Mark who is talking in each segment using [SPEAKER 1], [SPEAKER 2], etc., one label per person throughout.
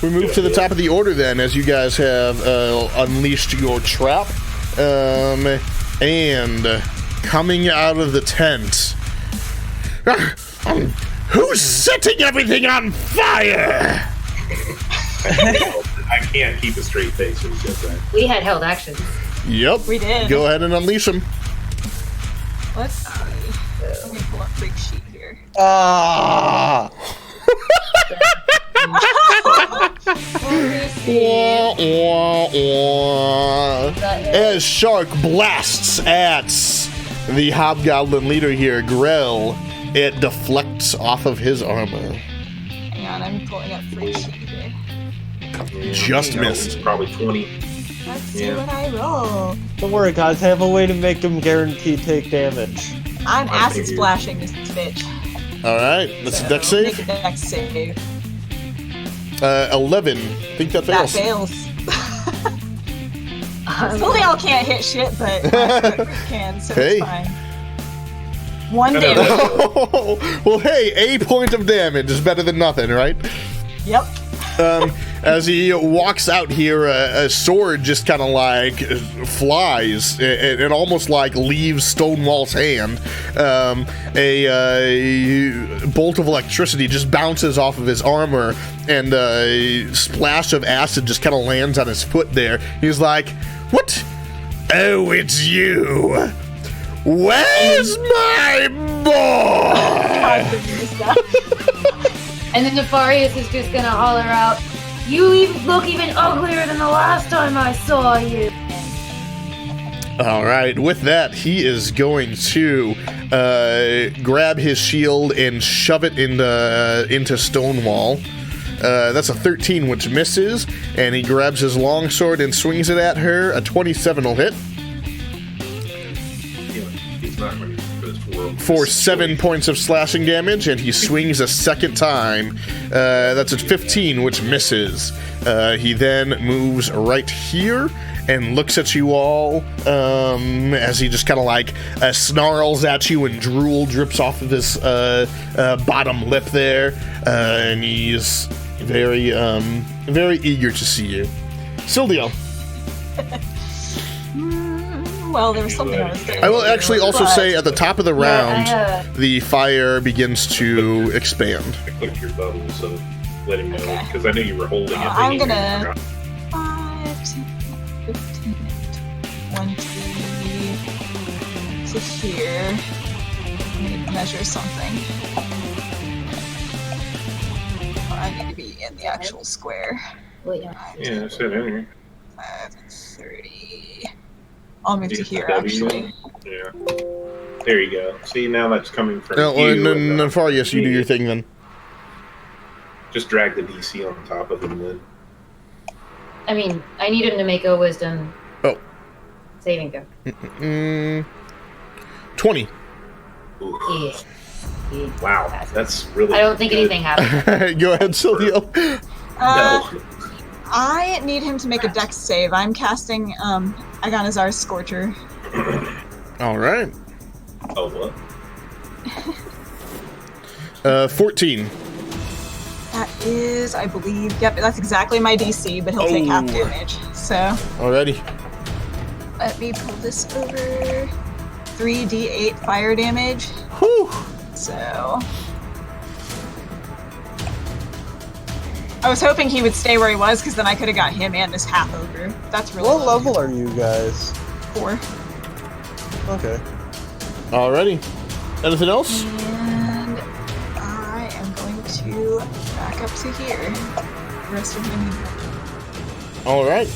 [SPEAKER 1] we move to the top of the order then, as you guys have unleashed your trap. And coming out of the tent... Who's setting everything on fire?
[SPEAKER 2] I can't keep a straight face when he says that.
[SPEAKER 3] We had held actions.
[SPEAKER 1] Yep.
[SPEAKER 4] We did.
[SPEAKER 1] Go ahead and unleash them.
[SPEAKER 4] Let's see. Let me pull up freak sheet here.
[SPEAKER 5] Ah!
[SPEAKER 1] As Shark blasts at the Hobgoblin leader here, Grell, it deflects off of his armor.
[SPEAKER 4] Hang on, I'm pulling up freak sheet here.
[SPEAKER 1] Just missed.
[SPEAKER 2] Probably 20.
[SPEAKER 4] Let's see what I roll.
[SPEAKER 5] Don't worry, guys. I have a way to make them guaranteed take damage.
[SPEAKER 4] I'm acid splashing this bitch.
[SPEAKER 1] All right, that's a dex
[SPEAKER 4] Make a
[SPEAKER 1] save.
[SPEAKER 4] dex save.
[SPEAKER 1] 11. I think that
[SPEAKER 4] That
[SPEAKER 1] fails.
[SPEAKER 4] fails. Still, they all can't hit shit, but can, so
[SPEAKER 1] Hey.
[SPEAKER 4] it's fine. 1 damage.
[SPEAKER 1] Well, hey, a point of damage is better than nothing, right?
[SPEAKER 4] Yep.
[SPEAKER 1] As he walks out here, a sword just kind of like flies. It almost like leaves Stonewall's hand. A bolt of electricity just bounces off of his armor, and a splash of acid just kind of lands on his foot there. He's like, "What? Oh, it's you. Where's my boy?"
[SPEAKER 3] And then Nefarious is just gonna holler out, "You look even uglier than the last time I saw you."
[SPEAKER 1] All right, with that, he is going to grab his shield and shove it into Stonewall. That's a 13, which misses, and he grabs his longsword and swings it at her. A 27 will hit
[SPEAKER 2] He's not ready for this world.
[SPEAKER 1] for 7 points of slashing damage, and he swings a second time. That's a 15, which misses. He then moves right here and looks at you all as he just kind of like snarls at you, and drool drips off of his bottom lip there, and he's very very eager to see you. Sildio.
[SPEAKER 4] Well, there was something I was going to
[SPEAKER 1] I will actually also say at the top of the round,
[SPEAKER 3] Yeah,
[SPEAKER 1] the fire begins to expand.
[SPEAKER 2] I clicked your bubble, so let him know,
[SPEAKER 4] Okay.
[SPEAKER 2] because I knew you were holding it.
[SPEAKER 4] I'm
[SPEAKER 2] thinking
[SPEAKER 4] gonna-
[SPEAKER 2] you forgot.
[SPEAKER 4] 5, 15, 20 to here. Let me measure something. Oh, I need to be in the actual square.
[SPEAKER 3] Wait,
[SPEAKER 2] Yeah, it's in here.
[SPEAKER 4] 530. I'll move to
[SPEAKER 2] Use the
[SPEAKER 4] here,
[SPEAKER 2] W.
[SPEAKER 4] actually.
[SPEAKER 2] Yeah. There you go. See, now that's coming from
[SPEAKER 1] No,
[SPEAKER 2] you. and,
[SPEAKER 1] Nefarious, you do your thing then.
[SPEAKER 2] Just drag the DC on top of him then.
[SPEAKER 3] I mean, I need him to make a wisdom saving throw.
[SPEAKER 1] 20.
[SPEAKER 2] Ooh.
[SPEAKER 3] Yeah.
[SPEAKER 2] Wow, that's really
[SPEAKER 3] I don't think
[SPEAKER 2] good.
[SPEAKER 3] anything happened.
[SPEAKER 1] Go ahead, Silvio.
[SPEAKER 2] No.
[SPEAKER 4] I need him to make a dex save. I'm casting Agonizar's Scorcher.
[SPEAKER 1] All right.
[SPEAKER 2] Oh, what?
[SPEAKER 1] 14.
[SPEAKER 4] That is, I believe, yep, that's exactly my DC, but he'll take half damage. So,
[SPEAKER 1] Alrighty.
[SPEAKER 4] let me pull this over. 3d8 fire damage.
[SPEAKER 1] Whew.
[SPEAKER 4] So, I was hoping he would stay where he was, because then I could have got him and this half ogre. That's really
[SPEAKER 5] What
[SPEAKER 4] low.
[SPEAKER 5] level are you guys?
[SPEAKER 4] 4.
[SPEAKER 5] Okay.
[SPEAKER 1] Alrighty. Anything else?
[SPEAKER 4] And I am going to back up to here. The rest of my movement.
[SPEAKER 1] All right.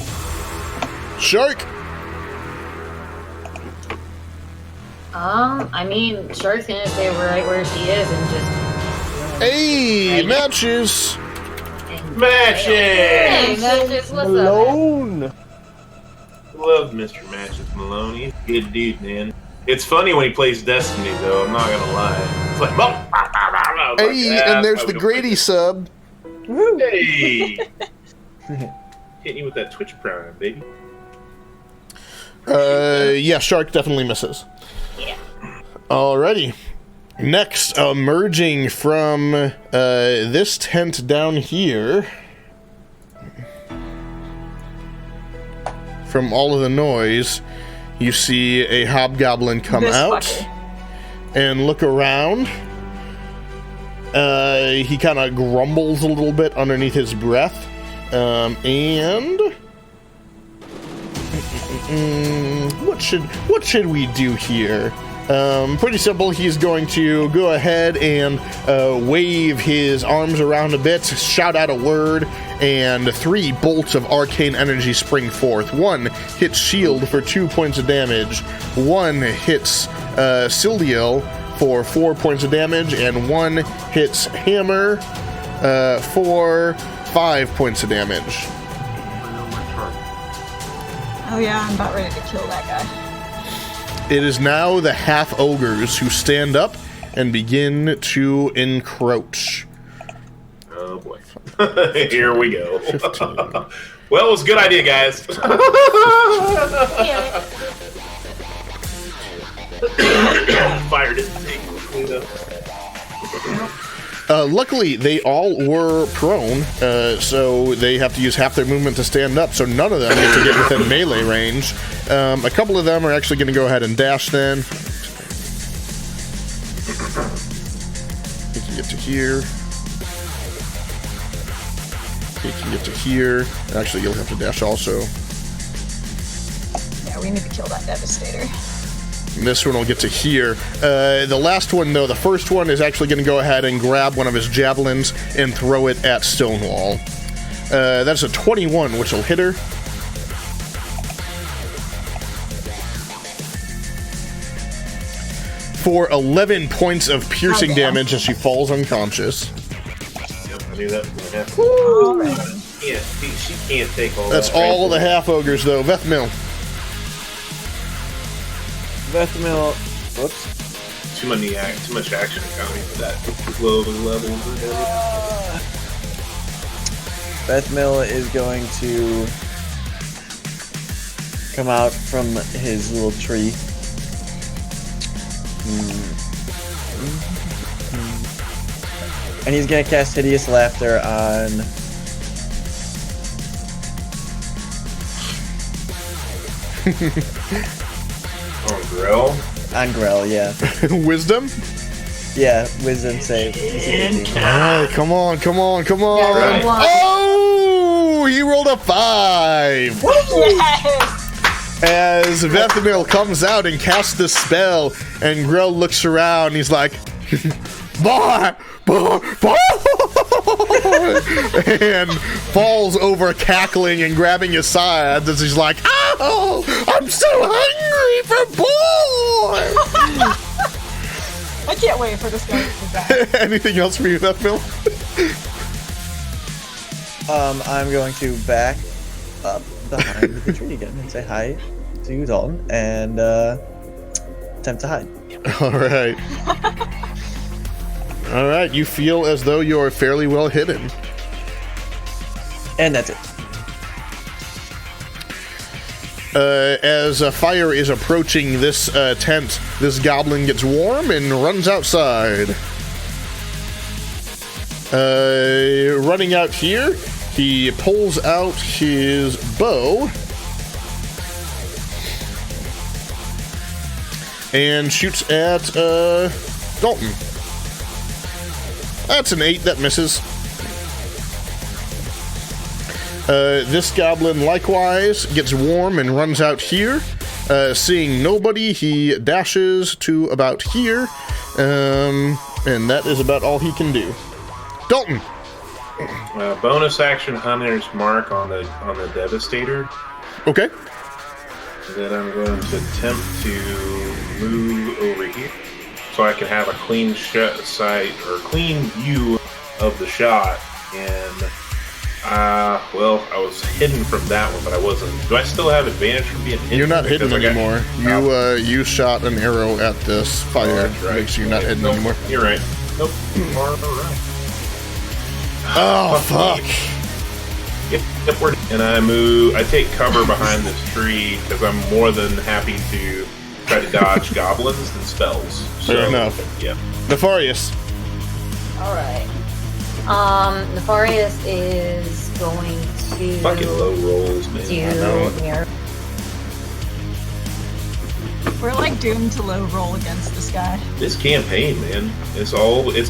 [SPEAKER 1] Shark.
[SPEAKER 3] I mean, Shark's gonna stay right where she is and just.
[SPEAKER 1] Hey, matches.
[SPEAKER 2] Matches!
[SPEAKER 3] Hey, Matches, what's up?
[SPEAKER 5] Malone.
[SPEAKER 2] Love Mr. Matches Malone. He's a good dude, man. It's funny when he plays Destiny, though. I'm not gonna lie. It's like,
[SPEAKER 1] Hey, and there's the Grady sub.
[SPEAKER 2] Hey, hitting you with that Twitch Prime, baby.
[SPEAKER 1] Yeah, Shark definitely misses.
[SPEAKER 3] Yeah.
[SPEAKER 1] Alrighty. Next, emerging from this tent down here from all of the noise, you see a hobgoblin come
[SPEAKER 4] This
[SPEAKER 1] out
[SPEAKER 4] fucker.
[SPEAKER 1] and look around. He kind of grumbles a little bit underneath his breath. And what should we do here? Pretty simple. He's going to go ahead and wave his arms around a bit, shout out a word, and 3 bolts of arcane energy spring forth. 1 hits Shield for 2 points of damage. 1 hits Sildiel for 4 points of damage, and 1 hits Hammer for 5 points of damage.
[SPEAKER 4] Oh yeah, I'm about ready to kill that guy.
[SPEAKER 1] It is now the half-ogres who stand up and begin to encroach.
[SPEAKER 2] Oh boy. Here we go. Well, it was a good idea, guys. Fire didn't take clean up.
[SPEAKER 1] Luckily, they all were prone, so they have to use half their movement to stand up, so none of them get to get within melee range. A couple of them are actually going to go ahead and dash then. He can get to here. He can get to here. Actually, you'll have to dash also.
[SPEAKER 4] Yeah, we need to kill that Devastator.
[SPEAKER 1] And this one will get to here. The last one, though, the first one is actually going to go ahead and grab one of his javelins and throw it at Stonewall. That's a 21, which will hit her. For 11 points of piercing damage as she falls unconscious.
[SPEAKER 2] Yep, I knew that was going to happen.
[SPEAKER 4] Alrighty.
[SPEAKER 2] Yeah, she can't take all
[SPEAKER 1] That's
[SPEAKER 2] that.
[SPEAKER 1] all the half-ogres, though. Vethmil.
[SPEAKER 5] Vethmil. Whoops.
[SPEAKER 2] Too much action accounting for that low level.
[SPEAKER 5] Vethmil is going to come out from his little tree. And he's gonna cast Hideous Laughter on
[SPEAKER 2] Oh, Grill.
[SPEAKER 5] on Grell, yeah.
[SPEAKER 1] Wisdom?
[SPEAKER 5] Yeah, wisdom save.
[SPEAKER 1] Alright, come on.
[SPEAKER 2] Right.
[SPEAKER 1] Oh! He rolled a 5!
[SPEAKER 4] Yes!
[SPEAKER 1] As Vethmil comes out and casts the spell, and Grell looks around, he's like, boy, and falls over cackling and grabbing his sides as he's like, oh, I'm so hungry for boy!
[SPEAKER 4] I can't wait for this guy to be back.
[SPEAKER 1] Anything else for you, Vethmil?
[SPEAKER 5] I'm going to back up behind the tree again and say hi to Dalton and attempt to hide.
[SPEAKER 1] Alright, you feel as though you're fairly well hidden.
[SPEAKER 5] And that's it.
[SPEAKER 1] As fire is approaching this tent, this goblin gets warm and runs outside. Running out here, he pulls out his bow and shoots at Dalton. That's an 8, that misses. This goblin likewise gets warm and runs out here. Seeing nobody, he dashes to about here. And that is about all he can do. Dalton!
[SPEAKER 2] Bonus action Hunter's Mark on the Devastator.
[SPEAKER 1] Okay.
[SPEAKER 2] Then I'm going to attempt to move over here so I can have a clean sight or clean view of the shot. And well, I was hidden from that one, but I wasn't. Do I still have advantage from being hidden?
[SPEAKER 1] You're not hidden
[SPEAKER 2] Because I got-
[SPEAKER 1] anymore. You shot an arrow at this fire.
[SPEAKER 2] That's right.
[SPEAKER 1] Makes you not hidden
[SPEAKER 2] Nope,
[SPEAKER 1] anymore.
[SPEAKER 2] You're right. Nope. All right.
[SPEAKER 1] Oh, fuck.
[SPEAKER 2] Yep, and I take cover behind this tree because I'm more than happy to try to dodge goblins and spells.
[SPEAKER 1] Fair enough.
[SPEAKER 2] Yeah.
[SPEAKER 1] Nefarious.
[SPEAKER 3] Alright. Nefarious is going to
[SPEAKER 2] Fucking low rolls, man.
[SPEAKER 3] do
[SPEAKER 2] I know.
[SPEAKER 3] here.
[SPEAKER 4] We're like doomed to low roll against this guy.
[SPEAKER 2] This campaign, man, it's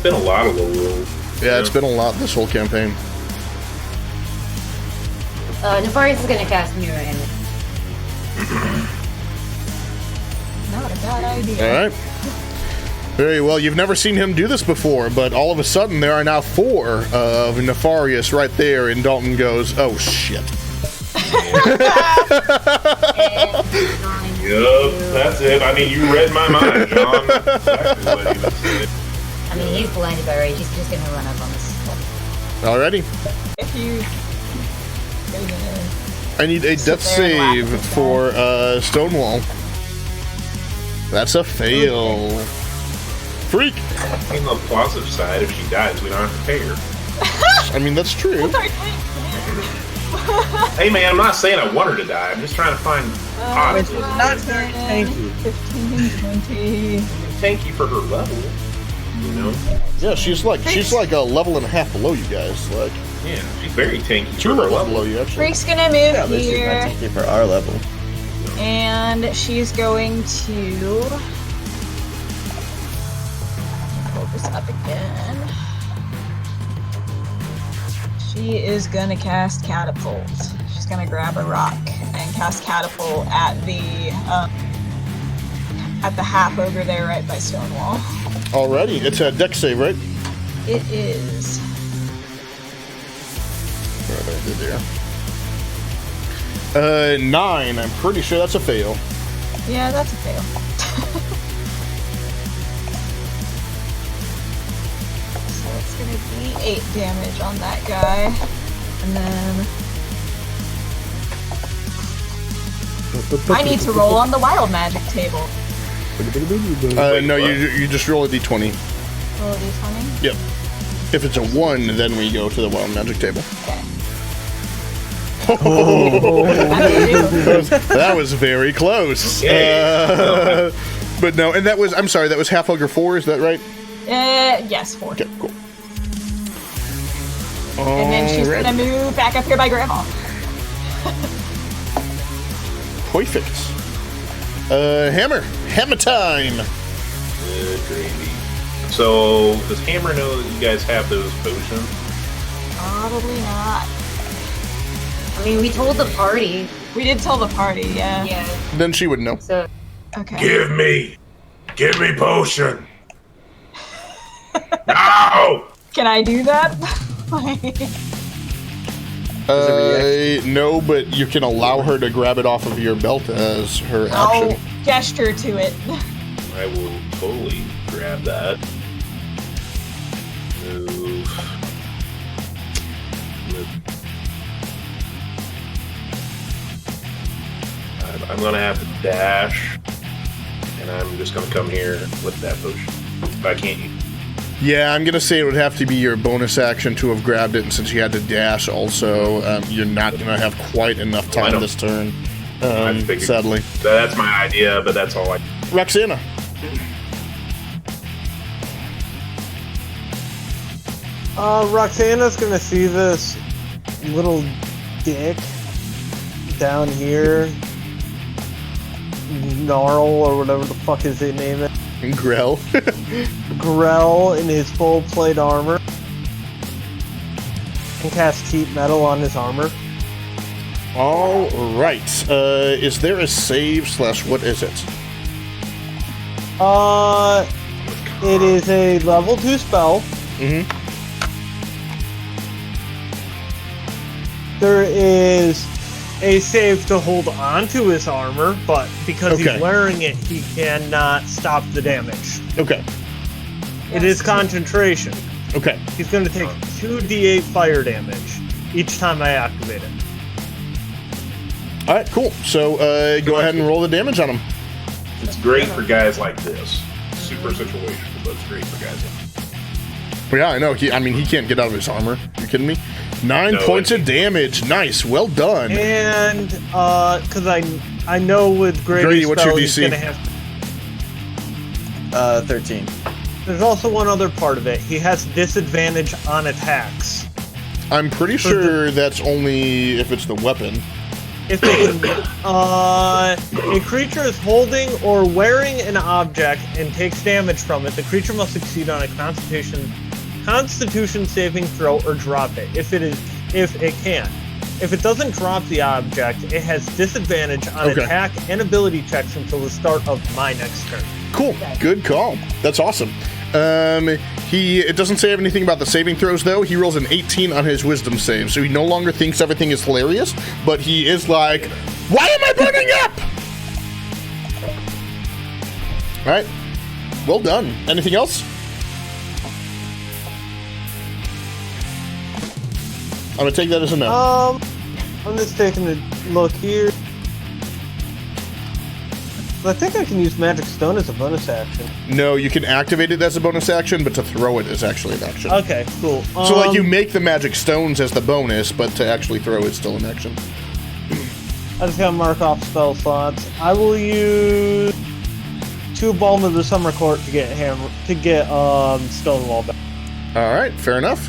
[SPEAKER 2] been a lot of low roll.
[SPEAKER 1] Yeah, it's been a lot this whole campaign.
[SPEAKER 3] Nefarious is gonna cast Mirror Image.
[SPEAKER 4] Not a bad idea.
[SPEAKER 1] All right. Very well. You've never seen him do this before, but all of a sudden there are now 4 of Nefarious right there, and Dalton goes, "Oh shit."
[SPEAKER 2] Yup, that's it. I mean, you read my mind, John. Exactly what he was saying.
[SPEAKER 3] I mean, he's blinded by rage. He's just gonna run up on this.
[SPEAKER 1] Alrighty.
[SPEAKER 4] If you...
[SPEAKER 1] I need a death
[SPEAKER 4] Sit there and laugh
[SPEAKER 1] save
[SPEAKER 4] at this
[SPEAKER 1] for Stonewall. That's a fail. Freak.
[SPEAKER 2] On the positive side, if she dies, we don't have to pay her.
[SPEAKER 1] I mean, that's true.
[SPEAKER 2] Hey, man, I'm not saying I want her to die. I'm just trying to find odds.
[SPEAKER 5] Not very tanky.
[SPEAKER 4] 15, 20...
[SPEAKER 2] Tanky for her level, you know?
[SPEAKER 1] Yeah, she's like a level and a half below you guys. Like,
[SPEAKER 2] Yeah, she's very tanky
[SPEAKER 1] 2
[SPEAKER 2] for her
[SPEAKER 1] levels
[SPEAKER 2] level.
[SPEAKER 1] below you, actually.
[SPEAKER 4] Freak's gonna move
[SPEAKER 5] Yeah, but she's not
[SPEAKER 4] here,
[SPEAKER 5] tanky for our level.
[SPEAKER 4] and she's going to... Pull this up again. She is gonna cast Catapult. She's gonna grab a rock and cast Catapult at the half ogre there right by Stonewall.
[SPEAKER 1] Alrighty, it's a deck save, right?
[SPEAKER 4] It is.
[SPEAKER 1] There. 9. I'm pretty sure that's a fail.
[SPEAKER 4] Yeah, that's a fail. So it's gonna be 8 damage on that guy. And then I need to roll on the wild magic table.
[SPEAKER 1] No, you just roll a d20.
[SPEAKER 4] Roll a d20?
[SPEAKER 1] Yep. If it's a 1, then we go to the wild magic table.
[SPEAKER 4] Okay.
[SPEAKER 1] That was very close.
[SPEAKER 2] Okay.
[SPEAKER 1] But no, and that was, I'm sorry, that was half ogre 4, is that right?
[SPEAKER 4] Yes, 4.
[SPEAKER 1] Okay, cool.
[SPEAKER 4] And then she's gonna move back up here by Grandma.
[SPEAKER 1] Perfect. Hammer time.
[SPEAKER 2] Good gravy. So, does Hammer know that you guys have those potions?
[SPEAKER 4] Probably not.
[SPEAKER 3] I mean, we told the party.
[SPEAKER 4] We did tell the party, yeah.
[SPEAKER 3] Yeah.
[SPEAKER 1] Then she would know.
[SPEAKER 3] So
[SPEAKER 4] Okay.
[SPEAKER 2] Give me potion. No!
[SPEAKER 4] Can I do that?
[SPEAKER 1] No, but you can allow her to grab it off of your belt as her
[SPEAKER 4] I'll
[SPEAKER 1] action.
[SPEAKER 4] gesture to it.
[SPEAKER 2] I will totally grab that. Move. I'm gonna have to dash, and I'm just gonna come here with that potion. If I can't use.
[SPEAKER 1] Yeah, I'm gonna say it would have to be your bonus action to have grabbed it, and since you had to dash also, you're not gonna have quite enough
[SPEAKER 2] I
[SPEAKER 1] time
[SPEAKER 2] know.
[SPEAKER 1] this turn.
[SPEAKER 2] I figured-
[SPEAKER 1] Sadly.
[SPEAKER 2] That's my idea, but that's all I.
[SPEAKER 1] Roxana.
[SPEAKER 6] Roxana's gonna see this little dick down here, Gnarl or whatever the fuck his name is,
[SPEAKER 1] Grell.
[SPEAKER 6] Grell in his full plate armor, and cast Heat Metal on his armor.
[SPEAKER 1] All right. Is there a save / what is it?
[SPEAKER 6] It is a level 2 spell.
[SPEAKER 1] Mm-hmm.
[SPEAKER 6] There is a save to hold onto his armor, but because
[SPEAKER 1] Okay.
[SPEAKER 6] he's wearing it, he cannot stop the damage.
[SPEAKER 1] Okay.
[SPEAKER 6] It is concentration.
[SPEAKER 1] Okay.
[SPEAKER 6] He's going to take 2d8 fire damage each time I activate it.
[SPEAKER 1] All right. Cool. So go ahead and roll the damage on him.
[SPEAKER 2] It's great for guys like this. Super situation, but it's great for guys like this.
[SPEAKER 1] Well, yeah, I know. He can't get out of his armor. You kidding me? 9
[SPEAKER 2] No,
[SPEAKER 1] points of damage. Nice. Well done.
[SPEAKER 6] And, because I know with
[SPEAKER 1] Grady,
[SPEAKER 6] Grady's
[SPEAKER 1] what's
[SPEAKER 6] spell,
[SPEAKER 1] your
[SPEAKER 6] he's
[SPEAKER 1] DC?
[SPEAKER 6] going to have...
[SPEAKER 5] 13.
[SPEAKER 6] There's also one other part of it. He has disadvantage on attacks.
[SPEAKER 1] I'm pretty sure that's only if it's the weapon.
[SPEAKER 6] if they can, a creature is holding or wearing an object and takes damage from it, the creature must succeed on a Constitution saving throw or drop it. If it can. If it doesn't drop the object, it has disadvantage on attack and ability checks until the start of my next turn.
[SPEAKER 1] Cool. Good call. That's awesome. It doesn't say anything about the saving throws, though. He rolls an 18 on his wisdom save, so he no longer thinks everything is hilarious, but he is like, why am I burning up? All right. Well done. Anything else? I'm going to take that as a no.
[SPEAKER 6] I'm just taking a look here. I think I can use Magic Stone as a bonus action.
[SPEAKER 1] No, you can activate it as a bonus action, but to throw it is actually an action.
[SPEAKER 6] Okay, cool.
[SPEAKER 1] So, like, you make the Magic Stones as the bonus, but to actually throw is still an action.
[SPEAKER 6] I just gotta mark off spell slots. I will use 2 Balm of the Summer Court to get Stonewall back.
[SPEAKER 1] All right, fair enough.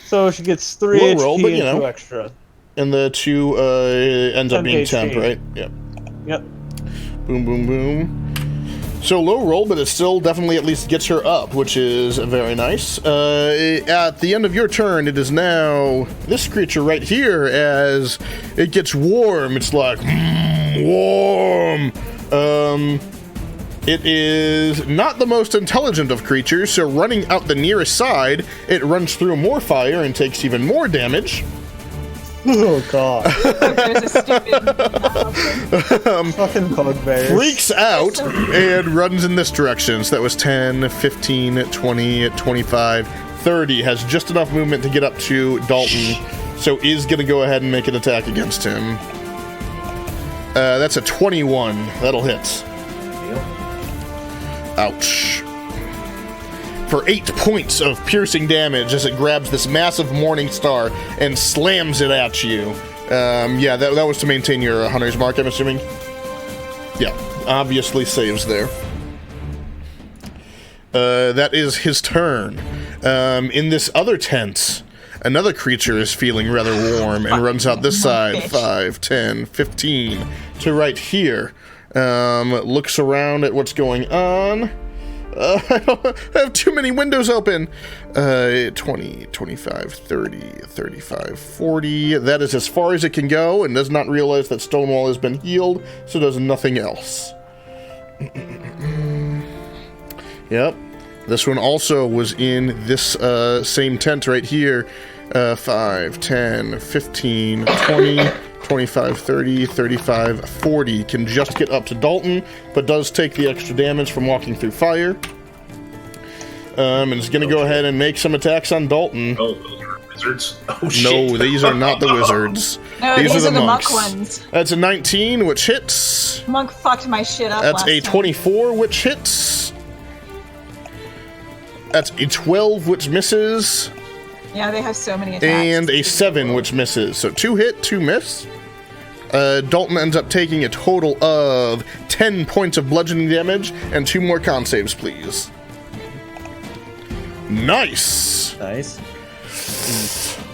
[SPEAKER 6] So she gets 3
[SPEAKER 1] Low
[SPEAKER 6] HP
[SPEAKER 1] roll, but,
[SPEAKER 6] and 2 extra.
[SPEAKER 1] And the 2 ends up being temp, right? Yep.
[SPEAKER 6] Yep.
[SPEAKER 1] Boom, boom, boom. So low roll, but it still definitely at least gets her up, which is very nice. At the end of your turn, it is now this creature right here. As it gets warm, it's like, warm. It is not the most intelligent of creatures, so running out the nearest side, it runs through more fire and takes even more damage.
[SPEAKER 6] Oh god.
[SPEAKER 4] There's a stupid
[SPEAKER 6] Fucking bugbears.
[SPEAKER 1] Freaks out and runs in this direction. So that was 10, 15, 20, 25, 30. Has just enough movement to get up to Dalton, so is going to go ahead and make an attack against him. That's a 21. That'll hit. Ouch. For 8 points of piercing damage as it grabs this massive morning star and slams it at you. Yeah, that was to maintain your hunter's mark, I'm assuming? Yeah, obviously saves there. That is his turn. In this other tent, another creature is feeling rather warm and runs out this side. 5, 10, 15 to right here. Looks around at what's going on. I have too many windows open. 20, 25, 30, 35, 40. That is as far as it can go, and does not realize that Stonewall has been healed, so does nothing else. Yep. This one also was in this same tent right here. 5, 10, 15, 20, 25, 30, 35, 40. Can just get up to Dalton, but does take the extra damage from walking through fire. And is going to go ahead and make some attacks on Dalton.
[SPEAKER 2] Oh, those are wizards? Oh, shit.
[SPEAKER 1] No, these are not the wizards.
[SPEAKER 4] No,
[SPEAKER 1] these are the
[SPEAKER 4] monk
[SPEAKER 1] monks.
[SPEAKER 4] ones.
[SPEAKER 1] That's a 19, which hits.
[SPEAKER 4] Monk fucked my shit up.
[SPEAKER 1] That's
[SPEAKER 4] last
[SPEAKER 1] a
[SPEAKER 4] time.
[SPEAKER 1] 24, which hits. That's a 12, which misses.
[SPEAKER 4] Yeah, they have so many attacks.
[SPEAKER 1] And a 7, which misses. So 2 hit, 2 miss. Dalton ends up taking a total of 10 points of bludgeoning damage, and 2 more con saves, please. Nice!
[SPEAKER 5] Nice.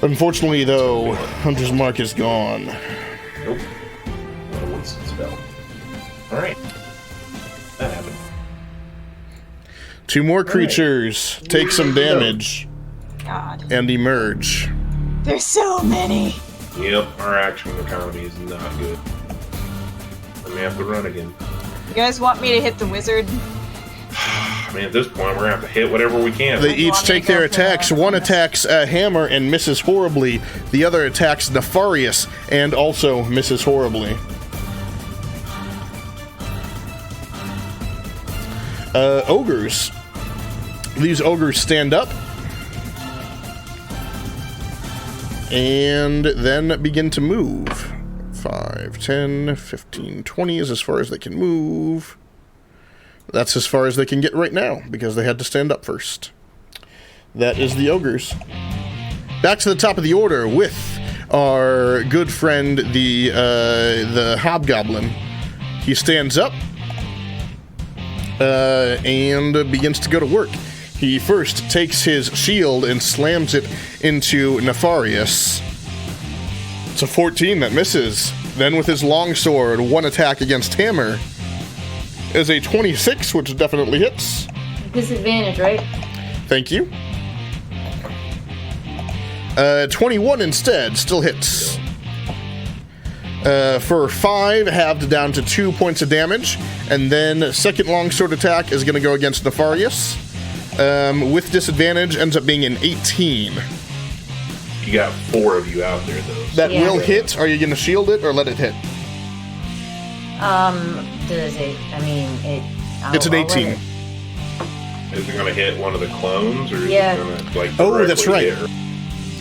[SPEAKER 1] Unfortunately, though, Hunter's Mark is gone.
[SPEAKER 2] Nope. What a wasted spell. Alright. That happened.
[SPEAKER 1] 2 more creatures take some damage
[SPEAKER 4] God.
[SPEAKER 1] and emerge.
[SPEAKER 4] There's so many.
[SPEAKER 2] Yep, our action economy is not good. I may have to run again.
[SPEAKER 4] You guys want me to hit the wizard?
[SPEAKER 2] I mean, at this point, we're gonna have to hit whatever we can.
[SPEAKER 1] They each
[SPEAKER 4] want me
[SPEAKER 1] take
[SPEAKER 4] to go
[SPEAKER 1] their
[SPEAKER 4] for
[SPEAKER 1] attacks.
[SPEAKER 4] that?
[SPEAKER 1] One attacks Hammer and misses horribly. The other attacks Nefarious and also misses horribly. Ogres. These ogres stand up and then begin to move. 5, 10, 15, 20 is as far as they can move. That's as far as they can get right now, because they had to stand up first. That is the ogres. Back to the top of the order with our good friend, the hobgoblin. He stands up and begins to go to work. He first takes his shield and slams it into Nefarious. It's a 14 that misses. Then with his longsword, one attack against Hammer is a 26, which definitely hits.
[SPEAKER 3] Disadvantage, right?
[SPEAKER 1] Thank you. 21 instead, still hits. For 5, halved down to 2 points of damage. And then second longsword attack is going to go against Nefarious. With disadvantage, ends up being an 18.
[SPEAKER 2] You got 4 of you out there, though.
[SPEAKER 1] That
[SPEAKER 3] Yeah.
[SPEAKER 1] will hit. Are you going to shield it or let it hit?
[SPEAKER 3] Does it? I mean, it.
[SPEAKER 1] It's an
[SPEAKER 3] I'll let
[SPEAKER 1] 18.
[SPEAKER 3] it-
[SPEAKER 2] Is it going to hit one of the clones, or is
[SPEAKER 3] Yeah.
[SPEAKER 2] it going to, like,
[SPEAKER 1] Oh, that's
[SPEAKER 2] directly
[SPEAKER 1] right.
[SPEAKER 2] hit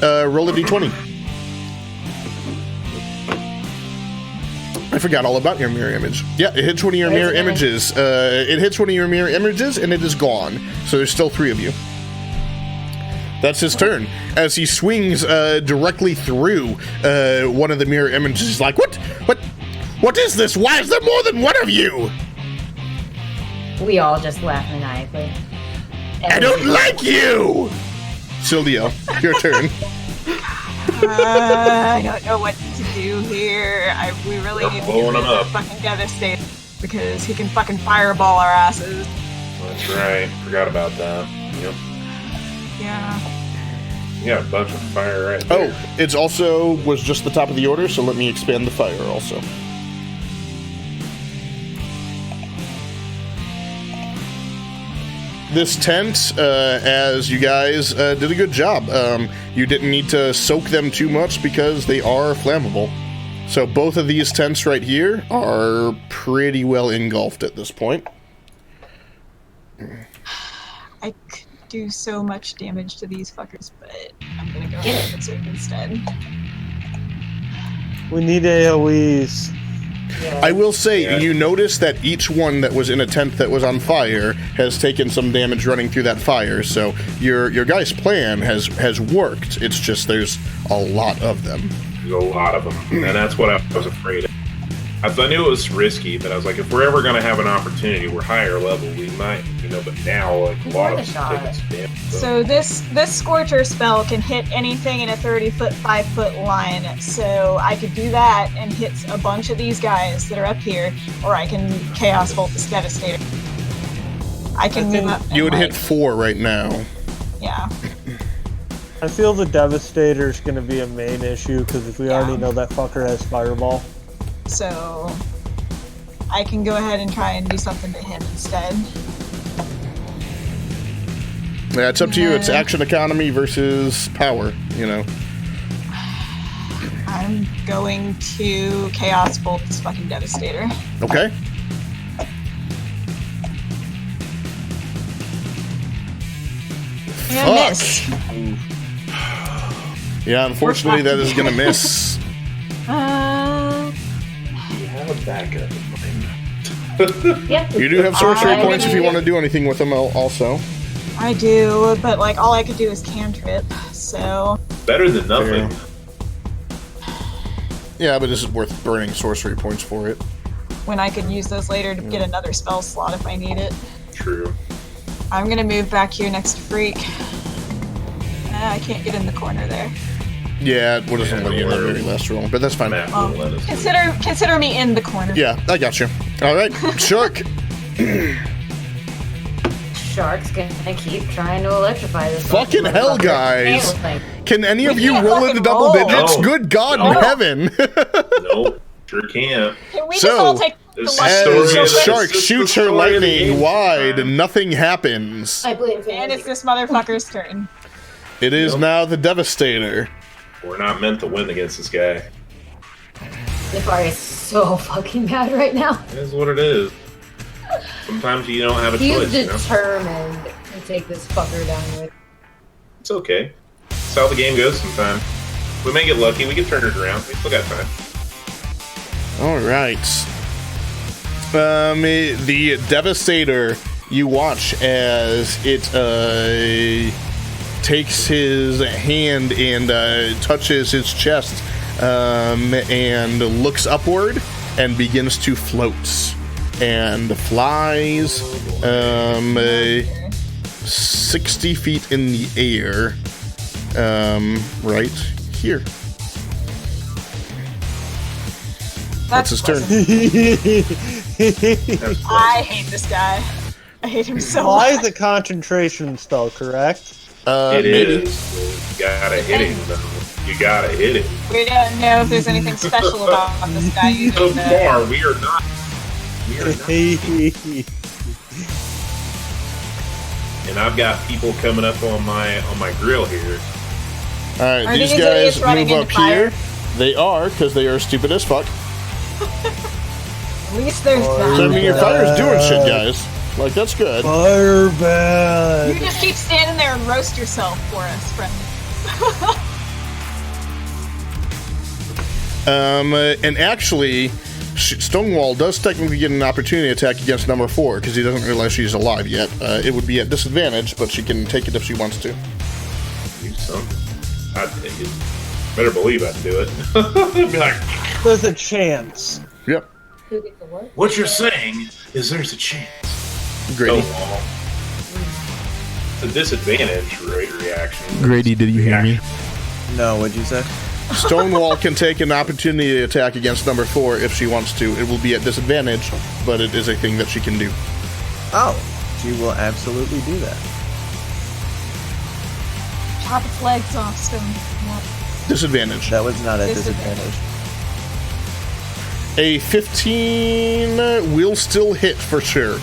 [SPEAKER 2] her?
[SPEAKER 1] Roll a d20. I forgot all about your mirror image. Yeah, it hits one of your
[SPEAKER 3] Wait a
[SPEAKER 1] mirror
[SPEAKER 3] minute.
[SPEAKER 1] images. It hits one of your mirror images, and it is gone. So there's still 3 of you. That's his turn. As he swings directly through one of the mirror images, he's like, What is this? Why is there more than one of you?
[SPEAKER 3] We all just laugh maniacally.
[SPEAKER 1] I don't like you! Sildio, your turn.
[SPEAKER 4] I don't know what to do here. We really
[SPEAKER 2] You're
[SPEAKER 4] need to
[SPEAKER 2] blowing
[SPEAKER 4] get rid
[SPEAKER 2] him
[SPEAKER 4] of
[SPEAKER 2] up.
[SPEAKER 4] fucking Devastator because he can fucking fireball our asses.
[SPEAKER 2] That's right. Forgot about that. Yep.
[SPEAKER 4] Yeah.
[SPEAKER 2] You got a bunch of fire right
[SPEAKER 1] Oh,
[SPEAKER 2] there.
[SPEAKER 1] it's also was just the top of the order, so let me expand the fire also. This tent, as you guys did a good job. You didn't need to soak them too much because they are flammable. So both of these tents right here are pretty well engulfed at this point.
[SPEAKER 4] I could do so much damage to these fuckers, but I'm gonna go ahead and conserve instead.
[SPEAKER 6] We need AoEs.
[SPEAKER 1] I will say,
[SPEAKER 2] Yeah.
[SPEAKER 1] you notice that each one that was in a tent that was on fire has taken some damage running through that fire. So your guys' plan has worked. It's just there's a lot of them.
[SPEAKER 2] There's a lot of them, and that's what I was afraid of. I knew it was risky, but I was like, if we're ever going to have an opportunity, we're higher level, we might, but now, like, a lot of
[SPEAKER 3] What a shot.
[SPEAKER 2] tickets, damn.
[SPEAKER 4] So this Scorcher spell can hit anything in a 30-foot, 5-foot line. So I could do that and hit a bunch of these guys that are up here, or I can Chaos Bolt this Devastator. I can move up.
[SPEAKER 1] You
[SPEAKER 4] and,
[SPEAKER 1] would hit
[SPEAKER 4] like,
[SPEAKER 1] 4 right now.
[SPEAKER 4] Yeah.
[SPEAKER 6] I feel the Devastator's gonna be a main issue because if we already know that fucker has Fireball.
[SPEAKER 4] So I can go ahead and try and do something to him instead.
[SPEAKER 1] Yeah, it's up to you. It's action economy versus power,
[SPEAKER 4] I'm going to Chaos Bolt this fucking Devastator.
[SPEAKER 1] Okay?
[SPEAKER 4] And
[SPEAKER 1] Fuck.
[SPEAKER 4] miss.
[SPEAKER 1] Yeah, unfortunately, that is going to miss.
[SPEAKER 2] You have a backup in mind.
[SPEAKER 3] Yeah.
[SPEAKER 1] You do have sorcery
[SPEAKER 4] I-
[SPEAKER 1] points if you want to do anything with them also.
[SPEAKER 4] I do, but like all I could do is cantrip, so
[SPEAKER 2] Better than nothing.
[SPEAKER 1] Yeah, but this is worth burning sorcery points for it.
[SPEAKER 4] when I could use those later to get another spell slot if I need it.
[SPEAKER 2] True.
[SPEAKER 4] I'm gonna move back here next to Freak. I can't get in the corner there.
[SPEAKER 1] Yeah, it doesn't
[SPEAKER 2] Yeah,
[SPEAKER 1] let you in the
[SPEAKER 2] we're-
[SPEAKER 1] very last roll, but that's fine.
[SPEAKER 2] Map will let us do it.
[SPEAKER 4] Consider me in the corner.
[SPEAKER 1] Yeah, I got you. All right, Shark.
[SPEAKER 3] Shark's gonna keep trying to electrify this.
[SPEAKER 1] Fucking
[SPEAKER 3] motherfucker.
[SPEAKER 1] hell, guys.
[SPEAKER 3] Like,
[SPEAKER 1] Can any of
[SPEAKER 4] We
[SPEAKER 1] you
[SPEAKER 4] can't
[SPEAKER 1] roll
[SPEAKER 4] fucking
[SPEAKER 1] into double
[SPEAKER 4] roll.
[SPEAKER 1] digits?
[SPEAKER 2] No.
[SPEAKER 1] Good God
[SPEAKER 2] No.
[SPEAKER 1] in heaven.
[SPEAKER 2] Nope, sure can't.
[SPEAKER 4] Can we
[SPEAKER 1] So,
[SPEAKER 4] just all take the
[SPEAKER 2] this
[SPEAKER 4] lucky
[SPEAKER 2] is story
[SPEAKER 1] As
[SPEAKER 2] of
[SPEAKER 4] real
[SPEAKER 2] the-
[SPEAKER 4] quick?
[SPEAKER 1] Shark
[SPEAKER 2] It's just
[SPEAKER 1] shoots
[SPEAKER 2] the
[SPEAKER 1] her
[SPEAKER 2] story of the
[SPEAKER 1] lightning
[SPEAKER 2] game
[SPEAKER 1] wide,
[SPEAKER 2] sometime.
[SPEAKER 1] nothing happens.
[SPEAKER 3] I blame
[SPEAKER 4] And it's
[SPEAKER 3] Fancy.
[SPEAKER 4] this motherfucker's turn.
[SPEAKER 1] It is
[SPEAKER 2] Yep.
[SPEAKER 1] now the Devastator.
[SPEAKER 2] We're not meant to win against this guy.
[SPEAKER 3] Nefari is so fucking mad right now.
[SPEAKER 2] It is what it is. Sometimes you don't have a
[SPEAKER 3] He's
[SPEAKER 2] choice, you know?
[SPEAKER 3] determined to take this fucker down with.
[SPEAKER 2] It's okay. That's how the game goes sometimes. We may get lucky, we can turn it around. We still got time.
[SPEAKER 1] All right. The Devastator, you watch as it takes his hand and touches his chest and looks upward and begins to float and flies 60 feet in the air. Right here. That's his turn.
[SPEAKER 4] I hate this guy. I hate him so
[SPEAKER 6] Why
[SPEAKER 4] much.
[SPEAKER 6] is a concentration spell, correct?
[SPEAKER 2] It
[SPEAKER 1] Maybe.
[SPEAKER 2] is. You gotta hit him, though. You gotta hit him.
[SPEAKER 4] We don't know if there's anything special about this guy.
[SPEAKER 2] So far, we are not. We are not. And I've got people coming up on my grill here.
[SPEAKER 1] All right,
[SPEAKER 4] Are
[SPEAKER 1] these
[SPEAKER 4] these
[SPEAKER 1] guys
[SPEAKER 4] idiots running
[SPEAKER 1] move
[SPEAKER 4] into
[SPEAKER 1] up here. They are, because they are stupid as fuck.
[SPEAKER 4] At least there's
[SPEAKER 1] So, I
[SPEAKER 4] that.
[SPEAKER 1] mean, your fire's doing shit, guys. Like, that's good.
[SPEAKER 6] Fire bad.
[SPEAKER 4] You just keep standing there and roast yourself for us, friend.
[SPEAKER 1] And actually, Stonewall does technically get an opportunity attack against number 4, because he doesn't realize she's alive yet. It would be at disadvantage, but she can take it if she wants to.
[SPEAKER 2] Do something. I'd take it. Better believe I'd do it. I'd be like,
[SPEAKER 6] There's a chance.
[SPEAKER 1] Yep.
[SPEAKER 3] Who gets the what?
[SPEAKER 2] what you're saying is there's a chance.
[SPEAKER 1] Grady.
[SPEAKER 2] Stonewall. It's a disadvantage reaction.
[SPEAKER 7] Grady, did you hear me?
[SPEAKER 5] No, what'd you say?
[SPEAKER 1] Stonewall can take an opportunity attack against number 4 if she wants to. It will be at disadvantage, but it is a thing that she can do.
[SPEAKER 5] Oh, she will absolutely do that.
[SPEAKER 4] Chop its legs off, Stone.
[SPEAKER 1] Disadvantage.
[SPEAKER 5] That was not a
[SPEAKER 4] Disadvantage.
[SPEAKER 5] disadvantage.
[SPEAKER 1] A 15 will still hit for sure.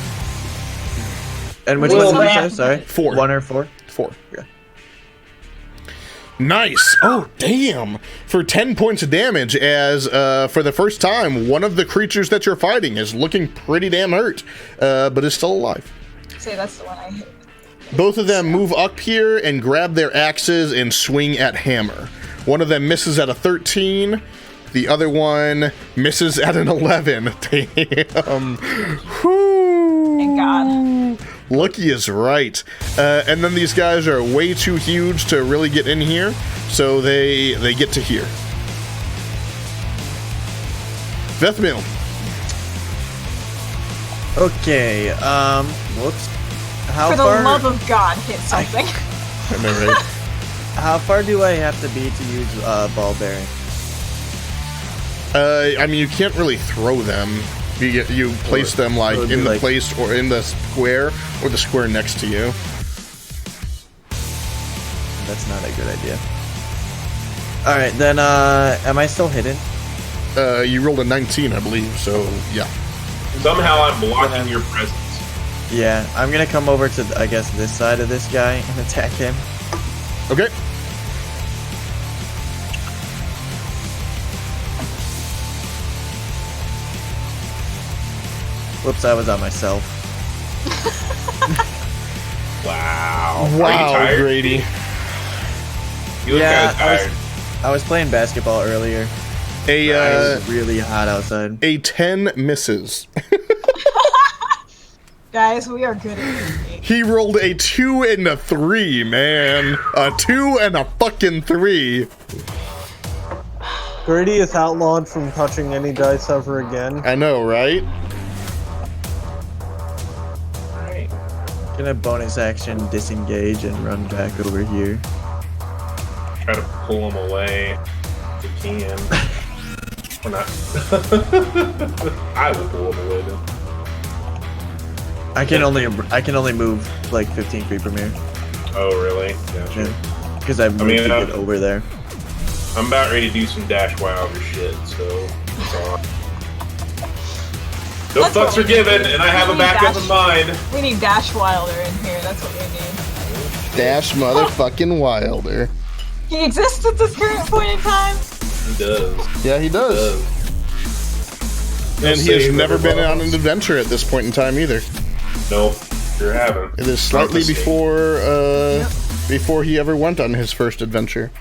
[SPEAKER 5] And which
[SPEAKER 4] Well,
[SPEAKER 5] one did you
[SPEAKER 4] that-
[SPEAKER 5] say? Sorry?
[SPEAKER 1] 4.
[SPEAKER 5] 1 or 4?
[SPEAKER 1] 4.
[SPEAKER 5] Yeah.
[SPEAKER 1] Nice. Oh, damn. For 10 points of damage, as for the first time, one of the creatures that you're fighting is looking pretty damn hurt, but is still alive.
[SPEAKER 4] Say that's the one I hate.
[SPEAKER 1] Both of them move up here and grab their axes and swing at Hammer. One of them misses at a 13. The other one misses at an 11. Damn. Whew.
[SPEAKER 4] Thank God.
[SPEAKER 1] Lucky is right. And then these guys are way too huge to really get in here, so they get to here. Vethmil.
[SPEAKER 5] Okay, whoops. How
[SPEAKER 4] For the
[SPEAKER 5] far?
[SPEAKER 4] love of God, hit something.
[SPEAKER 1] I know, right?
[SPEAKER 5] How far do I have to be to use ball bearing?
[SPEAKER 1] I mean, you can't really throw them. You place them like
[SPEAKER 5] would be
[SPEAKER 1] in the
[SPEAKER 5] like-
[SPEAKER 1] place or in the square or the square next to you.
[SPEAKER 5] That's not a good idea. All right, then. Am I still hidden?
[SPEAKER 1] You rolled a 19, I believe. So yeah.
[SPEAKER 2] Somehow I'm blocking your presence.
[SPEAKER 5] Yeah, I'm gonna come over to, I guess, this side of this guy and attack him.
[SPEAKER 1] Okay.
[SPEAKER 5] Whoops, I was on myself.
[SPEAKER 2] Wow. Are you
[SPEAKER 1] Wow,
[SPEAKER 2] tired?
[SPEAKER 1] Grady.
[SPEAKER 2] You look
[SPEAKER 5] Yeah,
[SPEAKER 2] kind of tired.
[SPEAKER 5] I was playing basketball earlier. It was really hot outside.
[SPEAKER 1] A 10 misses.
[SPEAKER 4] Guys, we are good at this game.
[SPEAKER 1] He rolled a 2 and a 3, man. A 2 and a fucking 3.
[SPEAKER 6] Grady is outlawed from touching any dice ever again.
[SPEAKER 1] I know, right?
[SPEAKER 5] Gonna bonus action disengage and run back over here.
[SPEAKER 2] Try to pull him away if you can. Or not. I will pull him away then.
[SPEAKER 5] I can only move like 15 feet from here.
[SPEAKER 2] Oh, really? Gotcha.
[SPEAKER 5] Because I've moved
[SPEAKER 2] mean,
[SPEAKER 5] to get over there.
[SPEAKER 2] I'm about ready to do some Dash Wilder shit, so that's all. No
[SPEAKER 4] That's
[SPEAKER 2] fucks
[SPEAKER 4] what
[SPEAKER 2] are
[SPEAKER 4] we
[SPEAKER 2] given,
[SPEAKER 4] need.
[SPEAKER 2] and I have a
[SPEAKER 4] We need
[SPEAKER 2] backup
[SPEAKER 4] Dash.
[SPEAKER 2] in mind.
[SPEAKER 4] We need Dash Wilder in here. That's what we need.
[SPEAKER 1] Dash motherfucking Wilder.
[SPEAKER 4] He exists at this current point in time.
[SPEAKER 2] He does.
[SPEAKER 1] Yeah, he does. And he has never been on an adventure at this point in time either.
[SPEAKER 2] Nope, sure haven't.
[SPEAKER 1] It is slightly
[SPEAKER 2] Not the same.
[SPEAKER 1] before he ever went on his first adventure.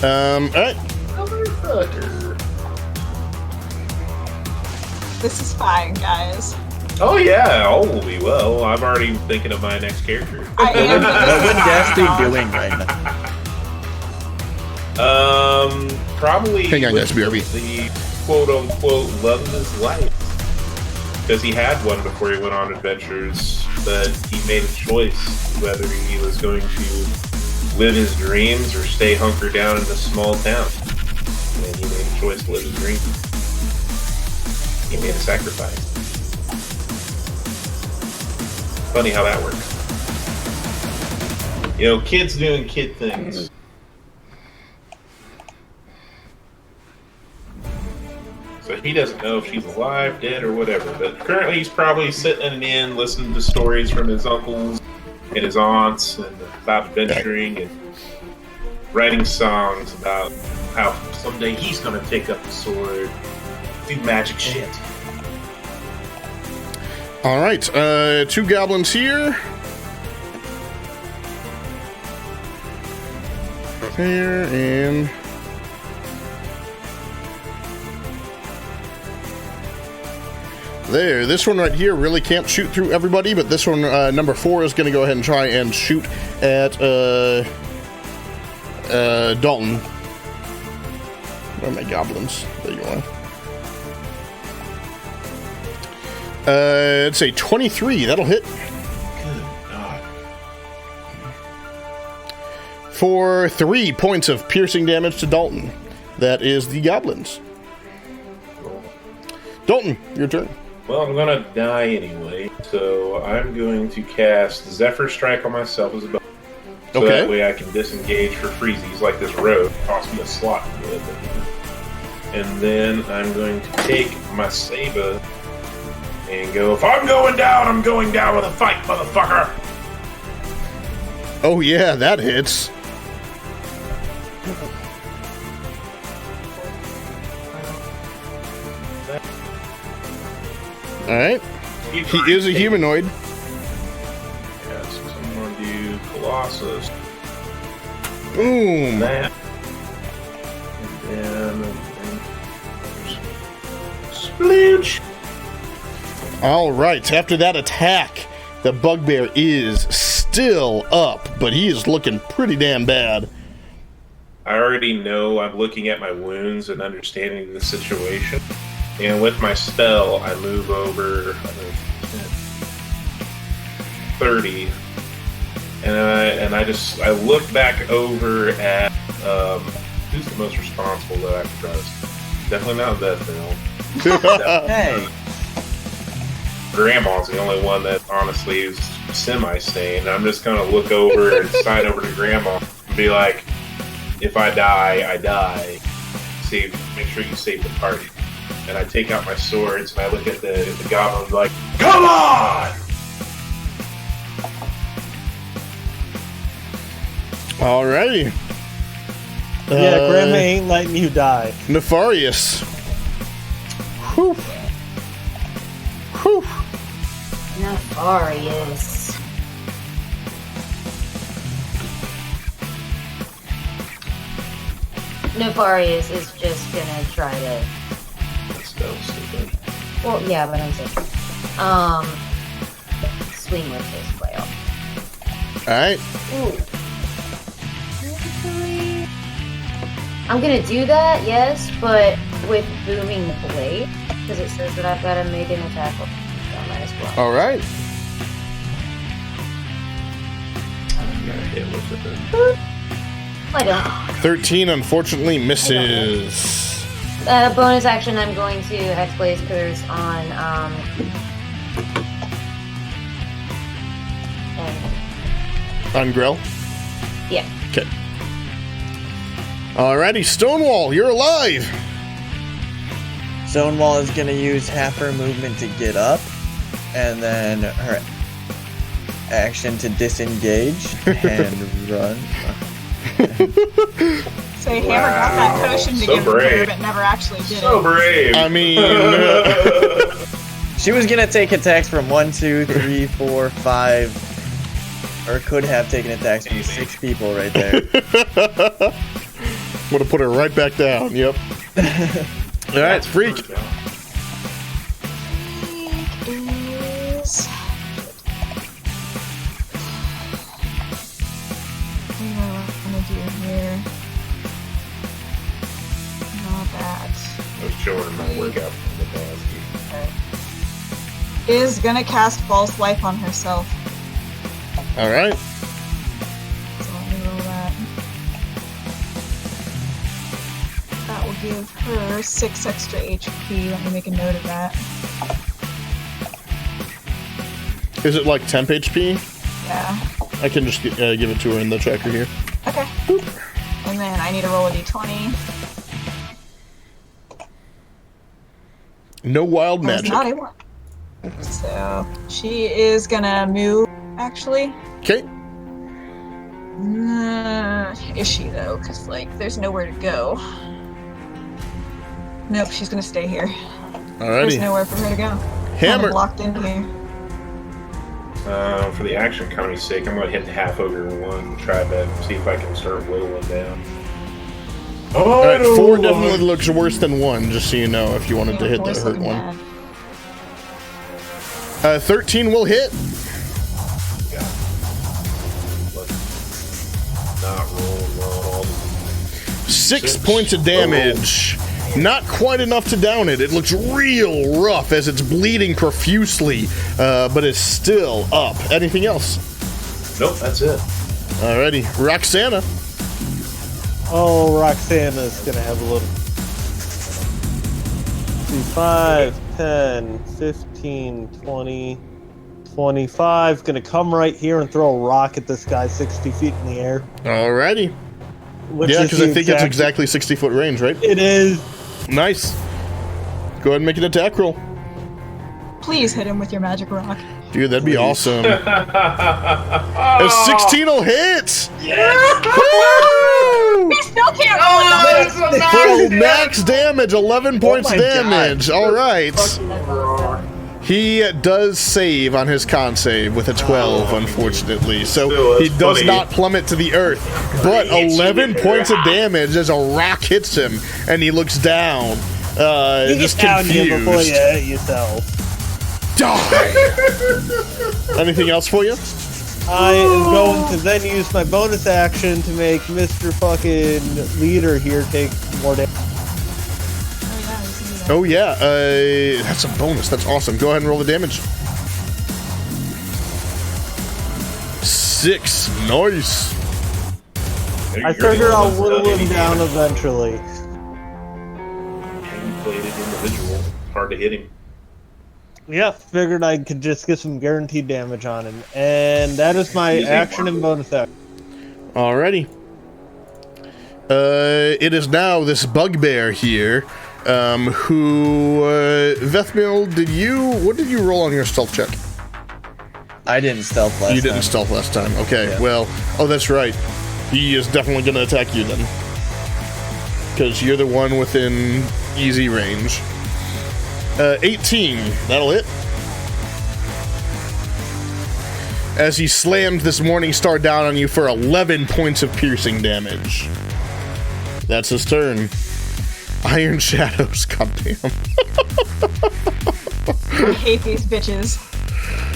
[SPEAKER 1] Alright.
[SPEAKER 2] Motherfucker.
[SPEAKER 4] This is fine, guys.
[SPEAKER 2] Oh yeah, all will be well. I'm already thinking of my next character.
[SPEAKER 4] I am.
[SPEAKER 5] What would Dash be doing right now?
[SPEAKER 2] Probably
[SPEAKER 1] Hang on,
[SPEAKER 2] with
[SPEAKER 1] guys, BRB.
[SPEAKER 2] the quote unquote love of his life. because he had one before he went on adventures, but he made a choice whether he was going to live his dreams or stay hunkered down in a small town. And he made a choice to live his dreams. He made a sacrifice. Funny how that works. You know, kids doing kid things. So he doesn't know if she's alive, dead, or whatever. But currently he's probably sitting in an inn listening to stories from his uncles and his aunts and about adventuring and writing songs about how someday he's going to take up the sword, do magic shit.
[SPEAKER 1] All right, 2 goblins here. There, and... there. This one right here really can't shoot through everybody, but this one, number 4, is going to go ahead and try and shoot at Dalton. Where are my goblins? There you are. It's a 23. That'll hit.
[SPEAKER 2] Good God.
[SPEAKER 1] For 3 points of piercing damage to Dalton. That is the goblins. Dalton, your turn.
[SPEAKER 2] Well, I'm gonna die anyway, so I'm going to cast Zephyr Strike on myself as a bonus. So
[SPEAKER 1] Okay.
[SPEAKER 2] that way I can disengage for freezies like this road. Cost me a slot to do it. And then I'm going to take my saber and go, if I'm going down, I'm going down with a fight, motherfucker!
[SPEAKER 1] Oh yeah, that hits. Alright. He is a humanoid.
[SPEAKER 2] Yes, so I'm going to do Colossus.
[SPEAKER 1] Boom.
[SPEAKER 2] That. And then... Splooch!
[SPEAKER 1] Alright, after that attack, the bugbear is still up, but he is looking pretty damn bad.
[SPEAKER 2] I already know I'm looking at my wounds and understanding the situation. And with my spell, I move over 30. And I look back over at who's the most responsible that I can trust. Definitely not Bethel.
[SPEAKER 5] Hey.
[SPEAKER 2] Grandma's the only one that honestly is semi-sane. I'm just gonna look over and side over to Grandma and be like, if I die, I die. Make sure you save the party. And I take out my swords and I look at the goblins like, come on!
[SPEAKER 1] Alrighty.
[SPEAKER 6] Yeah, Grandma ain't letting you die.
[SPEAKER 1] Nefarious. Whew. Whew.
[SPEAKER 3] Nefarious. Nefarious is just gonna try to.
[SPEAKER 2] Spell stupid.
[SPEAKER 3] Well, yeah, but I'm saying. Swing with his flail.
[SPEAKER 1] Alright.
[SPEAKER 3] Ooh. Actually, I'm gonna do that, yes, but with booming blade, because it says that I've got to make an attack on that as well.
[SPEAKER 1] Alright.
[SPEAKER 2] I'm gonna hit with it.
[SPEAKER 3] I don't.
[SPEAKER 1] 13 unfortunately misses.
[SPEAKER 3] Bonus action, I'm going to Hexblaze Curse on,
[SPEAKER 1] On Grell?
[SPEAKER 3] yeah.
[SPEAKER 1] Okay. Alrighty, Stonewall, you're alive!
[SPEAKER 5] Stonewall is going to use half her movement to get up, and then her action to disengage and run.
[SPEAKER 4] So Hammer got that potion to
[SPEAKER 2] So
[SPEAKER 4] give her,
[SPEAKER 2] brave.
[SPEAKER 4] but never actually did
[SPEAKER 2] So
[SPEAKER 4] it.
[SPEAKER 2] brave!
[SPEAKER 1] I mean,
[SPEAKER 5] She was going to take attacks from 1, 2, 3, 4, 5, or could have taken attacks from 6 people right there.
[SPEAKER 1] would have put her right back down, yep. Alright, Freak.
[SPEAKER 4] Is... What do I want to do here? Not that.
[SPEAKER 2] I was showing my workout from the past.
[SPEAKER 4] Okay. is gonna cast False Life on herself.
[SPEAKER 1] All right.
[SPEAKER 4] So let me roll that. That will give her 6 extra HP. Let me make a note of that.
[SPEAKER 1] Is it like temp HP?
[SPEAKER 4] Yeah.
[SPEAKER 1] I can just give it to her in the tracker here.
[SPEAKER 4] Okay. And then I need to roll a d20.
[SPEAKER 1] No wild
[SPEAKER 4] That's
[SPEAKER 1] magic.
[SPEAKER 4] not a 1. So she is gonna move, actually.
[SPEAKER 1] Okay.
[SPEAKER 4] Is she though? Because like, there's nowhere to go. Nope, she's gonna stay here. There's
[SPEAKER 1] Alrighty.
[SPEAKER 4] nowhere for her to go.
[SPEAKER 1] Hammer.
[SPEAKER 4] Kinda blocked in here.
[SPEAKER 2] For the action economy's sake, I'm going to hit the half ogre in one and try to see if I can start whittling down. Oh,
[SPEAKER 1] All right, 4 definitely looks worse than 1, just so you know, if you wanted to hit the
[SPEAKER 4] Four's
[SPEAKER 1] hurt
[SPEAKER 4] looking
[SPEAKER 1] one.
[SPEAKER 4] bad.
[SPEAKER 1] 13 will hit.
[SPEAKER 2] Not rolling well at all.
[SPEAKER 1] 6 points of damage. Not quite enough to down it. It looks real rough as it's bleeding profusely, but it's still up. Anything else?
[SPEAKER 2] Nope, that's it.
[SPEAKER 1] Alrighty. Roxana.
[SPEAKER 6] Oh, Roxana's gonna have a little. 5, 10, 15, 20, 25. Gonna come right here and throw a rock at this guy 60 feet in the air.
[SPEAKER 1] Alrighty.
[SPEAKER 6] Which
[SPEAKER 1] Yeah,
[SPEAKER 6] is
[SPEAKER 1] because
[SPEAKER 6] the
[SPEAKER 1] I think it's exactly 60-foot range, right?
[SPEAKER 6] It is.
[SPEAKER 1] Nice. Go ahead and make an attack roll.
[SPEAKER 4] Please hit him with your magic rock.
[SPEAKER 1] Dude, that'd be awesome. A 16 will hit! Woo!
[SPEAKER 4] He still can't roll enough.
[SPEAKER 1] For max damage, 11 points
[SPEAKER 5] my
[SPEAKER 1] damage.
[SPEAKER 5] God.
[SPEAKER 1] All right.
[SPEAKER 3] That's awesome.
[SPEAKER 1] He does save on his con save with a 12, unfortunately. So
[SPEAKER 2] Still,
[SPEAKER 1] he
[SPEAKER 2] that's
[SPEAKER 1] does
[SPEAKER 2] funny.
[SPEAKER 1] not plummet to the earth. But 11 points of damage as a rock hits him, and he looks down,
[SPEAKER 6] You
[SPEAKER 1] just
[SPEAKER 6] get down here before
[SPEAKER 1] confused.
[SPEAKER 6] you hit yourself.
[SPEAKER 1] Die! Anything else for you?
[SPEAKER 6] I am going to then use my bonus action to make Mr. fucking leader here take more damage.
[SPEAKER 1] Oh yeah, that's a bonus. That's awesome. Go ahead and roll the damage. 6. Nice.
[SPEAKER 6] I figure I'll whittle him down eventually.
[SPEAKER 2] Hand-bladed individual. Hard to hit him.
[SPEAKER 6] Yeah, figured I could just get some guaranteed damage on him. And that is my action and bonus action.
[SPEAKER 1] Alrighty. It is now this bugbear here, who, Vethmil, what did you roll on your stealth check?
[SPEAKER 5] I didn't stealth last time.
[SPEAKER 1] You didn't stealth last time. Okay,
[SPEAKER 5] Yeah.
[SPEAKER 1] well, oh, that's right. He is definitely going to attack you then. Because you're the one within easy range. 18, that'll hit. As he slammed this morning star down on you for 11 points of piercing damage. That's his turn. Iron Shadows, goddamn.
[SPEAKER 4] I hate these bitches.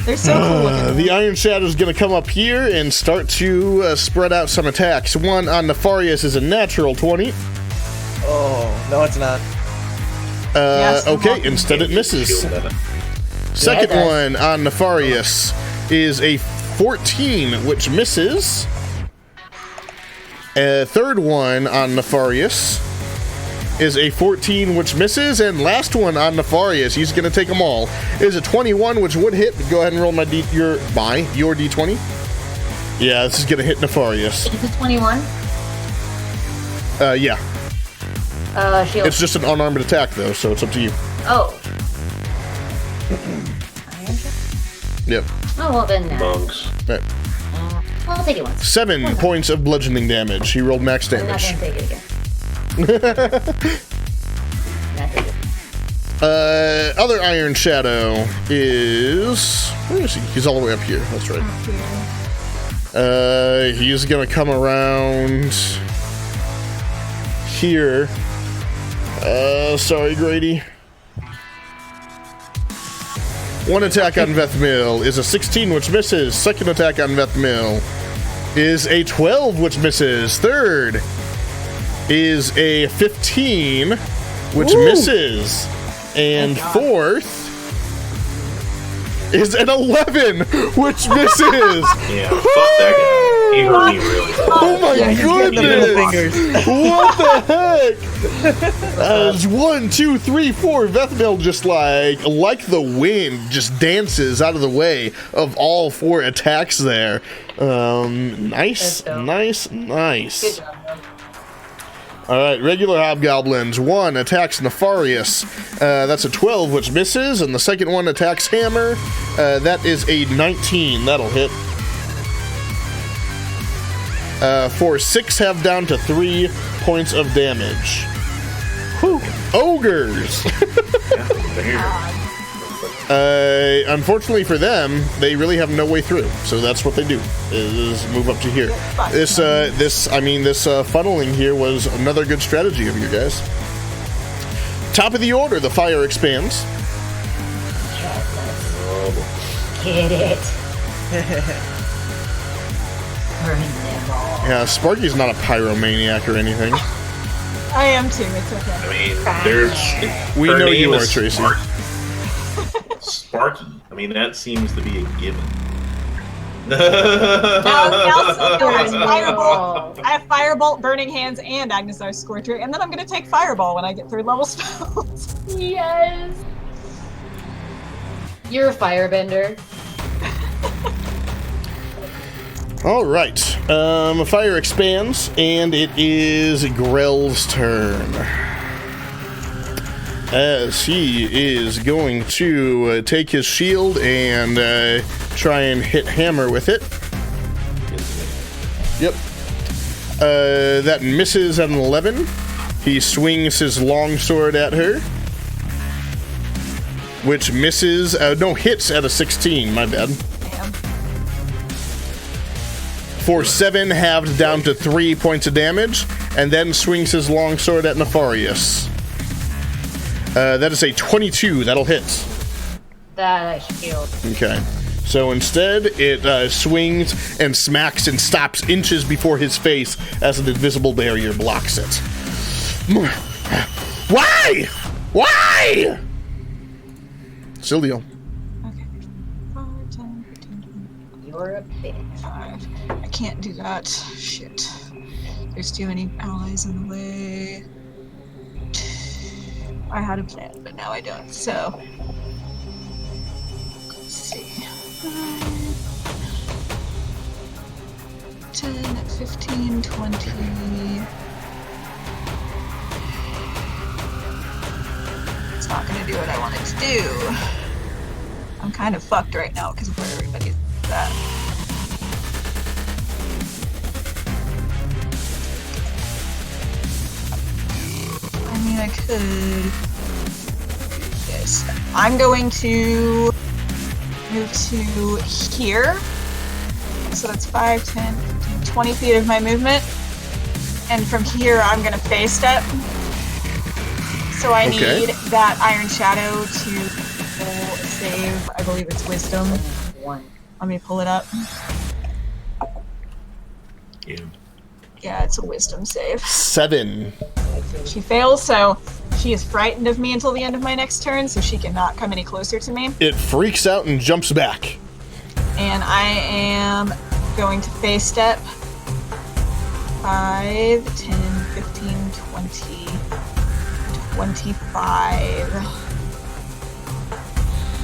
[SPEAKER 4] They're so cool looking.
[SPEAKER 1] The Iron Shadow's gonna come up here and start to spread out some attacks. One on Nefarious is a natural 20.
[SPEAKER 5] Oh, no, it's not.
[SPEAKER 4] Yes, I'm
[SPEAKER 1] Okay,
[SPEAKER 4] walking.
[SPEAKER 1] instead it misses. Second
[SPEAKER 3] Yeah, it
[SPEAKER 1] one on Nefarious is a 14, which misses. Third one on Nefarious is a 14, which misses. And last one on Nefarious, he's going to take them all, is a 21, which would hit. Go ahead and roll your D20. Yeah, this is going to hit Nefarious.
[SPEAKER 3] Is it 21?
[SPEAKER 1] Yeah.
[SPEAKER 3] Shield.
[SPEAKER 1] It's just an unarmed attack, though, so it's up to you.
[SPEAKER 3] Oh.
[SPEAKER 1] Yep.
[SPEAKER 3] Oh, well then.
[SPEAKER 2] Monks.
[SPEAKER 1] Right.
[SPEAKER 3] Well, I'll take it once.
[SPEAKER 1] 7 points of bludgeoning damage. He rolled max
[SPEAKER 3] I'm not
[SPEAKER 1] damage.
[SPEAKER 3] gonna take it again. Not take it.
[SPEAKER 1] Other Iron Shadow is... Where is he? He's all the way up here. That's right. He's gonna come around here. Sorry, Grady. One attack on Vethmil is a 16, which misses. Second attack on Vethmil is a 12, which misses. Third is a 15, which misses. And fourth is an 11, which misses.
[SPEAKER 2] Yeah, fuck that guy. He hurt me really bad.
[SPEAKER 1] Oh my
[SPEAKER 5] Yeah, he's getting the middle
[SPEAKER 1] goodness!
[SPEAKER 5] fingers.
[SPEAKER 1] What the heck? As 1, 2, 3, 4, Vethmel just like the wind, just dances out of the way of all 4 attacks there. Nice.
[SPEAKER 3] Good job, bro.
[SPEAKER 1] All right, regular hobgoblins. 1 attacks Nefarious. That's a 12, which misses, and the second one attacks Hammer. That is a 19. That'll hit. For 6, have down to 3 points of damage. Whew. Ogres. Unfortunately for them, they really have no way through. So that's what they do, is move up to here. This funneling here was another good strategy of you guys. Top of the order, the fire expands.
[SPEAKER 3] Get it. Burn them all.
[SPEAKER 1] Yeah, Sparky's not a pyromaniac or anything.
[SPEAKER 4] I am too. It's okay.
[SPEAKER 2] I mean, there's.
[SPEAKER 1] We
[SPEAKER 2] her
[SPEAKER 1] know
[SPEAKER 2] name
[SPEAKER 1] you
[SPEAKER 2] is
[SPEAKER 1] are, Tracy.
[SPEAKER 2] Sparky. I mean, that seems to be a given.
[SPEAKER 4] Now, I have Firebolt, Burning Hands, and Agnazar Scorcher, and then I'm going to take Fireball when I get 3rd level spells.
[SPEAKER 3] Yes. You're a firebender.
[SPEAKER 1] All right. Fire expands, and it is Grell's turn. As he is going to take his shield and try and hit Hammer with it. Yep. That misses at an 11. He swings his longsword at her, which misses. Hits at a 16. My bad.
[SPEAKER 4] Damn.
[SPEAKER 1] For 7, halved down to 3 points of damage, and then swings his longsword at Nefarious. That is a 22. That'll hit.
[SPEAKER 3] That shield.
[SPEAKER 1] Okay. So instead, it swings and smacks and stops inches before his face as an invisible barrier blocks it. Why? Why? Silio.
[SPEAKER 4] Okay. 5, 10, 15, 20,
[SPEAKER 3] You're a bitch.
[SPEAKER 4] 5. I can't do that. Shit. There's too many allies in the way. I had a plan, but now I don't, so. Let's see. 10, 15, 20. It's not gonna do what I wanted to do. I'm kind of fucked right now because of where everybody's at. I mean, I could. Yes. I'm going to move to here. So that's 5, 10, 15, 20 feet of my movement. And from here, I'm going to phase step. So I
[SPEAKER 1] Okay.
[SPEAKER 4] need that Iron Shadow to save, I believe it's Wisdom.
[SPEAKER 3] 1.
[SPEAKER 4] Let me pull it up.
[SPEAKER 2] Yeah.
[SPEAKER 4] Yeah, it's a Wisdom save.
[SPEAKER 1] 7.
[SPEAKER 4] She fails, so she is frightened of me until the end of my next turn, so she cannot come any closer to me.
[SPEAKER 1] It freaks out and jumps back.
[SPEAKER 4] And I am going to phase step 5, 10, 15, 20, 25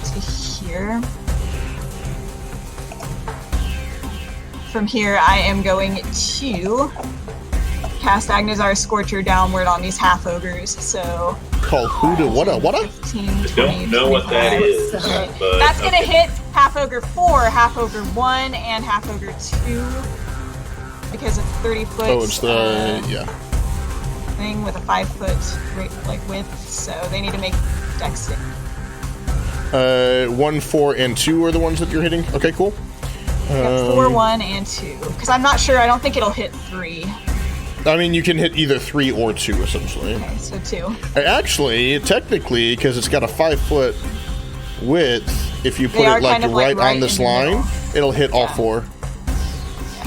[SPEAKER 4] to here. From here, I am going to cast Agnazar Scorcher downward on these half ogres. So
[SPEAKER 1] Call who to what a what a?
[SPEAKER 4] 15,
[SPEAKER 2] I
[SPEAKER 4] 20,
[SPEAKER 2] don't know what that
[SPEAKER 4] 25.
[SPEAKER 2] is, but
[SPEAKER 4] That's gonna
[SPEAKER 2] okay.
[SPEAKER 4] hit half ogre 4, half ogre 1, and half ogre 2 because it's 30 foot.
[SPEAKER 1] Oh, it's the yeah.
[SPEAKER 4] Thing with a 5 foot width, so they need to make dex save.
[SPEAKER 1] 1, 4, and 2 are the ones that you're hitting. Okay, cool.
[SPEAKER 4] Yep, 4, 1, and 2. Because I'm not sure. I don't think it'll hit 3.
[SPEAKER 1] I mean, you can hit either 3 or 2, essentially.
[SPEAKER 4] Okay, so 2.
[SPEAKER 1] Actually, technically, because it's got a 5 foot width, if you put
[SPEAKER 4] They are
[SPEAKER 1] it like
[SPEAKER 4] kind of, like,
[SPEAKER 1] right on
[SPEAKER 4] right
[SPEAKER 1] this
[SPEAKER 4] in the
[SPEAKER 1] line,
[SPEAKER 4] middle.
[SPEAKER 1] it'll hit all
[SPEAKER 4] Yeah.
[SPEAKER 1] 4.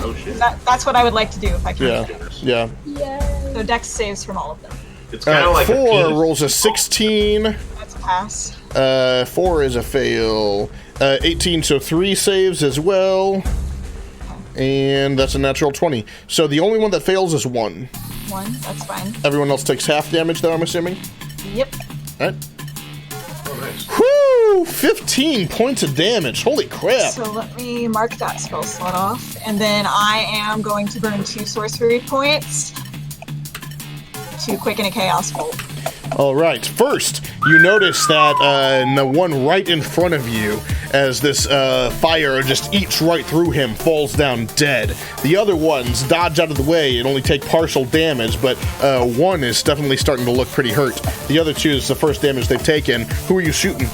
[SPEAKER 2] Oh shit.
[SPEAKER 4] That's what I would like to do if I
[SPEAKER 1] Yeah,
[SPEAKER 4] can.
[SPEAKER 1] yeah.
[SPEAKER 3] Yes.
[SPEAKER 4] So dex saves from all of them.
[SPEAKER 2] It's kind of like
[SPEAKER 1] 4
[SPEAKER 2] a penis.
[SPEAKER 1] rolls a 16.
[SPEAKER 4] That's a pass.
[SPEAKER 1] 4 is a fail. 18, so 3 saves as well. And that's a natural 20. So the only one that fails is 1.
[SPEAKER 4] 1, that's fine.
[SPEAKER 1] Everyone else takes half damage, though, I'm assuming?
[SPEAKER 4] Yep.
[SPEAKER 1] All right.
[SPEAKER 2] Oh, nice.
[SPEAKER 1] Whoo! 15 points of damage. Holy crap.
[SPEAKER 4] So let me mark that spell slot off, and then I am going to burn 2 sorcery points to quicken a chaos bolt.
[SPEAKER 1] All right. First, you notice that the one right in front of you, as this fire just eats right through him, falls down dead. The other ones dodge out of the way and only take partial damage, but one is definitely starting to look pretty hurt. The other 2 is the first damage they've taken. Who are you shooting?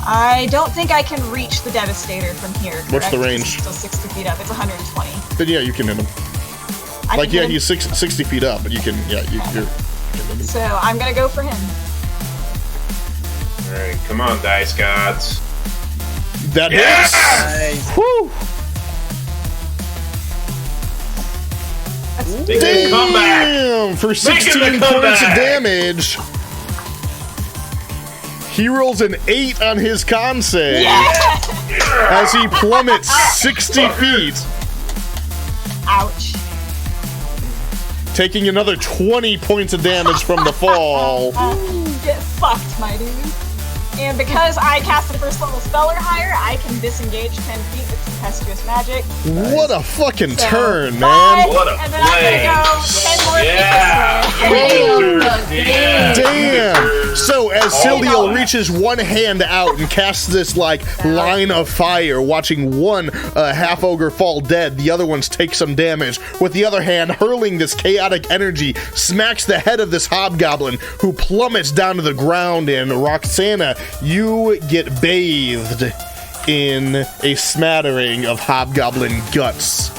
[SPEAKER 4] I don't think I can reach the Devastator from here. Correct?
[SPEAKER 1] What's the range?
[SPEAKER 4] It's still 60 feet up. It's 120.
[SPEAKER 1] Then yeah, you can hit him.
[SPEAKER 4] I
[SPEAKER 1] Like
[SPEAKER 4] can
[SPEAKER 1] yeah,
[SPEAKER 4] hit him.
[SPEAKER 1] he's 60 feet up, but you can you're.
[SPEAKER 4] So I'm gonna go for him.
[SPEAKER 2] All right, come on, dice gods.
[SPEAKER 1] That
[SPEAKER 2] Yes!
[SPEAKER 1] hits. Woo!
[SPEAKER 2] Big comeback.
[SPEAKER 1] Damn! For
[SPEAKER 2] Making
[SPEAKER 1] 16
[SPEAKER 2] the
[SPEAKER 1] points of
[SPEAKER 2] comeback.
[SPEAKER 1] damage. He rolls an 8 on his con save as he plummets 60 feet,
[SPEAKER 4] Ouch.
[SPEAKER 1] taking another 20 points of damage from the fall.
[SPEAKER 4] Get fucked, my dude. And because I cast a first level spell or higher, I can disengage 10 feet with tempestuous magic.
[SPEAKER 1] What a fucking
[SPEAKER 4] So,
[SPEAKER 1] turn,
[SPEAKER 4] 5,
[SPEAKER 1] man.
[SPEAKER 2] What a
[SPEAKER 4] and then I'm
[SPEAKER 2] play.
[SPEAKER 4] gonna go 10 more
[SPEAKER 2] Yeah.
[SPEAKER 4] feet this way.
[SPEAKER 1] Damn! So as
[SPEAKER 2] Oh,
[SPEAKER 1] Sildiel
[SPEAKER 2] no.
[SPEAKER 1] reaches one hand out and casts this like line of fire, watching one half ogre fall dead, the other ones take some damage. With the other hand, hurling this chaotic energy, smacks the head of this hobgoblin, who plummets down to the ground. And Roxana, you get bathed in a smattering of hobgoblin guts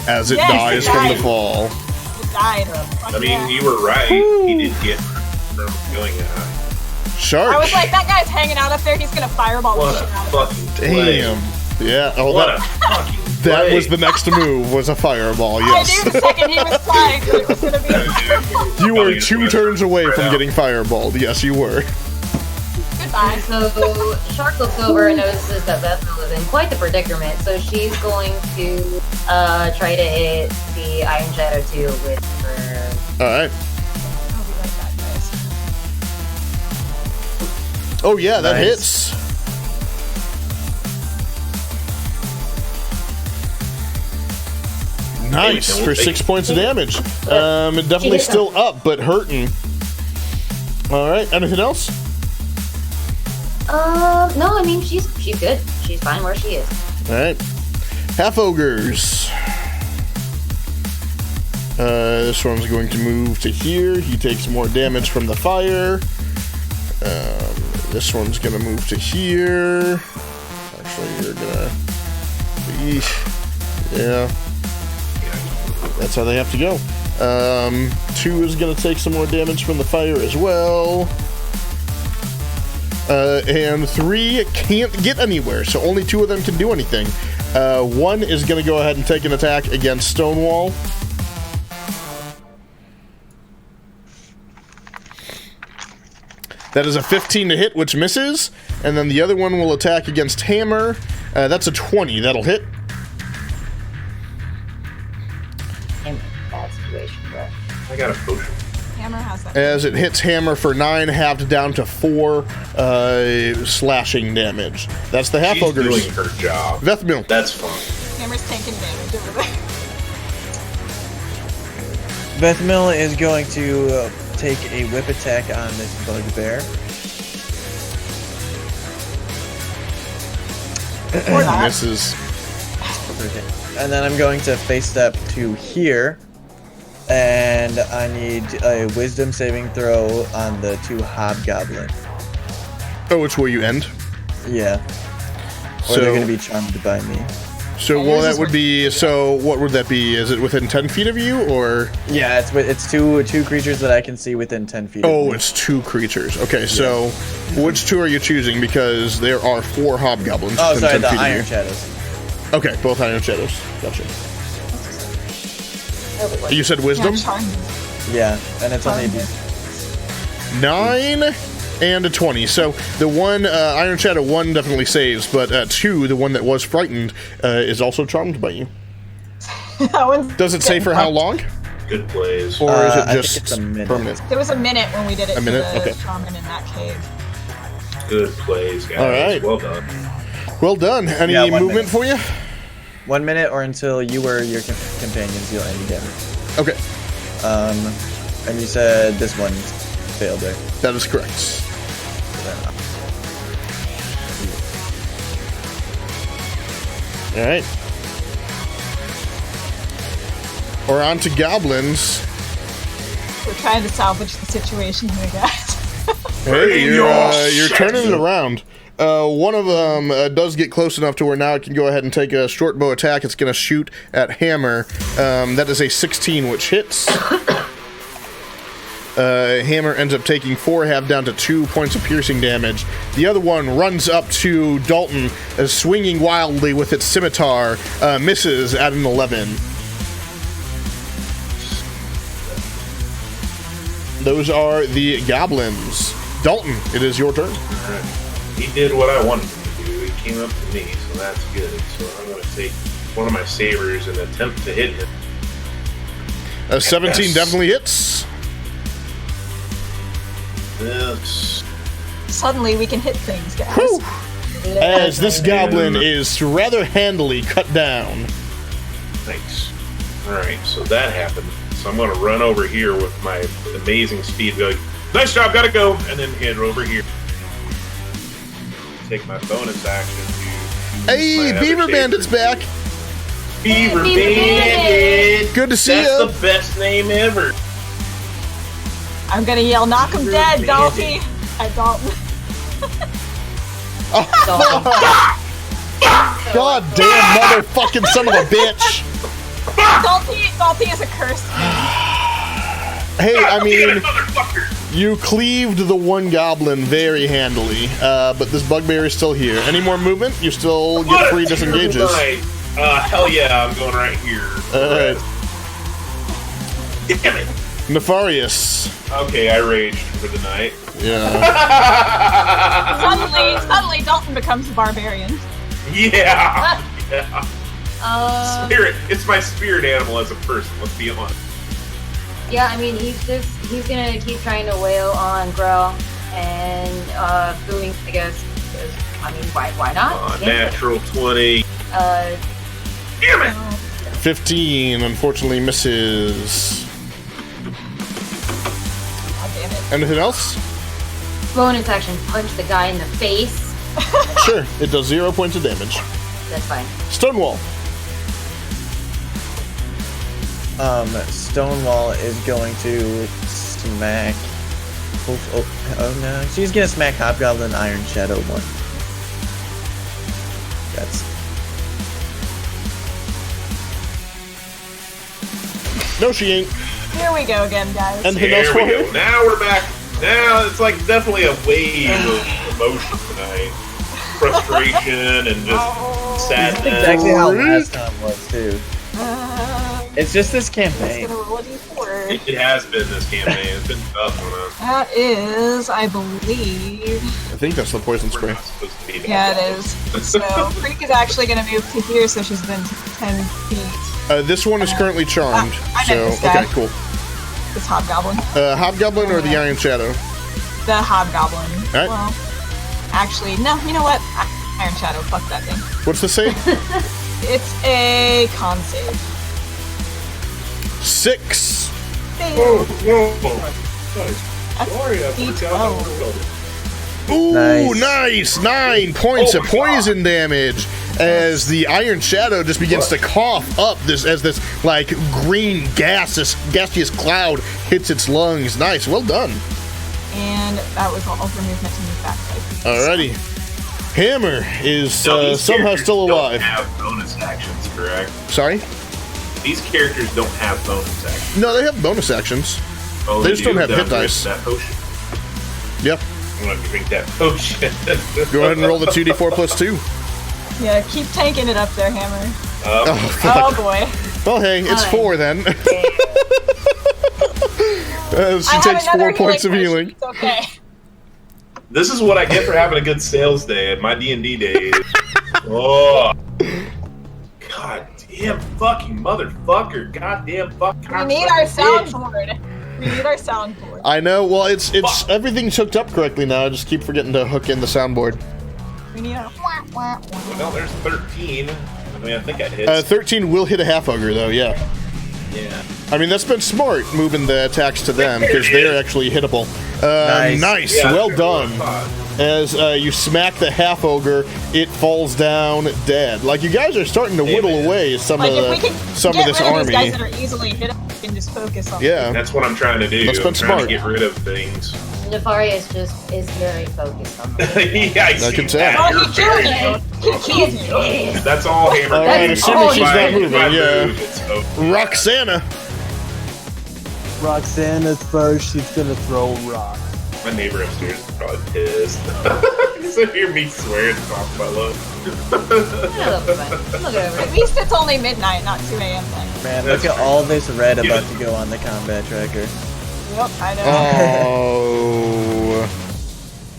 [SPEAKER 1] as it
[SPEAKER 4] Yes, it
[SPEAKER 1] dies from the
[SPEAKER 4] died.
[SPEAKER 1] fall.
[SPEAKER 4] It died.
[SPEAKER 2] I mean, you were right. He did get from going out.
[SPEAKER 1] Shark.
[SPEAKER 4] I was like, that guy's hanging out up there. He's gonna fireball
[SPEAKER 2] What
[SPEAKER 4] the
[SPEAKER 2] a
[SPEAKER 4] shit out of him.
[SPEAKER 2] fucking play.
[SPEAKER 1] Damn. Yeah. Oh,
[SPEAKER 2] What a
[SPEAKER 1] that,
[SPEAKER 2] fucking
[SPEAKER 1] that
[SPEAKER 2] play.
[SPEAKER 1] was the next move. Was a fireball.
[SPEAKER 4] I
[SPEAKER 1] Yes.
[SPEAKER 4] knew the second he was flying, it was gonna be a fireball.
[SPEAKER 1] You were 2 turns away from getting fireballed. Yes, you were.
[SPEAKER 4] Goodbye.
[SPEAKER 3] So Shark looks over and notices that Bethel is in quite the predicament, so she's going to try to hit the Iron Shadow 2 with her.
[SPEAKER 1] All right.
[SPEAKER 4] I'll be right back, guys.
[SPEAKER 1] Oh yeah, that
[SPEAKER 5] Nice.
[SPEAKER 1] hits. Nice
[SPEAKER 2] Hey,
[SPEAKER 1] for 6 points of damage. Definitely still up, but hurting. All right. Anything else?
[SPEAKER 3] No, I mean she's good. She's fine where she is.
[SPEAKER 1] All right. Half ogres. This one's going to move to here. He takes more damage from the fire. This one's gonna move to here. Actually, you're gonna. Yeah. That's how they have to go. 2 is gonna take some more damage from the fire as well. And 3 can't get anywhere, so only 2 of them can do anything. 1 is gonna go ahead and take an attack against Stonewall. That is a 15 to hit, which misses. And then the other one will attack against Hammer. That's a 20. That'll hit.
[SPEAKER 3] In that situation, bro.
[SPEAKER 2] I got a potion.
[SPEAKER 4] Hammer has that.
[SPEAKER 1] As it hits Hammer for 9, halved down to 4 slashing damage. That's the half
[SPEAKER 2] She's
[SPEAKER 1] ogres.
[SPEAKER 2] doing her job.
[SPEAKER 1] Vethmil.
[SPEAKER 2] That's fun.
[SPEAKER 4] Hammer's taking damage over there.
[SPEAKER 5] Bethmil is going to take a whip attack on this bugbear.
[SPEAKER 4] Or not.
[SPEAKER 1] Misses.
[SPEAKER 5] And then I'm going to face step to here. And I need a wisdom saving throw on the 2 hobgoblins.
[SPEAKER 1] Oh, it's where you end.
[SPEAKER 5] Yeah. Or
[SPEAKER 1] So-
[SPEAKER 5] they're going to be charmed by me.
[SPEAKER 1] So,
[SPEAKER 3] And
[SPEAKER 1] well,
[SPEAKER 3] yours
[SPEAKER 1] that
[SPEAKER 3] is
[SPEAKER 1] would be. So, what would that be? Is it within 10 feet of you, or?
[SPEAKER 5] Yeah, it's two creatures that I can see within 10 feet.
[SPEAKER 1] Oh,
[SPEAKER 5] of me.
[SPEAKER 1] it's 2 creatures. Okay, so which 2 are you choosing? Because there are 4 hobgoblins.
[SPEAKER 5] Oh,
[SPEAKER 1] within
[SPEAKER 5] sorry,
[SPEAKER 1] 10
[SPEAKER 5] the
[SPEAKER 1] feet of
[SPEAKER 5] Iron
[SPEAKER 1] you.
[SPEAKER 5] Shadows.
[SPEAKER 1] Okay, both Iron Shadows. Gotcha. You said wisdom?
[SPEAKER 4] Yeah, charm.
[SPEAKER 5] Yeah, and it's only
[SPEAKER 4] Charm.
[SPEAKER 1] 9 and a 20. So the one, Iron Shadow 1 definitely saves, but 2, the one that was frightened, is also charmed by you. Does it say for how long?
[SPEAKER 2] Good plays.
[SPEAKER 1] Or is it
[SPEAKER 5] I think
[SPEAKER 1] just
[SPEAKER 5] it's a minute.
[SPEAKER 1] permanent?
[SPEAKER 4] There was a minute when we did it
[SPEAKER 1] A minute?
[SPEAKER 4] to the
[SPEAKER 1] Okay.
[SPEAKER 4] shaman in that cave.
[SPEAKER 2] Good plays, guys.
[SPEAKER 1] All right.
[SPEAKER 2] Well done.
[SPEAKER 1] Well done. Any
[SPEAKER 5] Yeah, 1
[SPEAKER 1] movement
[SPEAKER 5] minute.
[SPEAKER 1] for you?
[SPEAKER 5] 1 minute or until you or your companions deal any damage.
[SPEAKER 1] Okay,
[SPEAKER 5] And you said this one failed, right?
[SPEAKER 1] that is correct. All right. We're on to goblins.
[SPEAKER 4] We're trying to salvage the situation here, guys.
[SPEAKER 1] Hey,
[SPEAKER 2] Hey,
[SPEAKER 1] you're
[SPEAKER 2] y'all.
[SPEAKER 1] turning it around. One of them does get close enough to where now it can go ahead and take a short bow attack. It's going to shoot at Hammer. That is a 16, which hits. Hammer ends up taking 4, half down to 2 points of piercing damage. The other one runs up to Dalton, swinging wildly with its scimitar, misses at an 11. Those are the goblins. Dalton, it is your turn.
[SPEAKER 2] Alright. He did what I wanted him to do. He came up to me, so that's good. So I'm going to take one of my sabers and attempt to hit him.
[SPEAKER 1] A 17
[SPEAKER 2] Yes.
[SPEAKER 1] definitely hits.
[SPEAKER 2] This.
[SPEAKER 4] Suddenly we can hit things, guys.
[SPEAKER 1] Whew. As this goblin is rather handily cut down.
[SPEAKER 2] Nice. Alright, so that happened. So I'm going to run over here with my amazing speed. Go, nice job, gotta go! And then head over here. Take my bonus action to.
[SPEAKER 1] Hey,
[SPEAKER 2] my other
[SPEAKER 1] Beaver
[SPEAKER 2] saber.
[SPEAKER 1] Bandit's back.
[SPEAKER 2] Beaver
[SPEAKER 3] Beaver
[SPEAKER 2] Bandit!
[SPEAKER 1] Good to see
[SPEAKER 2] That's
[SPEAKER 1] you.
[SPEAKER 2] the best name ever.
[SPEAKER 4] I'm gonna yell, knock him dead, Dolphy! At Dalton.
[SPEAKER 1] God damn motherfucking son of a bitch.
[SPEAKER 4] Dolphy is a cursed man.
[SPEAKER 1] Hey, I mean,
[SPEAKER 2] Motherfucker!
[SPEAKER 1] you cleaved the one goblin very handily, but this bugbear is still here. Any more movement? You still get
[SPEAKER 2] What a
[SPEAKER 1] 3
[SPEAKER 2] terrible
[SPEAKER 1] disengages.
[SPEAKER 2] night. Hell yeah, I'm going right here.
[SPEAKER 1] Alright.
[SPEAKER 2] Damn it.
[SPEAKER 1] Nefarious.
[SPEAKER 2] Okay, I raged for the night.
[SPEAKER 1] Yeah.
[SPEAKER 4] Suddenly Dalton becomes a barbarian.
[SPEAKER 2] Yeah. Yeah.
[SPEAKER 3] Uh,
[SPEAKER 2] It's my spirit animal as a person, let's be honest.
[SPEAKER 3] yeah, I mean, he's gonna keep trying to wail on Grell and booing, I guess. 'Cause, I mean, why not? Yeah.
[SPEAKER 2] Natural 20. Damn it!
[SPEAKER 1] 15 unfortunately misses.
[SPEAKER 4] God damn it.
[SPEAKER 1] Anything else?
[SPEAKER 3] Bonus action, punch the guy in the face.
[SPEAKER 1] Sure. It does 0 points of damage.
[SPEAKER 3] That's fine.
[SPEAKER 1] Stonewall.
[SPEAKER 5] Stonewall is going to smack. Oh no, she's gonna smack Hobgoblin Iron Shadow 1. That's
[SPEAKER 1] No, she ain't.
[SPEAKER 4] Here we go again, guys.
[SPEAKER 1] Anything else
[SPEAKER 2] There
[SPEAKER 1] for
[SPEAKER 2] we go.
[SPEAKER 1] her?
[SPEAKER 2] Now we're back. Now it's like definitely a wave of emotion tonight. Frustration and just sadness.
[SPEAKER 5] exactly how last time was too. It's just this
[SPEAKER 4] Just
[SPEAKER 5] campaign.
[SPEAKER 4] gonna roll a d4.
[SPEAKER 2] It has been this campaign. It's been tough on us.
[SPEAKER 4] That is, I believe.
[SPEAKER 1] I think that's the poison
[SPEAKER 2] We're
[SPEAKER 1] spray.
[SPEAKER 2] not supposed to be that
[SPEAKER 4] Yeah, it
[SPEAKER 2] bad.
[SPEAKER 4] is. So Freak is actually gonna move to here, so she's been 10 feet.
[SPEAKER 1] This one is currently charmed.
[SPEAKER 4] I
[SPEAKER 1] So,
[SPEAKER 4] meant this guy.
[SPEAKER 1] okay, cool.
[SPEAKER 4] This hobgoblin.
[SPEAKER 1] Hobgoblin or the Iron Shadow?
[SPEAKER 4] The hobgoblin.
[SPEAKER 1] Alright.
[SPEAKER 4] Well, actually, no, you know what? Iron Shadow, fuck that thing.
[SPEAKER 1] What's the save?
[SPEAKER 4] It's a con save.
[SPEAKER 1] 6.
[SPEAKER 2] Oh, no. Sorry, I
[SPEAKER 4] D12.
[SPEAKER 2] forgot how to roll it.
[SPEAKER 1] Ooh,
[SPEAKER 5] Nice.
[SPEAKER 1] nice. 9 points
[SPEAKER 2] Oh
[SPEAKER 1] of
[SPEAKER 2] my
[SPEAKER 1] poison damage as the Iron Shadow just begins to cough up this like green gas, this gaseous cloud hits its lungs. Nice, well done.
[SPEAKER 4] And that was all for movement to move back 5 feet.
[SPEAKER 1] Alrighty. Hammer is
[SPEAKER 2] No, these
[SPEAKER 1] somehow
[SPEAKER 2] characters
[SPEAKER 1] still alive.
[SPEAKER 2] Don't have bonus actions, correct?
[SPEAKER 1] Sorry?
[SPEAKER 2] These characters don't have bonus actions.
[SPEAKER 1] No, they have bonus actions.
[SPEAKER 2] Oh,
[SPEAKER 1] They just don't have
[SPEAKER 2] Then
[SPEAKER 1] hit
[SPEAKER 2] I'm gonna
[SPEAKER 1] dice.
[SPEAKER 2] drink That potion.
[SPEAKER 1] Yep.
[SPEAKER 2] I'm gonna drink that potion.
[SPEAKER 1] Go ahead and roll the 2d4 plus 2.
[SPEAKER 4] Yeah, keep tanking it up there, Hammer.
[SPEAKER 1] Oh, fuck.
[SPEAKER 4] Oh boy.
[SPEAKER 1] Well, hey, it's
[SPEAKER 3] Fine.
[SPEAKER 1] 4 then. She
[SPEAKER 4] I have
[SPEAKER 1] takes
[SPEAKER 4] another
[SPEAKER 1] 4 points of
[SPEAKER 4] potion.
[SPEAKER 1] healing.
[SPEAKER 4] It's okay.
[SPEAKER 2] This is what I get for having a good sales day at my D&D days. Oh. God damn fucking motherfucker. Goddamn fuck.
[SPEAKER 4] We need our soundboard. We need our soundboard.
[SPEAKER 1] I know. Well, it's everything's hooked up correctly now. I just keep forgetting to hook in the soundboard.
[SPEAKER 4] We need our
[SPEAKER 2] Well, there's 13. I mean, I think I hit.
[SPEAKER 1] 13 will hit a half ogre though. Yeah.
[SPEAKER 2] Yeah.
[SPEAKER 1] I mean, that's been smart moving the attacks to them because they're actually hittable. Nice.
[SPEAKER 2] Yeah,
[SPEAKER 1] well
[SPEAKER 2] that's
[SPEAKER 1] done.
[SPEAKER 2] what I thought.
[SPEAKER 1] As you smack the half ogre, it falls down dead. Like you guys are starting to whittle away some
[SPEAKER 4] like
[SPEAKER 1] of
[SPEAKER 4] if we can
[SPEAKER 1] some
[SPEAKER 4] get
[SPEAKER 1] of this
[SPEAKER 4] rid of
[SPEAKER 1] army.
[SPEAKER 4] these guys that are easily hit, we can just focus on.
[SPEAKER 1] Yeah.
[SPEAKER 2] That's what I'm trying to do.
[SPEAKER 1] That's been
[SPEAKER 2] I'm trying
[SPEAKER 1] smart.
[SPEAKER 2] to get rid of things.
[SPEAKER 3] Nefarious just is very focused on the
[SPEAKER 2] Yeah, I
[SPEAKER 1] can
[SPEAKER 2] see
[SPEAKER 1] tell.
[SPEAKER 2] that.
[SPEAKER 4] Oh,
[SPEAKER 2] You're
[SPEAKER 4] he kills
[SPEAKER 2] very-
[SPEAKER 4] you. He kills you.
[SPEAKER 2] That's all hammer.
[SPEAKER 1] All right, assuming she's not moving, yeah.
[SPEAKER 2] Yeah.
[SPEAKER 1] Roxana.
[SPEAKER 6] Roxana's first. She's gonna throw a rock.
[SPEAKER 2] My neighbor upstairs is probably pissed. Just hear me swear and talk about love.
[SPEAKER 3] Look over
[SPEAKER 4] At least it's only midnight, not 2 a.m. then.
[SPEAKER 5] Man, look at all this red about to go on the combat tracker.
[SPEAKER 4] Yep, I know.
[SPEAKER 1] Oh.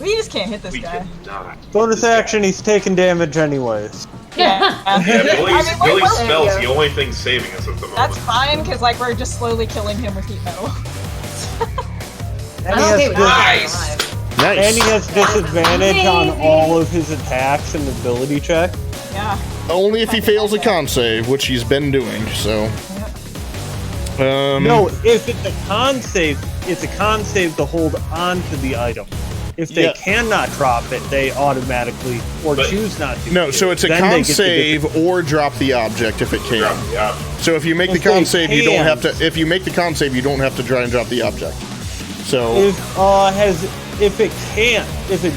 [SPEAKER 4] We just can't hit this
[SPEAKER 2] We
[SPEAKER 4] guy.
[SPEAKER 2] cannot.
[SPEAKER 6] Bonus action. He's taking damage anyways.
[SPEAKER 4] Yeah.
[SPEAKER 2] Yeah, Billy's
[SPEAKER 4] we're-
[SPEAKER 2] spell's the only thing saving us at the moment.
[SPEAKER 4] That's fine, because like we're just slowly killing him with heat metal.
[SPEAKER 6] And
[SPEAKER 3] I'm okay with
[SPEAKER 2] Nice.
[SPEAKER 3] that.
[SPEAKER 1] Nice.
[SPEAKER 6] And he has disadvantage on all of his attacks and ability check.
[SPEAKER 4] Yeah.
[SPEAKER 1] Only if he fails a con save, which he's been doing. So.
[SPEAKER 6] No, if it's a con save to hold on to the item. If they
[SPEAKER 1] Yeah.
[SPEAKER 6] cannot drop it, they automatically
[SPEAKER 2] But-
[SPEAKER 6] choose not to.
[SPEAKER 1] No, so it's a
[SPEAKER 6] Then they
[SPEAKER 1] con
[SPEAKER 6] get the
[SPEAKER 1] save or drop the object if it can.
[SPEAKER 2] Yeah.
[SPEAKER 1] So if you make the
[SPEAKER 6] If
[SPEAKER 1] con
[SPEAKER 6] they
[SPEAKER 1] save, you don't
[SPEAKER 6] can.
[SPEAKER 1] have to. If you make the con save, you don't have to try and drop the object. So.
[SPEAKER 6] If it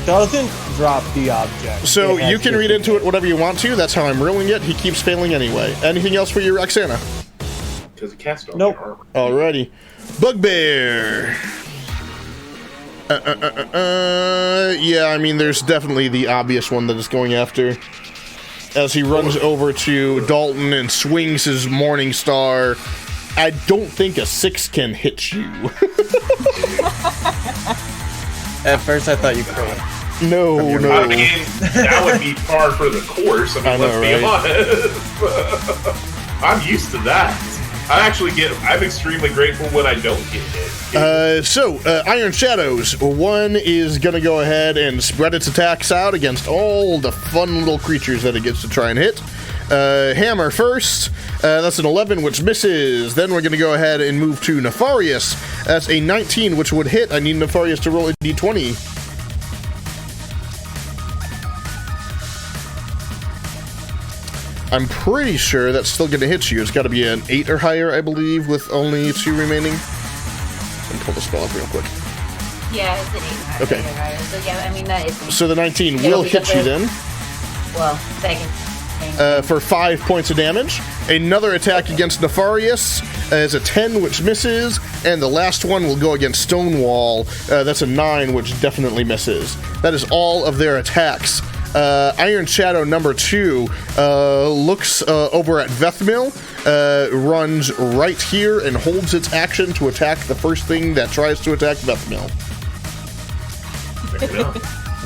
[SPEAKER 6] doesn't drop the object.
[SPEAKER 1] So
[SPEAKER 6] it has
[SPEAKER 1] you can read into it whatever you want to. That's how I'm ruling it. He keeps failing anyway. Anything else for you, Roxana?
[SPEAKER 2] Because it cast on
[SPEAKER 6] Nope.
[SPEAKER 2] armor.
[SPEAKER 1] Alrighty. Bugbear. Yeah, I mean, there's definitely the obvious one that is going after. As he runs over to Dalton and swings his Morning Star. I don't think a 6 can hit you.
[SPEAKER 5] At first I thought you could.
[SPEAKER 1] No.
[SPEAKER 2] I mean, that would be par for the course. I mean,
[SPEAKER 1] I know,
[SPEAKER 2] let's be honest. I'm used to that. I'm extremely grateful when I don't get hit.
[SPEAKER 1] Iron Shadows. One is going to go ahead and spread its attacks out against all the fun little creatures that it gets to try and hit. Hammer first. That's an 11, which misses. Then we're going to go ahead and move to Nefarious. That's a 19, which would hit. I need Nefarious to roll a d20. I'm pretty sure that's still going to hit you. It's got to be an 8 or higher, I believe, with only 2 remaining. Let me pull the spell up real quick.
[SPEAKER 3] Yeah, it's an 8.
[SPEAKER 1] Okay.
[SPEAKER 3] So yeah, I mean that is.
[SPEAKER 1] So the 19
[SPEAKER 3] Yeah,
[SPEAKER 1] will
[SPEAKER 3] because
[SPEAKER 1] hit you
[SPEAKER 3] of-
[SPEAKER 1] then.
[SPEAKER 3] Well, second.
[SPEAKER 1] For 5 points of damage. Another attack against Nefarious is a 10, which misses, and the last one will go against Stonewall. That's a 9, which definitely misses. That is all of their attacks. Iron Shadow number 2 looks over at Vethmil, runs right here, and holds its action to attack the first thing that tries to attack Vethmil.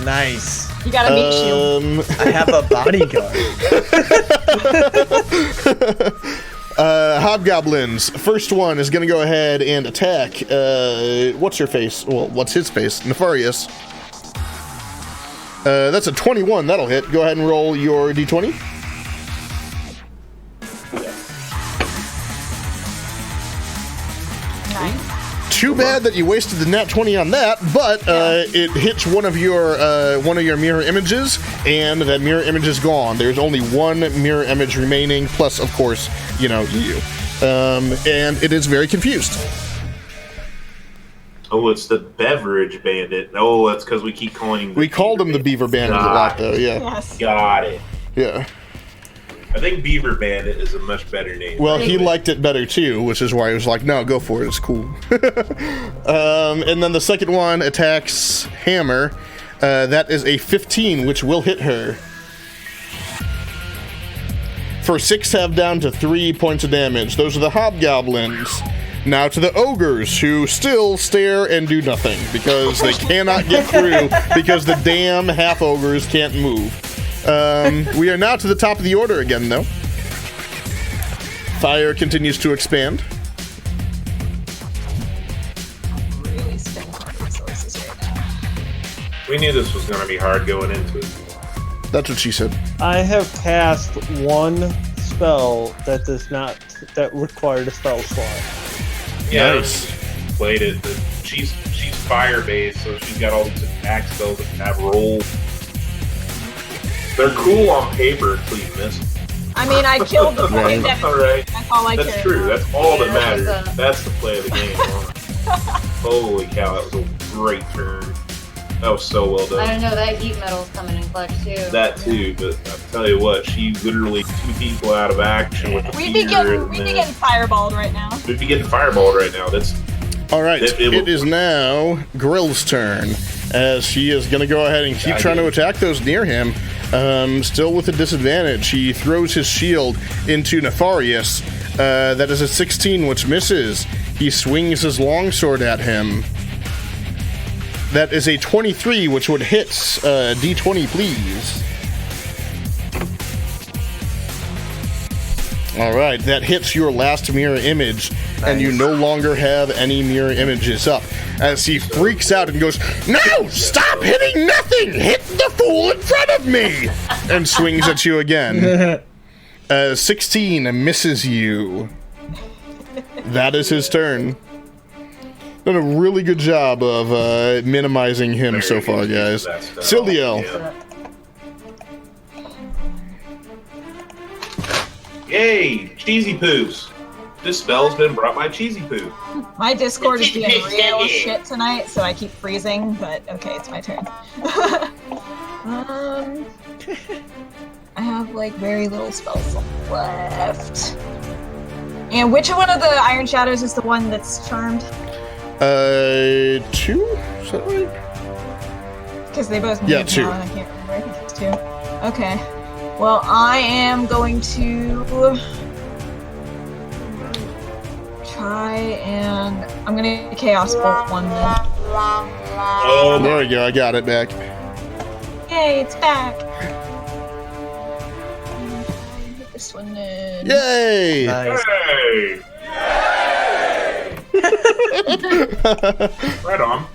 [SPEAKER 5] Nice.
[SPEAKER 4] You got a meat shield.
[SPEAKER 5] I have a bodyguard.
[SPEAKER 1] Hobgoblins. First one is going to go ahead and attack. What's your face? Well, what's his face? Nefarious. That's a 21. That'll hit. Go ahead and roll your d20. Too bad that you wasted the nat 20 on that, but it hits one of your mirror images, and that mirror image is gone. There's only one mirror image remaining, plus, of course, you. And it is very confused.
[SPEAKER 2] Oh, it's the beverage bandit. Oh, that's because we keep calling him.
[SPEAKER 1] We called him the Beaver Bandit a lot, though. Yeah,
[SPEAKER 4] Yes.
[SPEAKER 2] Got it.
[SPEAKER 1] yeah.
[SPEAKER 2] I think Beaver Bandit is a much better name.
[SPEAKER 1] Well, he liked it better too, which is why he was like, "No, go for it. It's cool." And then the second one attacks Hammer. That is a 15, which will hit her. For 6 have down to 3 points of damage. Those are the Hobgoblins. Now to the ogres, who still stare and do nothing because they cannot get through because the damn half ogres can't move. We are now to the top of the order again, though. Fire continues to expand.
[SPEAKER 4] Really spending my resources right now.
[SPEAKER 2] We knew this was going to be hard going into it.
[SPEAKER 1] That's what she said.
[SPEAKER 6] I have cast one spell that required a spell slot.
[SPEAKER 2] Yeah,
[SPEAKER 1] Nice.
[SPEAKER 2] played it. But she's fire based, so she's got all these attack spells that have roll. They're cool on paper until you miss them.
[SPEAKER 4] I mean, I killed the
[SPEAKER 1] Right.
[SPEAKER 4] point that
[SPEAKER 2] All right.
[SPEAKER 4] that's all I
[SPEAKER 2] That's
[SPEAKER 4] cared
[SPEAKER 2] true.
[SPEAKER 4] about.
[SPEAKER 2] That's all that
[SPEAKER 3] Yeah,
[SPEAKER 2] matters.
[SPEAKER 3] that's a-
[SPEAKER 2] That's the play of the game. Holy cow, that was a great turn. That was so well
[SPEAKER 3] I
[SPEAKER 2] done.
[SPEAKER 3] don't know, that heat metal's coming in clutch too.
[SPEAKER 2] That too, but I'll tell you what, she literally 2 people out of action with the
[SPEAKER 4] We'd be
[SPEAKER 2] fear, and
[SPEAKER 4] getting
[SPEAKER 2] then-
[SPEAKER 4] fireballed right now.
[SPEAKER 2] we'd be getting fireballed right now. That's
[SPEAKER 1] All right,
[SPEAKER 2] It
[SPEAKER 1] it is now Grill's turn, as he is going to go ahead and keep trying to attack those near him. Still with a disadvantage, he throws his shield into Nefarious. That is a 16, which misses. He swings his longsword at him. That is a 23, which would hit. D20, please. All right, that hits your last mirror image, and you no longer have any mirror images up. As he freaks out and goes, "No! Stop hitting nothing! Hit the fool in front of me!" and swings at you again. 16 misses you. That is his turn. Done a really good job of minimizing him so far, guys. Sildiel.
[SPEAKER 2] Yeah. Yay! Cheesy poos. This spell's been brought by Cheesy Poo.
[SPEAKER 4] My Discord is being real shit tonight, so I keep freezing, but okay, it's my turn. I have like very little spells left. And which one of the Iron Shadows is the one that's charmed?
[SPEAKER 1] 2? Is that right?
[SPEAKER 4] Because they both
[SPEAKER 1] Yeah,
[SPEAKER 4] moved
[SPEAKER 1] 2.
[SPEAKER 4] now, and I can't remember. I think it's 2. Okay. Well, I am going to try and I'm gonna Chaos Bolt one then.
[SPEAKER 2] Oh,
[SPEAKER 1] There we go, I got it back.
[SPEAKER 4] Yay, it's back. Hit this one in.
[SPEAKER 1] Yay!
[SPEAKER 5] Nice.
[SPEAKER 2] hey! Right on.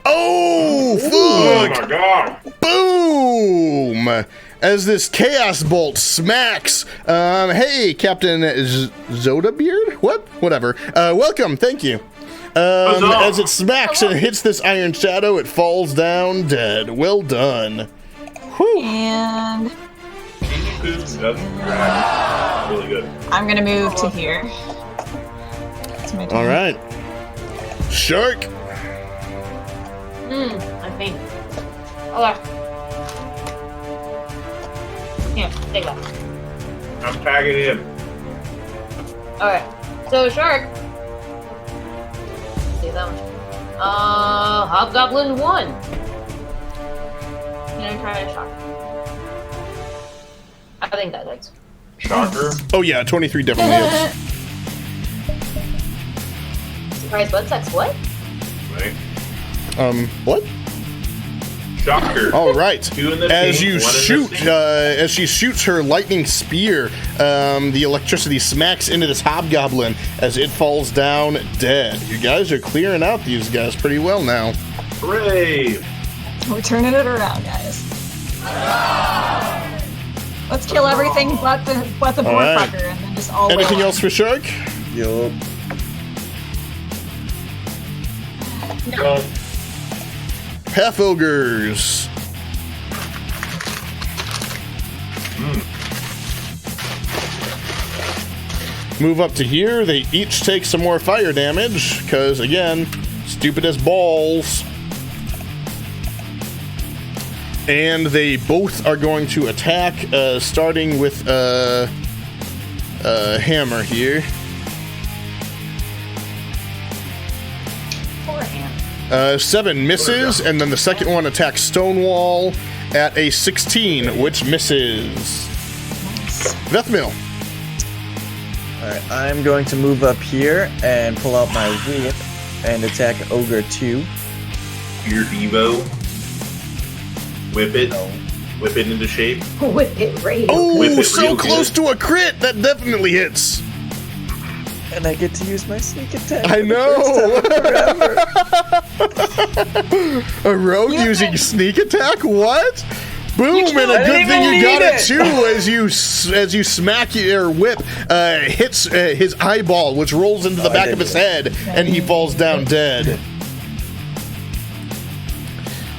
[SPEAKER 1] Oh,
[SPEAKER 2] Oh
[SPEAKER 1] fuck!
[SPEAKER 2] my god!
[SPEAKER 1] Boom! As this Chaos Bolt smacks. Hey, Captain Zodabeard? What? Whatever. Welcome, thank you.
[SPEAKER 2] Huzzah!
[SPEAKER 1] As it smacks and hits this Iron Shadow, it falls down dead. Well done. Whew.
[SPEAKER 4] And
[SPEAKER 2] Cheesy poos doesn't drag. Really good.
[SPEAKER 4] I'm gonna move to here. It's my turn.
[SPEAKER 1] All right. Shark.
[SPEAKER 3] I think. Okay. Here, take that.
[SPEAKER 2] I'm tagging in.
[SPEAKER 3] Okay. So, Shark. See that one. Hobgoblin 1. Can I try a shock? I think that hits.
[SPEAKER 2] Shocker.
[SPEAKER 1] Oh, yeah, 23 definitely hits.
[SPEAKER 3] Surprise butt sex, what?
[SPEAKER 2] Right.
[SPEAKER 1] What?
[SPEAKER 2] Shocker.
[SPEAKER 1] All right.
[SPEAKER 2] 2 in the
[SPEAKER 1] As
[SPEAKER 2] pink,
[SPEAKER 1] you
[SPEAKER 2] 1 in the
[SPEAKER 1] shoot,
[SPEAKER 2] pink.
[SPEAKER 1] as she shoots her lightning spear, the electricity smacks into this hobgoblin as it falls down dead. You guys are clearing out these guys pretty well now.
[SPEAKER 2] Hooray!
[SPEAKER 4] We're turning it around, guys. Let's kill everything but the
[SPEAKER 1] All
[SPEAKER 4] board
[SPEAKER 1] right.
[SPEAKER 4] fucker, and then just all.
[SPEAKER 1] Anything
[SPEAKER 4] win.
[SPEAKER 1] else for Shark?
[SPEAKER 5] Yup.
[SPEAKER 2] Well,
[SPEAKER 1] Half ogres. Move up to here. They each take some more fire damage because, again, stupid as balls. And they both are going to attack, starting with hammer here.
[SPEAKER 3] Poor hand.
[SPEAKER 1] 7 misses, and then the second one attacks Stonewall at a 16, which misses. Vethmil.
[SPEAKER 5] Alright, I'm going to move up here and pull out my whip and attack Ogre 2.
[SPEAKER 2] Your Devo. Whip it. Whip it into shape.
[SPEAKER 3] Whip it right.
[SPEAKER 1] Oh,
[SPEAKER 2] Whip it
[SPEAKER 1] so
[SPEAKER 2] real
[SPEAKER 1] close
[SPEAKER 2] good.
[SPEAKER 1] to a crit! That definitely hits.
[SPEAKER 5] And I get to use my sneak attack.
[SPEAKER 1] I
[SPEAKER 5] for the first time
[SPEAKER 1] know.
[SPEAKER 5] forever.
[SPEAKER 1] A rogue using sneak attack? What? Boom! And a
[SPEAKER 5] I
[SPEAKER 1] good
[SPEAKER 5] didn't
[SPEAKER 1] thing
[SPEAKER 5] even
[SPEAKER 1] you got
[SPEAKER 5] need
[SPEAKER 1] it
[SPEAKER 5] it.
[SPEAKER 1] too. As you smack your whip, hits his eyeball, which rolls into the
[SPEAKER 5] I
[SPEAKER 1] back
[SPEAKER 5] did
[SPEAKER 1] of his
[SPEAKER 5] it.
[SPEAKER 1] head, and he falls down dead.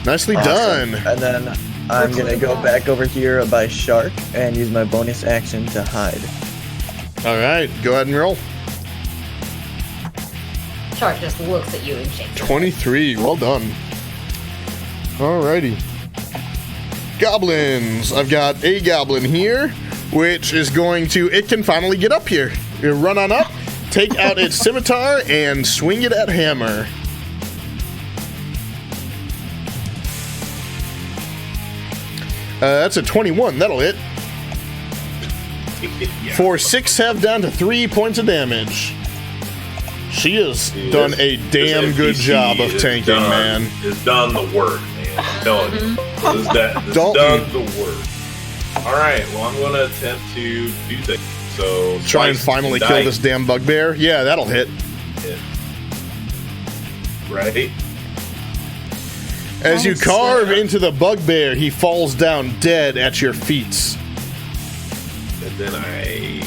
[SPEAKER 1] Nicely done.
[SPEAKER 5] And then I'm gonna go back over here by Shark and use my bonus action to hide.
[SPEAKER 1] All right, go ahead and roll.
[SPEAKER 3] Shark just looks at you and shakes.
[SPEAKER 1] 23. Well done. Alrighty. Goblins. I've got a goblin here, which is going to. It can finally get up here. You run on up, take out its scimitar, and swing it at Hammer. That's a 21. That'll hit.
[SPEAKER 2] Yeah.
[SPEAKER 1] For 6 have down to 3 points of damage. She has done a damn
[SPEAKER 2] This
[SPEAKER 1] good
[SPEAKER 2] NPC
[SPEAKER 1] job of
[SPEAKER 2] has
[SPEAKER 1] tanking,
[SPEAKER 2] done-
[SPEAKER 1] man.
[SPEAKER 2] Has done the work, man. I'm telling you. This has
[SPEAKER 1] Dalton.
[SPEAKER 2] done the work. Alright, well, I'm going to attempt to do things. So,
[SPEAKER 1] Try and
[SPEAKER 2] slice
[SPEAKER 1] finally
[SPEAKER 2] and
[SPEAKER 1] kill
[SPEAKER 2] dice.
[SPEAKER 1] this damn bugbear. Yeah, that'll hit.
[SPEAKER 2] Right?
[SPEAKER 1] As you
[SPEAKER 4] Nice.
[SPEAKER 1] carve into the bugbear, he falls down dead at your feet.
[SPEAKER 2] And then I.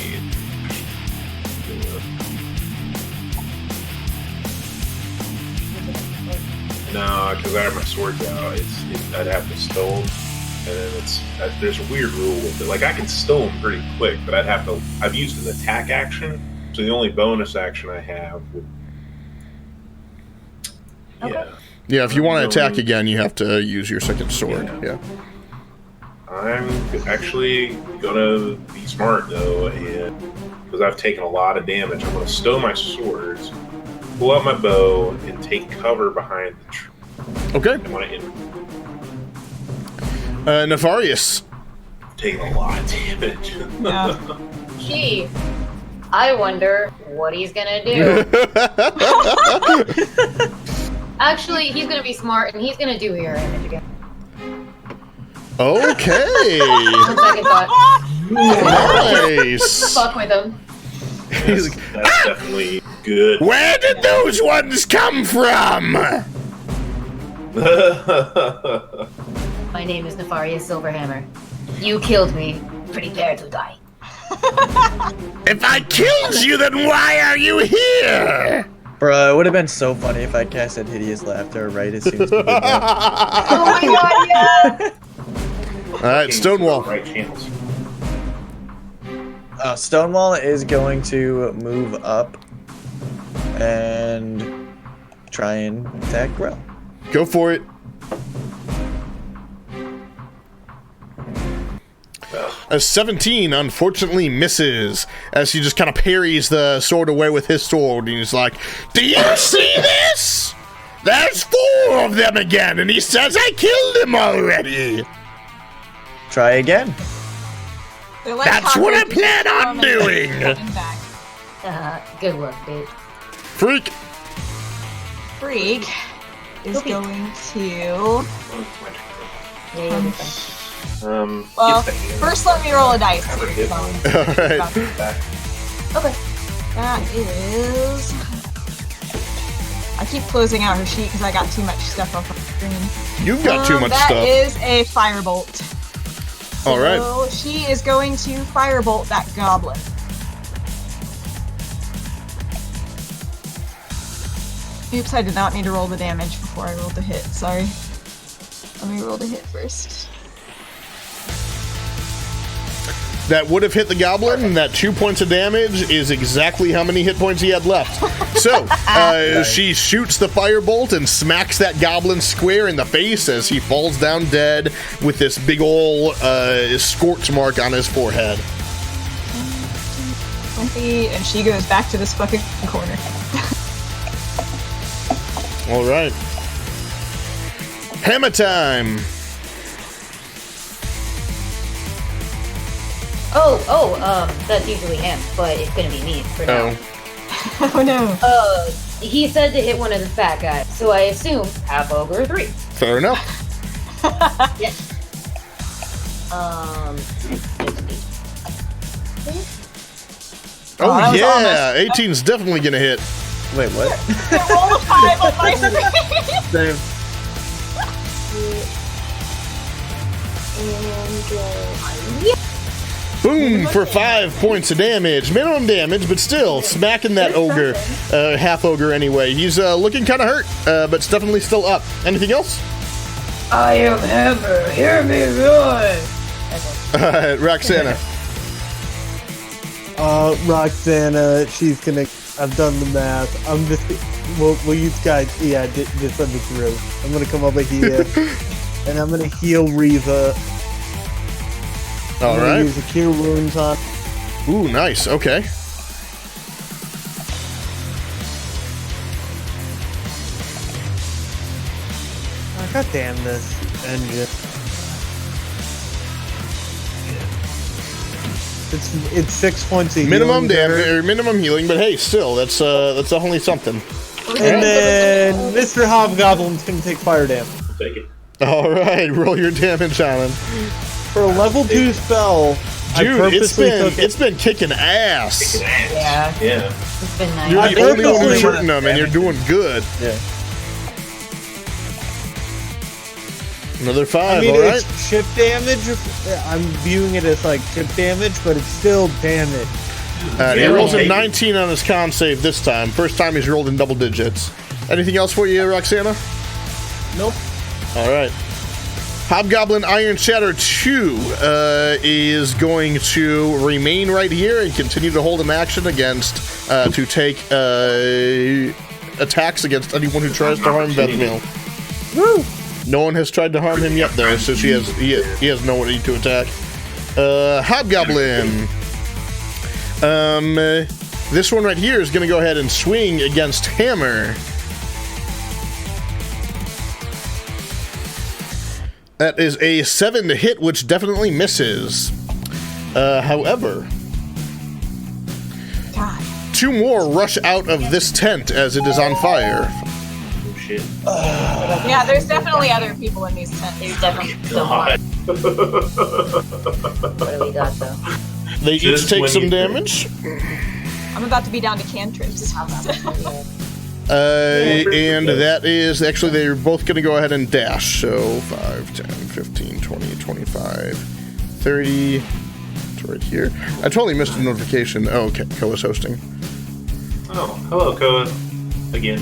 [SPEAKER 2] No, because I have my swords out. I'd have to stone, and then there's a weird rule with it. Like I can stone pretty quick, but I'd have to. I've used an attack action, so the only bonus action I have would. Yeah.
[SPEAKER 1] Yeah, if you want to attack again, you have to use your second sword. Yeah.
[SPEAKER 2] I'm actually gonna be smart though, and because I've taken a lot of damage, I'm gonna stow my swords, pull out my bow, and take cover behind the tree.
[SPEAKER 1] Okay.
[SPEAKER 2] I want to
[SPEAKER 1] Nefarious.
[SPEAKER 2] take a lot of damage.
[SPEAKER 4] Yeah.
[SPEAKER 3] Gee, I wonder what he's gonna do. Actually, he's gonna be smart and he's gonna do hero image again.
[SPEAKER 1] Okay.
[SPEAKER 3] On second thought,
[SPEAKER 1] Nice.
[SPEAKER 3] fuck with him.
[SPEAKER 1] He's like,
[SPEAKER 2] That's definitely good.
[SPEAKER 1] where did those ones come from?
[SPEAKER 3] My name is Nefarious Silverhammer. You killed me. Prepare to die.
[SPEAKER 1] If I killed you, then why are you here?
[SPEAKER 5] Bro, it would have been so funny if I casted Hideous Laughter right as soon as we did that.
[SPEAKER 4] Oh my god, yeah!
[SPEAKER 1] All right, Stonewall.
[SPEAKER 2] Right channels.
[SPEAKER 5] Stonewall is going to move up and try and attack Grell.
[SPEAKER 1] Go for it. A 17 unfortunately misses as he just kind of parries the sword away with his sword, and he's like, "Do you see this? There's 4 of them again, and he says I killed him already."
[SPEAKER 5] Try again.
[SPEAKER 4] They're like
[SPEAKER 1] That's what I
[SPEAKER 4] cockroaches
[SPEAKER 1] plan on
[SPEAKER 4] coming
[SPEAKER 1] doing.
[SPEAKER 4] back.
[SPEAKER 3] Good luck, bitch.
[SPEAKER 1] Freak.
[SPEAKER 4] Freak is
[SPEAKER 3] Okay.
[SPEAKER 4] going to.
[SPEAKER 3] Yeah, you'll be fine.
[SPEAKER 4] Well,
[SPEAKER 2] get the hand.
[SPEAKER 4] first let me roll a dice.
[SPEAKER 2] Never
[SPEAKER 4] here,
[SPEAKER 2] hit
[SPEAKER 4] so-
[SPEAKER 2] one.
[SPEAKER 1] All right.
[SPEAKER 2] Back.
[SPEAKER 3] Okay.
[SPEAKER 4] That is. I keep closing out her sheet because I got too much stuff up on the screen.
[SPEAKER 1] You've got too much
[SPEAKER 4] That
[SPEAKER 1] stuff.
[SPEAKER 4] is a firebolt.
[SPEAKER 1] All right.
[SPEAKER 4] So she is going to firebolt that goblin. Oops, I did not need to roll the damage before I rolled the hit. Sorry. Let me roll the hit first.
[SPEAKER 1] That would have hit the goblin, and that 2 points of damage is exactly how many hit points he had left. So, she shoots the firebolt and smacks that goblin square in the face as he falls down dead with this big ol' scorch mark on his forehead.
[SPEAKER 4] 20, and she goes back to this fucking corner.
[SPEAKER 1] All right. Hammer time.
[SPEAKER 3] That's usually him, but it's gonna be me for now.
[SPEAKER 4] Oh no.
[SPEAKER 3] He said to hit one of the fat guys, so I assume half ogre 3.
[SPEAKER 1] Fair enough.
[SPEAKER 3] Yes.
[SPEAKER 1] Oh,
[SPEAKER 4] that was
[SPEAKER 1] yeah,
[SPEAKER 4] almost-
[SPEAKER 1] 18's definitely gonna hit.
[SPEAKER 5] Wait, what?
[SPEAKER 4] Roll a 5 on my screen.
[SPEAKER 5] Same.
[SPEAKER 1] Boom for 5 points of damage. Minimum damage, but still smacking that ogre. Half ogre anyway. He's looking kind of hurt, but it's definitely still up. Anything else?
[SPEAKER 3] I am Hammer, hear me roar!
[SPEAKER 1] Roxana.
[SPEAKER 6] Roxana, she's gonna. I've done the math. I'm just. Will you guys? Yeah, just let me through. I'm gonna come over here, and I'm gonna heal Reva.
[SPEAKER 1] All right.
[SPEAKER 6] Use a cure wounds on.
[SPEAKER 1] Ooh, nice. Okay.
[SPEAKER 6] Oh, God damn this engine. It's 6 points of
[SPEAKER 1] Minimum
[SPEAKER 6] healing
[SPEAKER 1] damage or minimum healing, but hey, still that's definitely something.
[SPEAKER 6] and then Mr. Hobgoblin's gonna take fire damage.
[SPEAKER 2] I'll take it.
[SPEAKER 1] All right, roll your damage, Alan.
[SPEAKER 6] For a level 2 spell, I
[SPEAKER 1] Dude,
[SPEAKER 6] purposely took
[SPEAKER 1] it's been kicking ass.
[SPEAKER 3] Yeah,
[SPEAKER 2] Yeah.
[SPEAKER 3] it's been nice.
[SPEAKER 1] You're
[SPEAKER 6] I
[SPEAKER 1] the only one who's
[SPEAKER 6] purposely-
[SPEAKER 1] hurting them, and you're doing good.
[SPEAKER 5] Yeah.
[SPEAKER 1] Another 5.
[SPEAKER 6] I mean,
[SPEAKER 1] All right.
[SPEAKER 6] it's chip damage. I'm viewing it as like chip damage, but it's still damage.
[SPEAKER 1] He rolls a
[SPEAKER 2] take it.
[SPEAKER 1] 19 on his con save this time. First time he's rolled in double digits. Anything else for you, Roxana?
[SPEAKER 6] Nope.
[SPEAKER 1] All right. Hobgoblin Iron Shatter 2 is going to remain right here and continue to hold an action against to take attacks against anyone who tries to harm Bethmill.
[SPEAKER 6] Woo!
[SPEAKER 1] No one has tried to harm him yet, though, so he has nobody to attack. Hobgoblin. This one right here is going to go ahead and swing against Hammer. That is a 7 to hit, which definitely misses. However,
[SPEAKER 4] God.
[SPEAKER 1] 2 more rush out of this tent as it is on fire.
[SPEAKER 2] Oh, shit.
[SPEAKER 4] Yeah, there's definitely other people in these tents.
[SPEAKER 3] There's definitely someone.
[SPEAKER 2] God.
[SPEAKER 3] What do we got though?
[SPEAKER 1] They
[SPEAKER 2] Just
[SPEAKER 1] each take
[SPEAKER 2] when
[SPEAKER 1] some
[SPEAKER 2] you
[SPEAKER 1] damage.
[SPEAKER 4] I'm about to be down to cantrips.
[SPEAKER 1] And that is actually, they're both going to go ahead and dash. So 5, 10, 15, 20, 25, 30. It's right here. I totally missed a notification. Oh, okay. Koa's hosting.
[SPEAKER 2] Oh, hello, Koa. Again.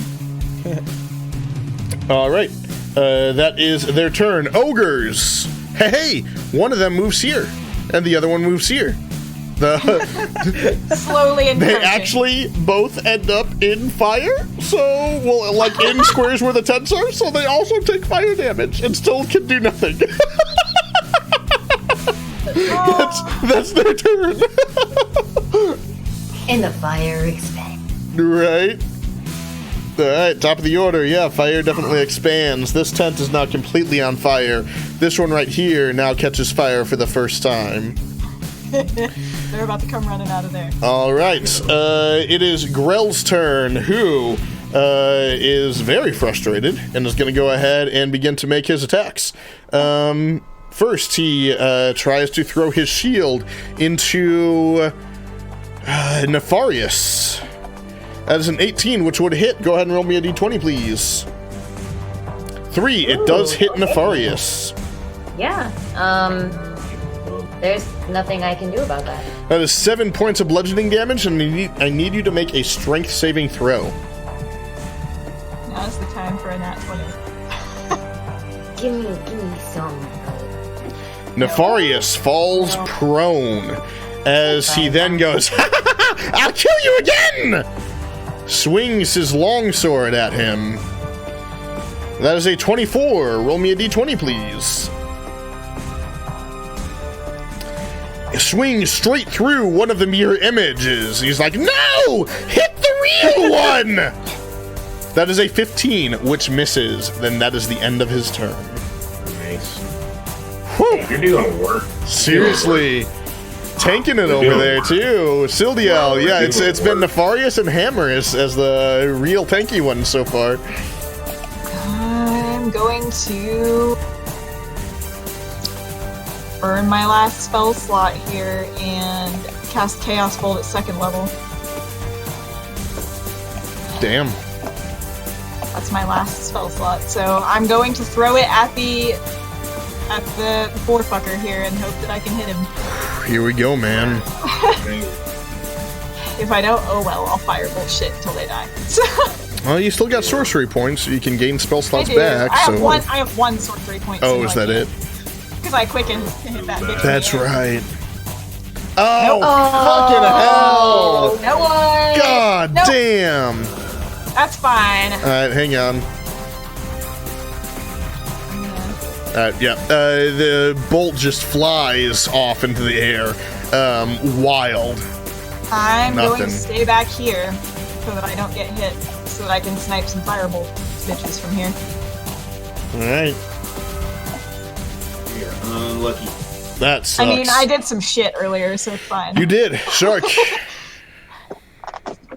[SPEAKER 1] All right. That is their turn. Ogres. Hey, one of them moves here, and the other one moves here.
[SPEAKER 4] Slowly and
[SPEAKER 1] They
[SPEAKER 4] crouching.
[SPEAKER 1] actually both end up in fire, so, well, like in squares where the tents are, so they also take fire damage and still can do nothing. That's their turn.
[SPEAKER 3] And the fire expands.
[SPEAKER 1] Right? Alright, top of the order. Yeah, fire definitely expands. This tent is now completely on fire. This one right here now catches fire for the first time.
[SPEAKER 4] They're about to come running out of there.
[SPEAKER 1] All right. It is Grell's turn, who is very frustrated and is going to go ahead and begin to make his attacks. First, he tries to throw his shield into Nefarious. That is an 18, which would hit. Go ahead and roll me a d20, please. 3. It does hit Nefarious.
[SPEAKER 3] Yeah. There's nothing I can do about that.
[SPEAKER 1] That is 7 points of bludgeoning damage, and I need you to make a strength saving throw.
[SPEAKER 4] Now's the time for a nat 20.
[SPEAKER 3] Give me some.
[SPEAKER 1] Nefarious falls prone as he then goes, I'll kill you again! Swings his longsword at him. That is a 24. Roll me a d20, please. Swings straight through one of the mirror images. He's like, no! Hit the real one! That is a 15, which misses. Then that is the end of his turn.
[SPEAKER 2] Nice.
[SPEAKER 1] Whew.
[SPEAKER 2] You're doing work.
[SPEAKER 1] Seriously. tanking it over there too. Sildiel, yeah, it's been Nefarious and Hammer as the real tanky ones so far.
[SPEAKER 4] I'm going to burn my last spell slot here and cast Chaos Bolt at 2nd level.
[SPEAKER 1] Damn.
[SPEAKER 4] That's my last spell slot. So I'm going to throw it at the poor fucker here and hope that I can hit him.
[SPEAKER 1] Here we go, man.
[SPEAKER 4] If I don't, oh well, I'll firebolt shit until they die.
[SPEAKER 1] Well, you still got sorcery points, so you can gain spell slots
[SPEAKER 4] I do.
[SPEAKER 1] back.
[SPEAKER 4] I have
[SPEAKER 1] so.
[SPEAKER 4] I have one sorcery point.
[SPEAKER 1] Oh, is that it?
[SPEAKER 4] Because I quicken to hit that bitch.
[SPEAKER 1] That's
[SPEAKER 4] in the air.
[SPEAKER 1] right. Oh, fucking hell!
[SPEAKER 3] No one.
[SPEAKER 1] God
[SPEAKER 4] Nope.
[SPEAKER 1] damn!
[SPEAKER 4] That's fine.
[SPEAKER 1] Alright, hang on. Yeah, the bolt just flies off into the air. Wild.
[SPEAKER 4] I'm going
[SPEAKER 1] Nothing.
[SPEAKER 4] to stay back here so that I don't get hit, so that I can snipe some firebolt bitches from here.
[SPEAKER 1] Alright,
[SPEAKER 2] You're unlucky.
[SPEAKER 1] that sucks.
[SPEAKER 4] I mean, I did some shit earlier, so it's fine.
[SPEAKER 1] You did, Shark.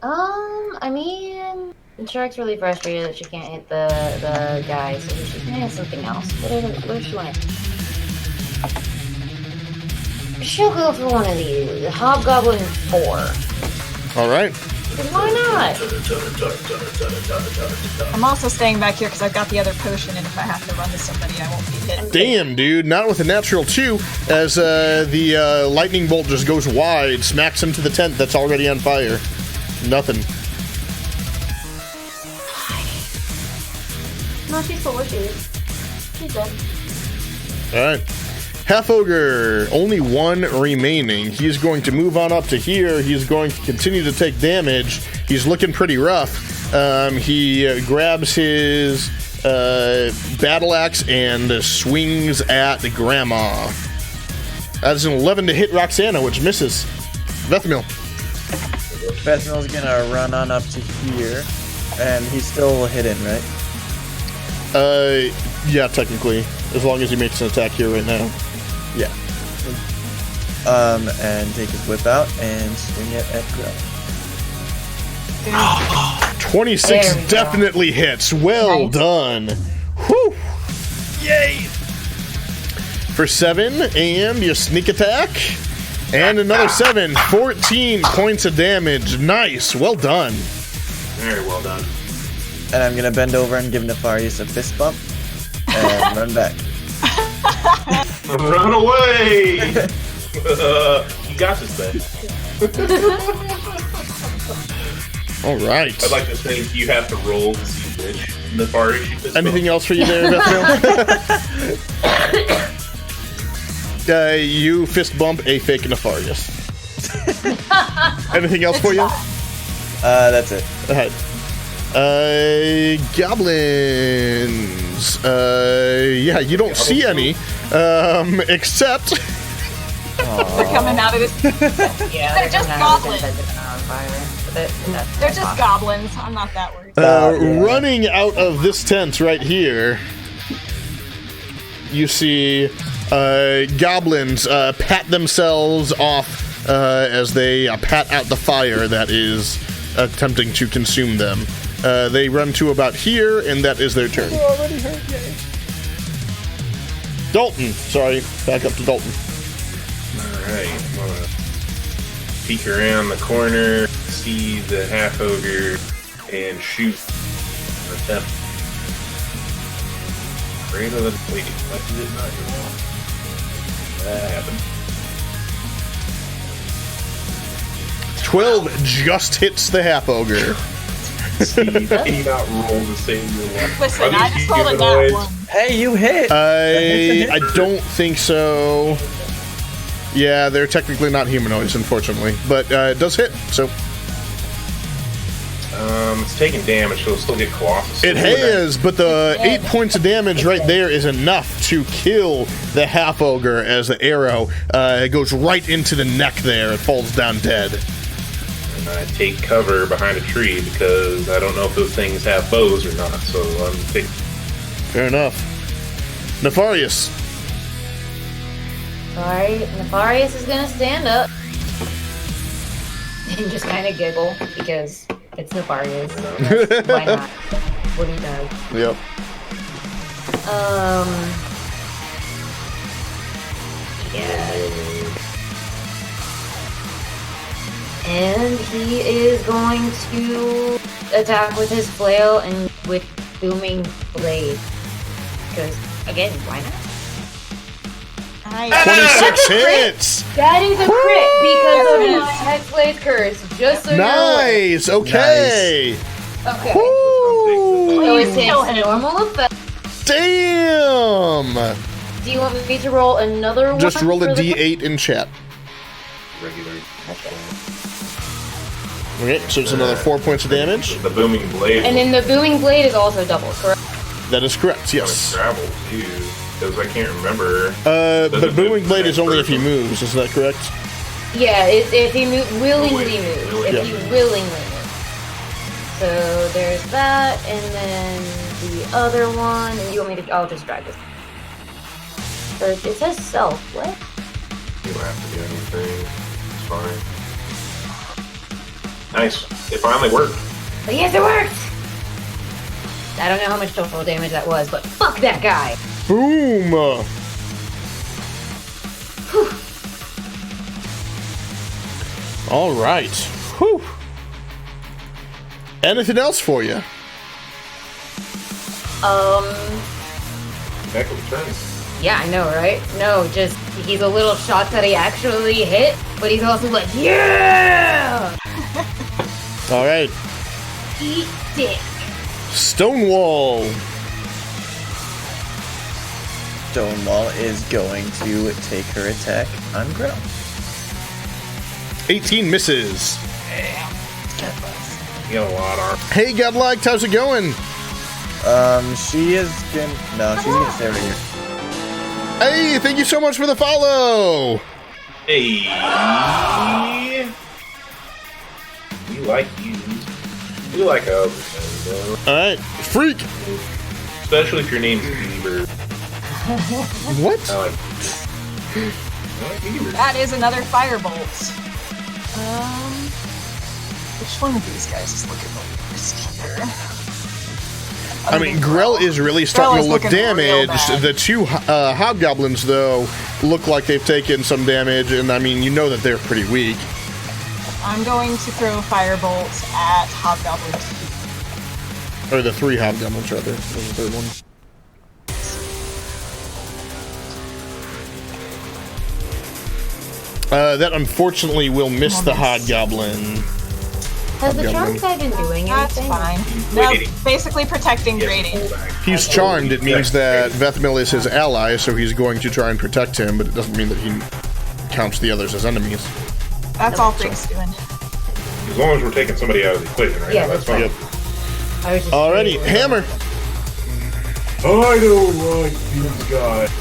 [SPEAKER 3] I mean, Shark's really frustrated that she can't hit the guy, so she's gonna hit something else. What does she want? She'll go for one of these. Hobgoblin 4.
[SPEAKER 1] Alright.
[SPEAKER 3] Why not?
[SPEAKER 4] I'm also staying back here because I've got the other potion, and if I have to run to somebody, I won't be hit.
[SPEAKER 1] Damn, dude, not with a natural 2, as the lightning bolt just goes wide, smacks into the tent that's already on fire. Nothing.
[SPEAKER 3] No, she's cool. She's dead.
[SPEAKER 1] Alright. Half Ogre, only one remaining. He's going to move on up to here. He's going to continue to take damage. He's looking pretty rough. He grabs his battle axe and swings at Grandma. That's an 11 to hit Roxana, which misses. Vethmil.
[SPEAKER 5] Bethnal's gonna run on up to here, and he's still hidden, right?
[SPEAKER 1] Yeah, technically. As long as he makes an attack here right now.
[SPEAKER 5] Yeah. And take his whip out and swing it at Grill.
[SPEAKER 1] 26
[SPEAKER 3] There we go.
[SPEAKER 1] definitely hits. Well
[SPEAKER 3] Nice.
[SPEAKER 1] done. Whew. Yay! For 7, and your sneak attack. And another 7. 14 points of damage. Nice. Well done.
[SPEAKER 2] Very well done.
[SPEAKER 5] And I'm gonna bend over and give Nefarious a fist bump and run back.
[SPEAKER 2] Run away! You got this, man.
[SPEAKER 1] All right.
[SPEAKER 2] I'd like to think you have to roll to see which Nefarious you fist
[SPEAKER 1] Anything
[SPEAKER 2] bump.
[SPEAKER 1] else for you there, Bethel? You fist bump a fake Nefarious. Anything else for you?
[SPEAKER 5] That's it.
[SPEAKER 1] Ahead. Goblins. Yeah, you don't see any. Except
[SPEAKER 4] They're coming out of this.
[SPEAKER 3] Yeah,
[SPEAKER 4] They're just
[SPEAKER 3] coming out of
[SPEAKER 4] goblins.
[SPEAKER 3] the tent that's on fire. But that's
[SPEAKER 4] They're just goblins. I'm not that worried.
[SPEAKER 5] Yeah.
[SPEAKER 1] running out of this tent right here, you see goblins pat themselves off as they pat out the fire that is attempting to consume them. They run to about here, and that is their turn. Dalton, sorry, back up to Dalton.
[SPEAKER 2] Alright, I'm gonna peek around the corner, see the half ogre, and shoot. Attempt. Greater than. Wait, what did it not go wrong? That happened.
[SPEAKER 1] 12 just hits the half ogre.
[SPEAKER 2] See, you not roll to save your life.
[SPEAKER 4] Listen,
[SPEAKER 2] Are
[SPEAKER 4] I
[SPEAKER 2] these
[SPEAKER 4] just rolled a
[SPEAKER 2] humanoids?
[SPEAKER 4] nat 1.
[SPEAKER 5] Hey, you hit!
[SPEAKER 1] I don't think so. Yeah, they're technically not humanoids, unfortunately, but it does hit. So
[SPEAKER 2] It's taking damage, so it'll still get Colossus.
[SPEAKER 1] it has, but the 8 points of damage right there is enough to kill the half ogre as the arrow it goes right into the neck there. It falls down dead.
[SPEAKER 2] And I take cover behind a tree because I don't know if those things have bows or not. So I'm taking.
[SPEAKER 1] Fair enough. Nefarious.
[SPEAKER 3] Alright, Nefarious is gonna stand up. And just kind of giggle, because it's Nefarious. So why not? What he does.
[SPEAKER 1] Yep.
[SPEAKER 3] Yeah. And he is going to attack with his flail and with booming blade. Because, again, why not?
[SPEAKER 1] 26 hits!
[SPEAKER 3] That is a crit because of my Hexblade curse. Just so
[SPEAKER 1] Nice! Okay!
[SPEAKER 3] Okay.
[SPEAKER 1] Woo!
[SPEAKER 3] So it takes normal effect.
[SPEAKER 1] Damn!
[SPEAKER 3] Do you want me to roll another one?
[SPEAKER 1] Just roll a
[SPEAKER 3] for the-
[SPEAKER 1] d8 in chat.
[SPEAKER 2] Regular.
[SPEAKER 1] Okay, so it's another 4 points of damage.
[SPEAKER 2] The booming blade.
[SPEAKER 3] And then the booming blade is also double, correct?
[SPEAKER 1] That is correct, yes.
[SPEAKER 2] Travel too, because I can't remember.
[SPEAKER 1] But booming blade is only if he moves, is that correct?
[SPEAKER 3] Yeah, if he willingly moves. If
[SPEAKER 1] Yeah.
[SPEAKER 3] he willingly moves. So there's that, and then the other one. And you want me to? I'll just drag this. Or it says self. What?
[SPEAKER 2] You don't have to do anything. It's fine. Nice. It finally worked.
[SPEAKER 3] But yes, it worked. I don't know how much total damage that was, but fuck that guy.
[SPEAKER 1] Boom! All right. Whew. Anything else for you?
[SPEAKER 2] Heck of a turn.
[SPEAKER 3] Yeah, I know, right? No, just he's a little shocked that he actually hit, but he's also like, yeah!
[SPEAKER 1] All right.
[SPEAKER 3] Eat dick.
[SPEAKER 1] Stonewall.
[SPEAKER 5] Stonewall is going to take her attack on Grill.
[SPEAKER 1] 18 misses.
[SPEAKER 2] You got a lot of.
[SPEAKER 1] Hey, Godlike, how's it going?
[SPEAKER 5] She is gonna. No, she's gonna stay over here.
[SPEAKER 1] Hey, thank you so much for the follow.
[SPEAKER 2] Hey. We like you. We like others, though.
[SPEAKER 1] All right, freak.
[SPEAKER 2] Especially if your name's Beaver.
[SPEAKER 1] What?
[SPEAKER 2] I like Beaver.
[SPEAKER 4] That is another firebolt. Which one of these guys is looking the worst here?
[SPEAKER 1] I mean, Grell is really starting to look
[SPEAKER 4] looking real
[SPEAKER 1] damaged.
[SPEAKER 4] bad.
[SPEAKER 1] The two hobgoblins, though, look like they've taken some damage, and I mean, you know that they're pretty weak.
[SPEAKER 4] I'm going to throw firebolt at Hobgoblin 2.
[SPEAKER 1] Or the three hobgoblins, rather. There's the third one. That unfortunately will miss the hobgoblin.
[SPEAKER 3] Has the
[SPEAKER 1] Hobgoblin.
[SPEAKER 3] charm guy been doing
[SPEAKER 4] That's
[SPEAKER 3] anything?
[SPEAKER 4] fine. No,
[SPEAKER 2] Wait.
[SPEAKER 4] basically protecting
[SPEAKER 2] Yes,
[SPEAKER 4] Grady.
[SPEAKER 2] pull back.
[SPEAKER 1] He's charmed. It means that Vethmil is his ally, so he's going to try and protect him, but it doesn't mean that he counts the others as enemies.
[SPEAKER 4] That's all Freak's doing.
[SPEAKER 2] As long as we're taking somebody out of the equation right
[SPEAKER 3] Yeah,
[SPEAKER 2] now, that's fine.
[SPEAKER 1] Yep.
[SPEAKER 3] I was just
[SPEAKER 1] Alrighty, Hammer.
[SPEAKER 2] I don't like these guys.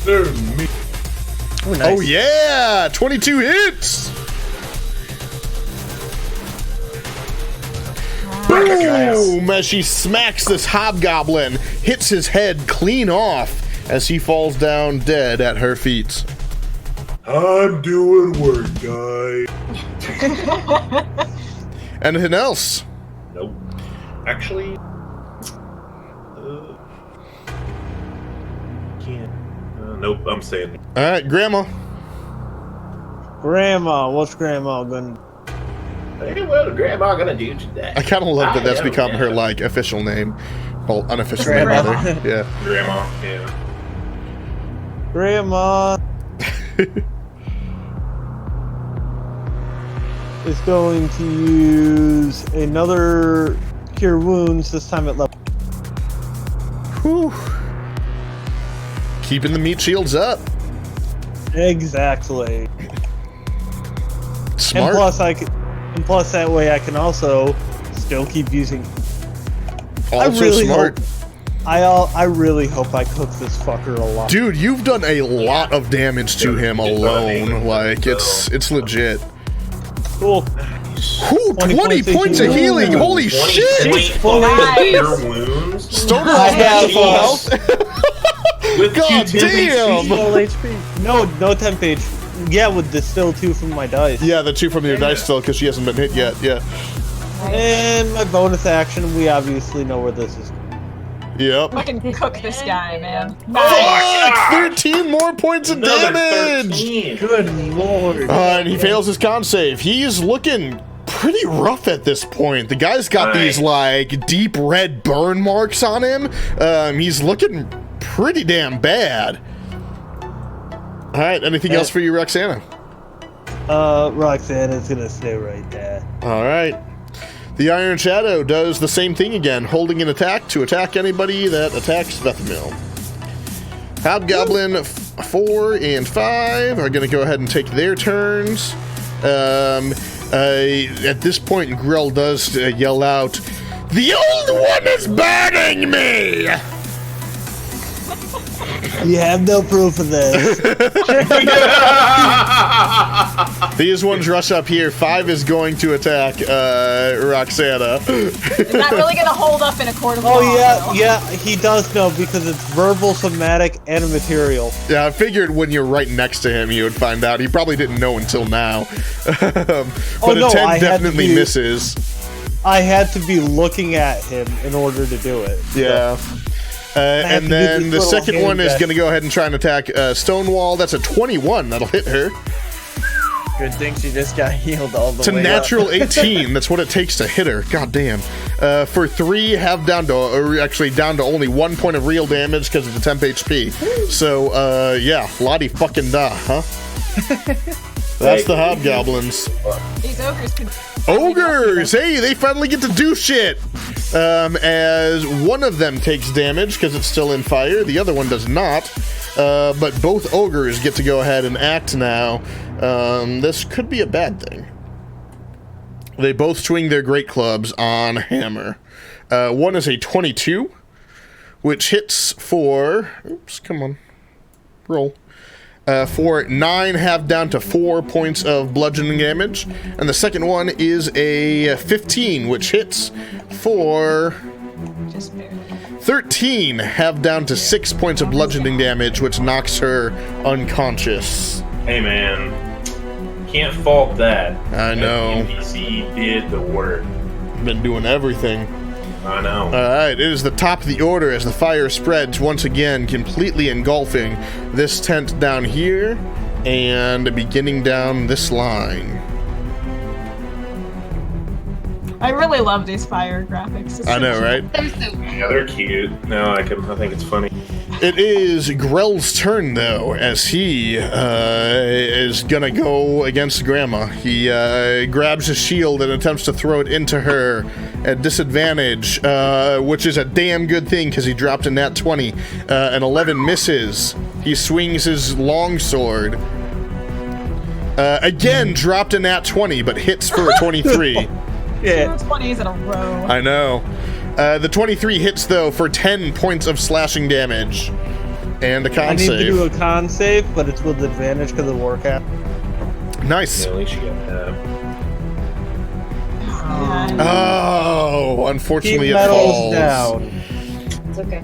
[SPEAKER 2] They're me.
[SPEAKER 5] Ooh, nice.
[SPEAKER 1] Oh yeah, 22 hits. Boom! As she smacks this hobgoblin, hits his head clean off as he falls down dead at her feet.
[SPEAKER 2] I'm doing work, guy.
[SPEAKER 1] Anything else?
[SPEAKER 2] Nope. Actually, can't. Nope. I'm saying.
[SPEAKER 1] All right, Grandma.
[SPEAKER 6] Grandma, what's Grandma gonna?
[SPEAKER 2] Hey, what is Grandma gonna do today?
[SPEAKER 1] I kind of love that that's
[SPEAKER 2] I don't
[SPEAKER 1] become her
[SPEAKER 2] know.
[SPEAKER 1] like official name, well, unofficial
[SPEAKER 5] Grandma.
[SPEAKER 1] name rather. Yeah.
[SPEAKER 2] Grandma. Yeah.
[SPEAKER 6] Grandma is going to use another cure wounds. This time at level.
[SPEAKER 1] Whew. Keeping the meat shields up.
[SPEAKER 6] Exactly.
[SPEAKER 1] Smart.
[SPEAKER 6] And plus that way I can also still keep using.
[SPEAKER 1] Also smart.
[SPEAKER 6] I really hope I cook this fucker a lot.
[SPEAKER 1] Dude, you've done a lot of damage to him alone. Like, it's legit.
[SPEAKER 6] Cool.
[SPEAKER 1] Whew, 20 points of healing. Holy
[SPEAKER 2] 20
[SPEAKER 1] shit.
[SPEAKER 2] points
[SPEAKER 4] Nice.
[SPEAKER 2] of your wounds.
[SPEAKER 1] Stonewall's
[SPEAKER 6] I
[SPEAKER 1] back
[SPEAKER 6] have,
[SPEAKER 1] to full health.
[SPEAKER 2] With
[SPEAKER 1] God
[SPEAKER 2] two 10
[SPEAKER 1] damn!
[SPEAKER 5] Full HP.
[SPEAKER 6] No temp page. Yeah, with the still 2 from my dice.
[SPEAKER 1] Yeah, the 2 from your dice still, because she hasn't been hit yet. Yeah.
[SPEAKER 6] And my bonus action, we obviously know where this is.
[SPEAKER 1] Yep.
[SPEAKER 4] Fucking cook this guy, man.
[SPEAKER 1] Fuck! 13 more points of
[SPEAKER 2] Another
[SPEAKER 1] damage!
[SPEAKER 2] 13.
[SPEAKER 5] Good lord.
[SPEAKER 1] And he fails his con save. He's looking pretty rough at this point. The guy's got these, like, deep red burn marks on him. He's looking pretty damn bad. All right, anything else for you, Roxana?
[SPEAKER 6] Roxana's gonna stay right there.
[SPEAKER 1] All right. The Iron Shadow does the same thing again, holding an attack to attack anybody that attacks Bethamil. Hobgoblin 4 and 5 are going to go ahead and take their turns. At this point, Grell does yell out, "The old one is burning me!"
[SPEAKER 6] You have no proof of this.
[SPEAKER 1] These ones rush up here. 5 is going to attack Roxana.
[SPEAKER 4] Is that really gonna hold up in a court of law?
[SPEAKER 6] Oh
[SPEAKER 4] though?
[SPEAKER 6] yeah, he does know because it's verbal, somatic, and material.
[SPEAKER 1] Yeah, I figured when you're right next to him, you would find out. He probably didn't know until now. But
[SPEAKER 6] no,
[SPEAKER 1] a 10
[SPEAKER 6] I had to
[SPEAKER 1] definitely
[SPEAKER 6] be-
[SPEAKER 1] misses.
[SPEAKER 6] I had to be looking at him in order to do it.
[SPEAKER 1] Yeah.
[SPEAKER 6] have
[SPEAKER 1] And
[SPEAKER 6] to
[SPEAKER 1] then
[SPEAKER 6] do
[SPEAKER 1] the
[SPEAKER 6] this
[SPEAKER 1] second
[SPEAKER 6] little
[SPEAKER 1] one is
[SPEAKER 6] hand
[SPEAKER 1] going to go ahead and try and attack Stonewall. That's a 21. That'll hit her.
[SPEAKER 5] Good thing she just got healed all the
[SPEAKER 1] It's a
[SPEAKER 5] way
[SPEAKER 1] natural
[SPEAKER 5] up.
[SPEAKER 1] 18. That's what it takes to hit her. God damn. For 3, have down to, or actually down to only 1 point of real damage because of the temp HP. So, yeah, Lottie fucking da, huh? That's the Hobgoblins.
[SPEAKER 4] These ogres could.
[SPEAKER 1] Ogres! Hey, they finally get to do shit! As one of them takes damage because it's still in fire, the other one does not. But both ogres get to go ahead and act now. This could be a bad thing. They both swing their great clubs on Hammer. One is a 22, which hits for... Oops, come on. Roll. For 9, have down to 4 points of bludgeoning damage. And the second one is a 15, which hits for
[SPEAKER 4] Just barely.
[SPEAKER 1] 13, have down to 6 points of bludgeoning damage, which knocks her unconscious.
[SPEAKER 2] Hey man, can't fault that.
[SPEAKER 1] I know.
[SPEAKER 2] That NPC did the work.
[SPEAKER 1] Been doing everything.
[SPEAKER 2] I know.
[SPEAKER 1] Alright, it is the top of the order as the fire spreads once again, completely engulfing this tent down here and beginning down this line.
[SPEAKER 4] I really love these fire graphics. It's
[SPEAKER 1] I know,
[SPEAKER 4] so
[SPEAKER 1] right?
[SPEAKER 3] They're so
[SPEAKER 2] Yeah, they're cute. No, I think it's funny.
[SPEAKER 1] It is Grell's turn, though, as he is gonna go against Grandma. He grabs his shield and attempts to throw it into her at disadvantage, which is a damn good thing because he dropped a nat 20. An 11 misses. He swings his longsword. Again, dropped a nat 20, but hits for a 23.
[SPEAKER 6] Yeah.
[SPEAKER 4] 20s in a row.
[SPEAKER 1] I know. The 23 hits, though, for 10 points of slashing damage. And a con
[SPEAKER 6] I need
[SPEAKER 1] save.
[SPEAKER 6] to do a con save, but it's with advantage because of war cap.
[SPEAKER 1] Nice.
[SPEAKER 2] Yeah, at least you got that.
[SPEAKER 4] And
[SPEAKER 1] Oh, unfortunately
[SPEAKER 6] Keep
[SPEAKER 1] it
[SPEAKER 6] medals
[SPEAKER 1] falls.
[SPEAKER 6] down.
[SPEAKER 3] It's okay.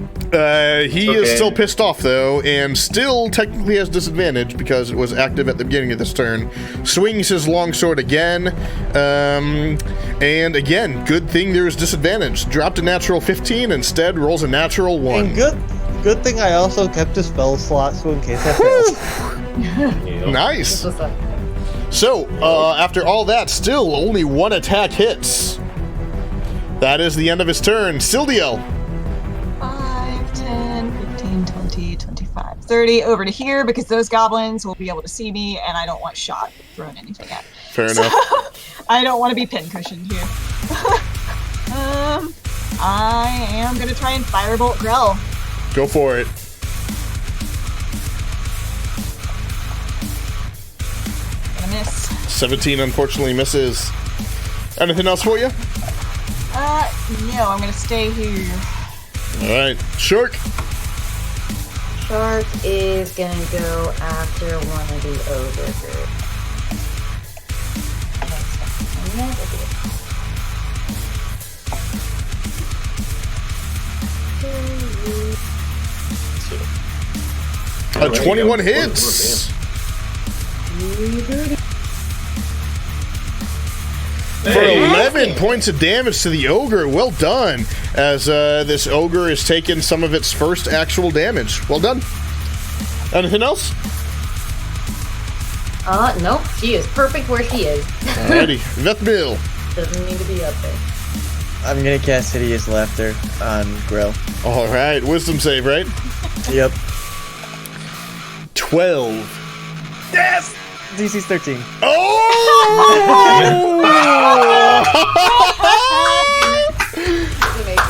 [SPEAKER 1] He
[SPEAKER 2] It's
[SPEAKER 1] is
[SPEAKER 2] okay.
[SPEAKER 1] still pissed off, though, and still technically has disadvantage because it was active at the beginning of this turn. Swings his longsword again, and again, good thing there was disadvantage. Dropped a natural 15, instead rolls a natural 1.
[SPEAKER 6] And good thing I also kept a spell slot so in case I fail.
[SPEAKER 2] Yeah.
[SPEAKER 1] Nice.
[SPEAKER 3] What's up?
[SPEAKER 1] So, after all that, still only 1 attack hits. That is the end of his turn. Sildiel.
[SPEAKER 4] 5, 10, 15, 20, 25, 30 over to here because those goblins will be able to see me and I don't want shot thrown anything at.
[SPEAKER 1] Fair enough.
[SPEAKER 4] I don't want to be pincushioned here. I am going to try and firebolt Grell.
[SPEAKER 1] Go for it.
[SPEAKER 4] Gonna miss.
[SPEAKER 1] 17 unfortunately misses. Anything else for you?
[SPEAKER 4] No, I'm going to stay here.
[SPEAKER 1] All right. Shark.
[SPEAKER 3] Shark is gonna go after one of the ogres.
[SPEAKER 2] There you
[SPEAKER 1] 21
[SPEAKER 2] go.
[SPEAKER 1] hits. For 11 points of damage to the ogre. Well done. As this ogre has taken some of its first actual damage. Well done. Anything else?
[SPEAKER 3] Nope. She is perfect where she is.
[SPEAKER 1] Alrighty. Vethmil.
[SPEAKER 3] Doesn't need to be up there.
[SPEAKER 5] I'm gonna cast Hideous Laughter on Grill.
[SPEAKER 1] Alright. Wisdom save, right?
[SPEAKER 5] Yep.
[SPEAKER 1] 12.
[SPEAKER 5] Yes! DC's 13.
[SPEAKER 1] Oh!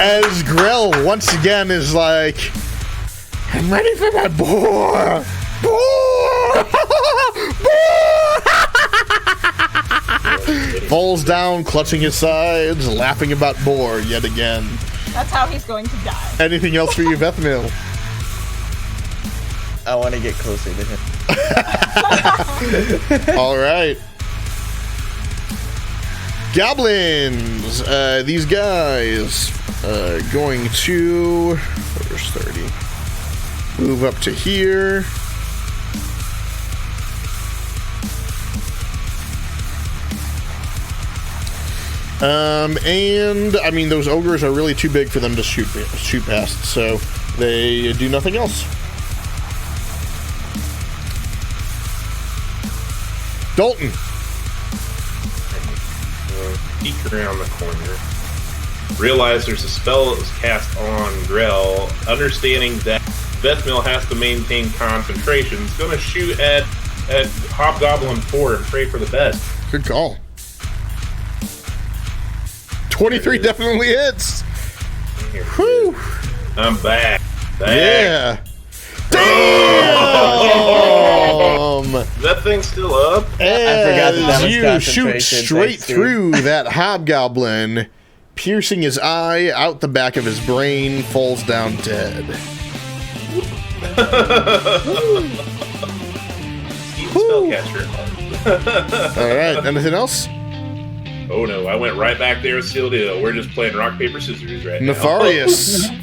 [SPEAKER 1] As Grell once again is like, I'm ready for my boar! Boar! Boar! Falls down, clutching his sides, laughing about boar yet again.
[SPEAKER 4] That's how he's going to die.
[SPEAKER 1] Anything else for you, Vethmil?
[SPEAKER 5] I want to get closer to him.
[SPEAKER 1] All right. Goblins. These guys going to... Where's 30? Move up to here. And, I mean, those ogres are really too big for them to shoot past, so they do nothing else. Dalton.
[SPEAKER 2] Peek around the corner. Realize there's a spell that was cast on Grell. Understanding that Vethmil has to maintain concentration. He's going to shoot at Hobgoblin 4 and pray for the best.
[SPEAKER 1] Good call. 23 definitely hits. Whew.
[SPEAKER 2] I'm back.
[SPEAKER 1] Yeah.
[SPEAKER 2] Damn! That thing's still up?
[SPEAKER 5] I forgot that was
[SPEAKER 1] you shoot
[SPEAKER 5] concentration,
[SPEAKER 1] straight
[SPEAKER 5] thanks, dude.
[SPEAKER 1] through that hobgoblin, piercing his eye out the back of his brain, falls down dead.
[SPEAKER 2] Steve Spellcaster.
[SPEAKER 1] All right, anything else?
[SPEAKER 2] Oh no, I went right back there with Sealed Hill. We're just playing rock, paper, scissors right now.
[SPEAKER 1] Nefarious.
[SPEAKER 2] Take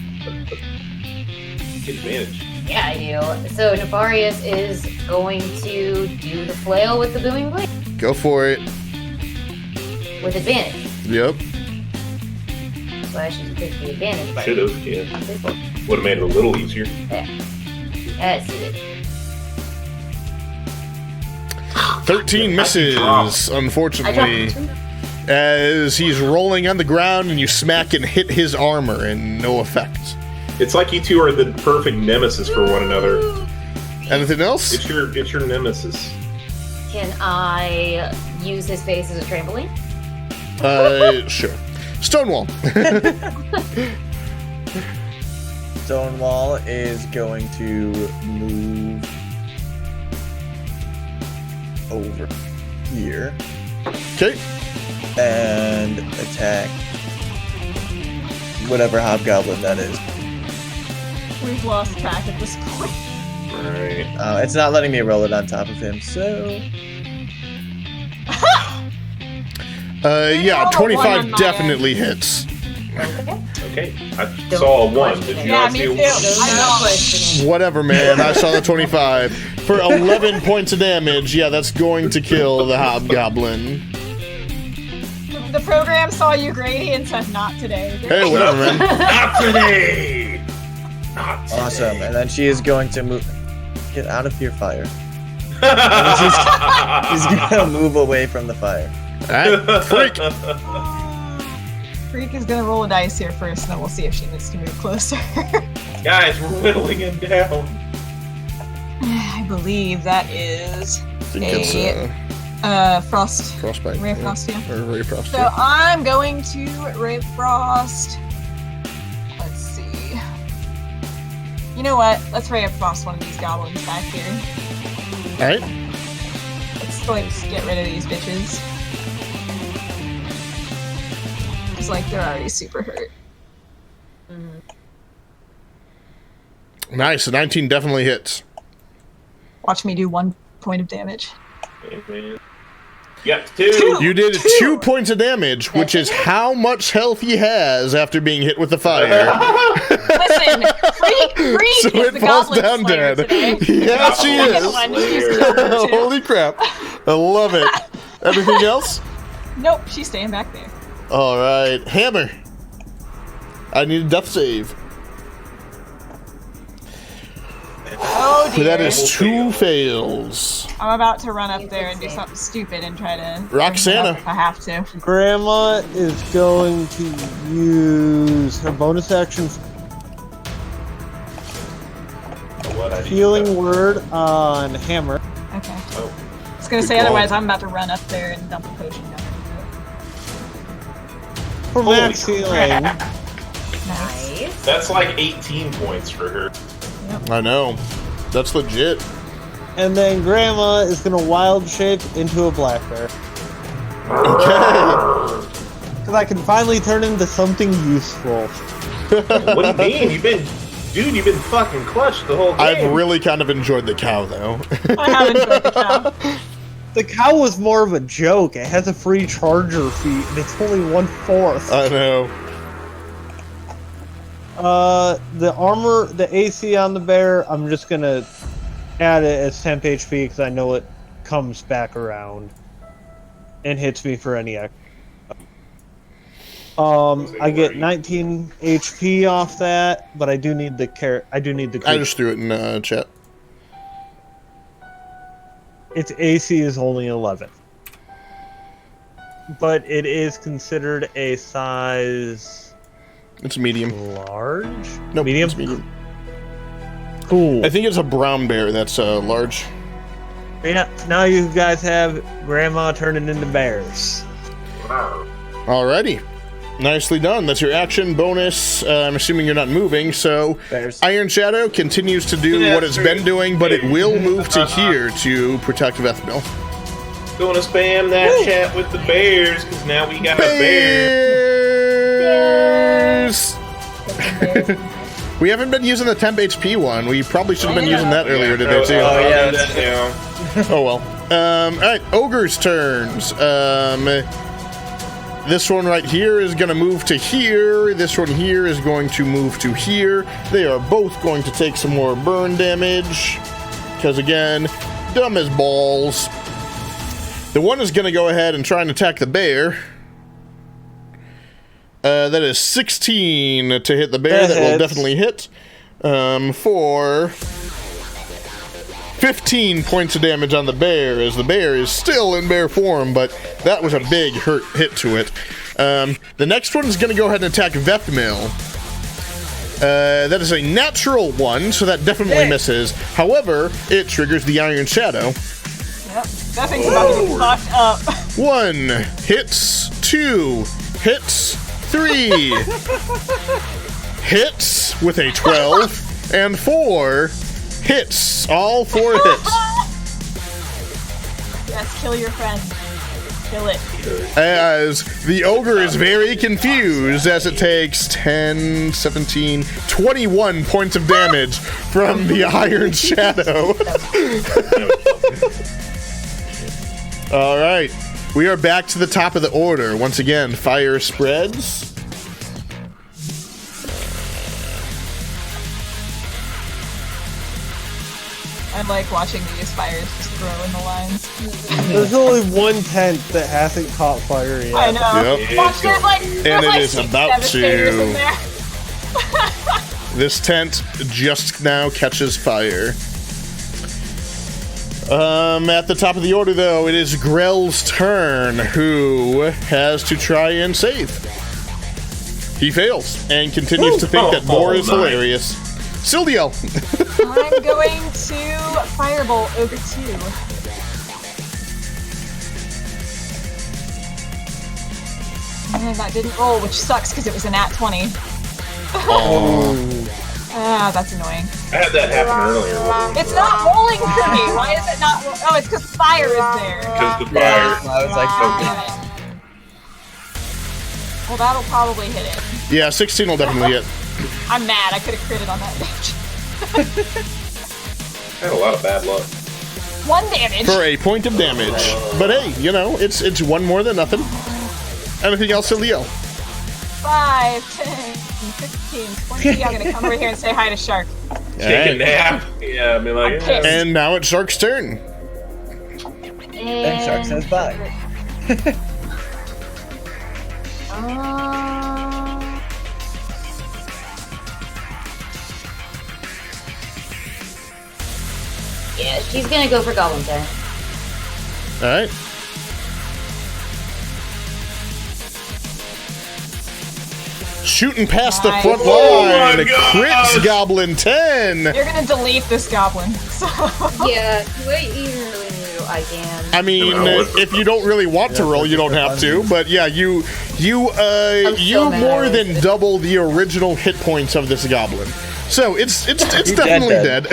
[SPEAKER 2] advantage.
[SPEAKER 3] Yeah, I do. So Nefarious is going to do the flail with the booming blade
[SPEAKER 1] Go for it.
[SPEAKER 3] with advantage.
[SPEAKER 1] Yep.
[SPEAKER 3] So I should take the advantage. by-
[SPEAKER 2] Should have, yeah. Would have made it a little easier.
[SPEAKER 3] Yeah. That's it.
[SPEAKER 1] 13 misses,
[SPEAKER 3] I
[SPEAKER 1] unfortunately.
[SPEAKER 3] dropped
[SPEAKER 1] As he's rolling on the ground and you smack and hit his armor and no effect.
[SPEAKER 2] It's like you two are the perfect nemesis for one another.
[SPEAKER 1] Anything else?
[SPEAKER 2] It's your nemesis.
[SPEAKER 3] Can I use his face as a trampoline?
[SPEAKER 1] Sure. Stonewall.
[SPEAKER 5] Stonewall is going to move over here
[SPEAKER 1] Okay.
[SPEAKER 5] and attack whatever hobgoblin that is.
[SPEAKER 4] We've lost track at this point.
[SPEAKER 2] Right.
[SPEAKER 5] It's not letting me roll it on top of him, so
[SPEAKER 1] Yeah,
[SPEAKER 4] roll a
[SPEAKER 1] 25
[SPEAKER 4] one on my
[SPEAKER 1] definitely hits.
[SPEAKER 2] Okay. I saw a 1. Did you
[SPEAKER 4] Yeah,
[SPEAKER 2] not
[SPEAKER 4] me
[SPEAKER 2] see a
[SPEAKER 4] too.
[SPEAKER 2] 1?
[SPEAKER 4] I know.
[SPEAKER 1] Whatever, man. I saw the 25. For 11 points of damage, yeah, that's going to kill the hobgoblin.
[SPEAKER 4] The program saw you, Grady, and said, not today.
[SPEAKER 1] Hey, whatever, man.
[SPEAKER 2] Not today! Not today.
[SPEAKER 5] awesome. And then she is going to move. Get out of your fire. She's gonna move away from the fire.
[SPEAKER 1] Alright, freak.
[SPEAKER 4] Freak is gonna roll a dice here first, and then we'll see if she needs to move closer.
[SPEAKER 2] Guys, we're whittling him down.
[SPEAKER 4] I believe that is
[SPEAKER 1] I think it's
[SPEAKER 4] Frost.
[SPEAKER 1] frostbite.
[SPEAKER 4] Ray of Frost, yeah.
[SPEAKER 1] Or Ray of Frost.
[SPEAKER 4] So I'm going to Ray of Frost. Let's see. You know what? Let's Ray of Frost one of these goblins back here.
[SPEAKER 1] Alright.
[SPEAKER 4] Let's go ahead and get rid of these bitches. It's like they're already super hurt.
[SPEAKER 1] Nice. A 19 definitely hits.
[SPEAKER 4] Watch me do 1 point of damage.
[SPEAKER 2] Hey, man. Yep, 2.
[SPEAKER 1] You did 2 points of damage, which is how much health he has after being hit with the fire.
[SPEAKER 4] Listen, Freak
[SPEAKER 1] So
[SPEAKER 4] is
[SPEAKER 1] it
[SPEAKER 4] the
[SPEAKER 1] falls
[SPEAKER 4] goblin
[SPEAKER 1] down
[SPEAKER 4] slayer
[SPEAKER 1] dead.
[SPEAKER 4] today.
[SPEAKER 1] Yeah, she
[SPEAKER 4] Second
[SPEAKER 1] is.
[SPEAKER 4] one, she's killed her too.
[SPEAKER 1] Holy crap. I love it. Anything else?
[SPEAKER 4] Nope, she's staying back there.
[SPEAKER 1] All right. Hammer. I need a death save.
[SPEAKER 4] Oh dear.
[SPEAKER 1] That is 2 fails.
[SPEAKER 4] I'm about to run up there and do something stupid and try to
[SPEAKER 1] Roxana.
[SPEAKER 4] if I have to.
[SPEAKER 6] Grandma is going to use her bonus action
[SPEAKER 2] What I need to
[SPEAKER 6] healing
[SPEAKER 2] do.
[SPEAKER 6] word on Hammer.
[SPEAKER 4] Okay.
[SPEAKER 2] Oh.
[SPEAKER 4] I was gonna say,
[SPEAKER 2] Good call.
[SPEAKER 4] otherwise I'm about to run up there and dump a potion down her
[SPEAKER 6] For
[SPEAKER 2] Holy
[SPEAKER 6] max healing.
[SPEAKER 3] Nice.
[SPEAKER 2] That's like 18 points for her.
[SPEAKER 1] I know. That's legit.
[SPEAKER 6] And then Grandma is going to wild shape into a black bear.
[SPEAKER 1] Okay.
[SPEAKER 6] Because I can finally turn into something useful.
[SPEAKER 2] What do you mean? You've been fucking clutched the whole game.
[SPEAKER 1] I've really kind of enjoyed the cow, though.
[SPEAKER 4] I have enjoyed the cow.
[SPEAKER 6] The cow was more of a joke. It has a free charger feat, and it's only 1/4.
[SPEAKER 1] I know.
[SPEAKER 6] The armor, the AC on the bear, I'm just gonna add it as temp HP because I know it comes back around and hits me for any X. I get 19 HP off that, but I do need the I do need the.
[SPEAKER 1] I just threw it in chat.
[SPEAKER 6] Its AC is only 11, but it is considered a size
[SPEAKER 1] It's medium.
[SPEAKER 6] large.
[SPEAKER 1] No,
[SPEAKER 6] medium.
[SPEAKER 1] It's medium.
[SPEAKER 6] Cool.
[SPEAKER 1] I think it's a brown bear that's large.
[SPEAKER 6] Yeah. Now you guys have Grandma turning into bears.
[SPEAKER 1] Alrighty. Nicely done. That's your action bonus. I'm assuming you're not moving, so
[SPEAKER 5] Bears.
[SPEAKER 1] Iron Shadow continues to do
[SPEAKER 2] Yeah,
[SPEAKER 1] what it's
[SPEAKER 2] sure.
[SPEAKER 1] been doing, but it will move to here to protect Vethmil.
[SPEAKER 2] Gonna spam that chat with the bears, because now we got a bear.
[SPEAKER 1] Bears! We haven't been using the temp HP one. We probably should have been using that earlier today, too.
[SPEAKER 2] I'll
[SPEAKER 5] yeah,
[SPEAKER 2] do
[SPEAKER 5] that's
[SPEAKER 2] that now.
[SPEAKER 1] Oh well. Alright, Ogre's turns. This one right here is going to move to here. This one here is going to move to here. They are both going to take some more burn damage. Because again, dumb as balls. The one is going to go ahead and try and attack the bear. That is 16 to hit the bear. That will
[SPEAKER 6] hits.
[SPEAKER 1] definitely hit. For 15 points of damage on the bear, as the bear is still in bear form, but that was a big hit to it. The next one is going to go ahead and attack Vethmil. That is a natural one, so that definitely misses. However, it triggers the Iron Shadow.
[SPEAKER 4] Yep. That thing's about to get fucked up.
[SPEAKER 1] 1 hits, 2 hits, 3 hits with a 12, and 4 hits. All 4 hits.
[SPEAKER 4] Yes, kill your friend. Kill it.
[SPEAKER 1] As the ogre is very confused as it takes 10, 17, 21 points of damage from the Iron Shadow. All right. We are back to the top of the order. Once again, fire spreads.
[SPEAKER 4] I like watching these fires just grow in the lines.
[SPEAKER 6] There's only 1/10 that hasn't caught fire yet.
[SPEAKER 4] I know.
[SPEAKER 1] Yep.
[SPEAKER 4] Watch, there's like,
[SPEAKER 1] And it
[SPEAKER 4] like
[SPEAKER 1] is
[SPEAKER 4] 6,
[SPEAKER 1] about
[SPEAKER 4] 7 fires
[SPEAKER 1] to.
[SPEAKER 4] in there.
[SPEAKER 1] This tent just now catches fire. At the top of the order, though, it is Grell's turn, who has to try and save. He fails and continues to think that Boar is
[SPEAKER 2] nice.
[SPEAKER 1] hilarious. Sildiel.
[SPEAKER 4] I'm going to Firebolt Ogre 2. And that didn't roll, which sucks because it was a nat 20. Ah, that's annoying.
[SPEAKER 2] I had that happen earlier.
[SPEAKER 4] It's not rolling for me. Why is it not? Oh, it's because fire is there.
[SPEAKER 2] Because the fire.
[SPEAKER 5] I was like,
[SPEAKER 4] Damn it. Well, that'll probably hit it.
[SPEAKER 1] Yeah, 16 will definitely hit.
[SPEAKER 4] I'm mad. I could have critted on that bitch.
[SPEAKER 2] I had a lot of bad luck.
[SPEAKER 4] 1 damage.
[SPEAKER 1] For a point of damage. But hey, you know, it's one more than nothing. Anything else to Leo?
[SPEAKER 4] 5, 10, 15, 20. I'm gonna come over here and say hi to Shark.
[SPEAKER 2] Take a nap. Yeah, I mean, like,
[SPEAKER 4] I'm pissed.
[SPEAKER 1] And now it's Shark's turn.
[SPEAKER 5] And Shark says bye.
[SPEAKER 3] Yeah, she's gonna go for Goblin turn.
[SPEAKER 1] Alright. Shooting past the front
[SPEAKER 2] Oh my
[SPEAKER 1] line.
[SPEAKER 2] gosh.
[SPEAKER 1] Crits Goblin 10.
[SPEAKER 4] You're gonna delete this goblin. So.
[SPEAKER 3] Yeah, do I even really need to? I can.
[SPEAKER 1] I mean, if you don't really want to roll, you don't have to. But yeah, you
[SPEAKER 3] mad
[SPEAKER 1] more
[SPEAKER 3] I
[SPEAKER 1] than double the original hit points of this goblin. So it's definitely dead.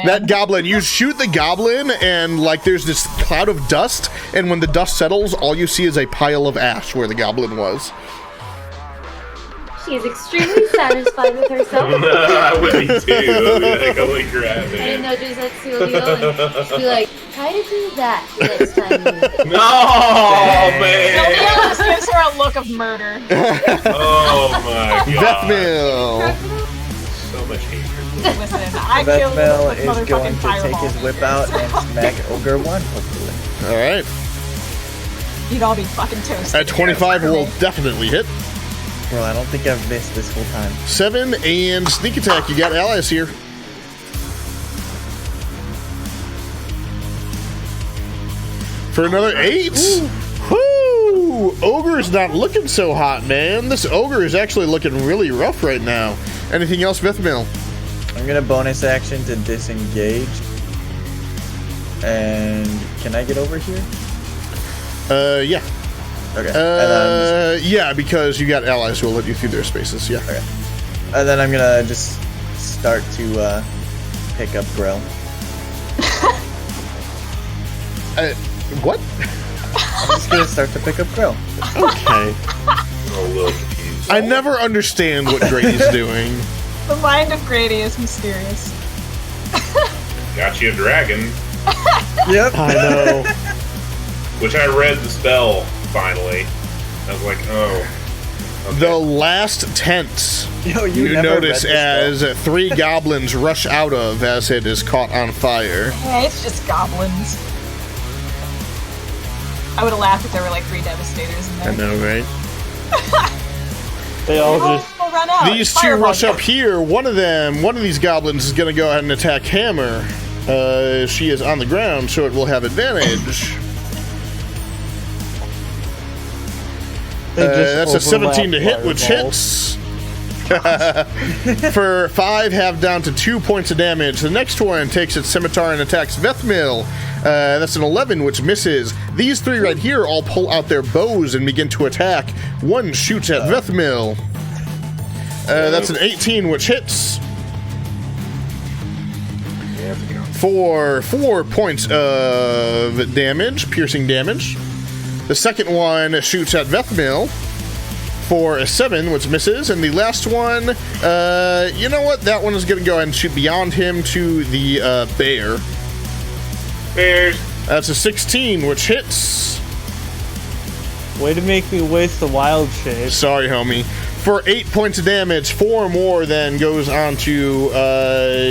[SPEAKER 1] That goblin, you shoot the goblin, and like there's this cloud of dust, and when the dust settles, all you see is a pile of ash where the goblin was.
[SPEAKER 3] She is extremely satisfied with herself.
[SPEAKER 2] I would be too. I'd be like, holy crap,
[SPEAKER 3] I didn't
[SPEAKER 2] man.
[SPEAKER 3] know just that Leo and just be like, try to do that next time you use it.
[SPEAKER 2] No,
[SPEAKER 4] Leo
[SPEAKER 2] man.
[SPEAKER 4] just gives her a look of murder.
[SPEAKER 2] Oh my god.
[SPEAKER 1] Vethmil.
[SPEAKER 2] So much hatred.
[SPEAKER 4] Listen, I killed this
[SPEAKER 5] Vethmil
[SPEAKER 4] with
[SPEAKER 5] is going
[SPEAKER 4] motherfucking
[SPEAKER 5] to take
[SPEAKER 4] fireball.
[SPEAKER 5] his whip out and smack Ogre 1, hopefully.
[SPEAKER 1] All right.
[SPEAKER 4] You'd all be fucking toasted.
[SPEAKER 1] At 25 will definitely hit.
[SPEAKER 5] Well, I don't think I've missed this whole time.
[SPEAKER 1] 7 and sneak attack. You got allies here. For another 8. Whoo! Ogre's not looking so hot, man. This ogre is actually looking really rough right now. Anything else, Vethmil?
[SPEAKER 5] I'm gonna bonus action to disengage. And can I get over here?
[SPEAKER 1] Yeah.
[SPEAKER 5] Okay. And then
[SPEAKER 1] Yeah, because you got allies who will let you through their spaces. Yeah.
[SPEAKER 5] and then I'm gonna just start to pick up Grill.
[SPEAKER 1] What?
[SPEAKER 5] I'm just gonna start to pick up Grill.
[SPEAKER 1] Okay.
[SPEAKER 2] I'm a little confused.
[SPEAKER 1] I never understand what Grady's doing.
[SPEAKER 4] The mind of Grady is mysterious.
[SPEAKER 2] Got you a dragon,
[SPEAKER 5] Yep.
[SPEAKER 1] I know.
[SPEAKER 2] which I read the spell finally. I was like, oh. Okay.
[SPEAKER 1] The last tent
[SPEAKER 5] Yo,
[SPEAKER 1] you
[SPEAKER 5] never
[SPEAKER 1] notice
[SPEAKER 5] read this
[SPEAKER 1] as 3 goblins rush out of as it is caught on fire.
[SPEAKER 4] Yeah, it's just goblins. I would have laughed if there were like 3 devastators in there.
[SPEAKER 1] I know, right?
[SPEAKER 6] They all just
[SPEAKER 4] We'll run out.
[SPEAKER 1] These 2
[SPEAKER 4] Fireball
[SPEAKER 1] rush up here. One of these goblins is going to go ahead and attack Hammer. She is on the ground, so it will have advantage. That's a 17 to hit, which hits. For 5, have down to 2 points of damage. The next one takes its scimitar and attacks Vethmil. That's an 11, which misses. These 3 right here all pull out their bows and begin to attack. One shoots at Vethmil. That's an 18, which hits. For 4 points of damage, piercing damage. The second one shoots at Vethmil for a 7, which misses. And the last one, you know what? That one is going to go ahead and shoot beyond him to the bear.
[SPEAKER 2] Bears.
[SPEAKER 1] That's a 16, which hits.
[SPEAKER 6] way to make me waste the wild shape.
[SPEAKER 1] Sorry, homie. For 8 points of damage, 4 more then goes on to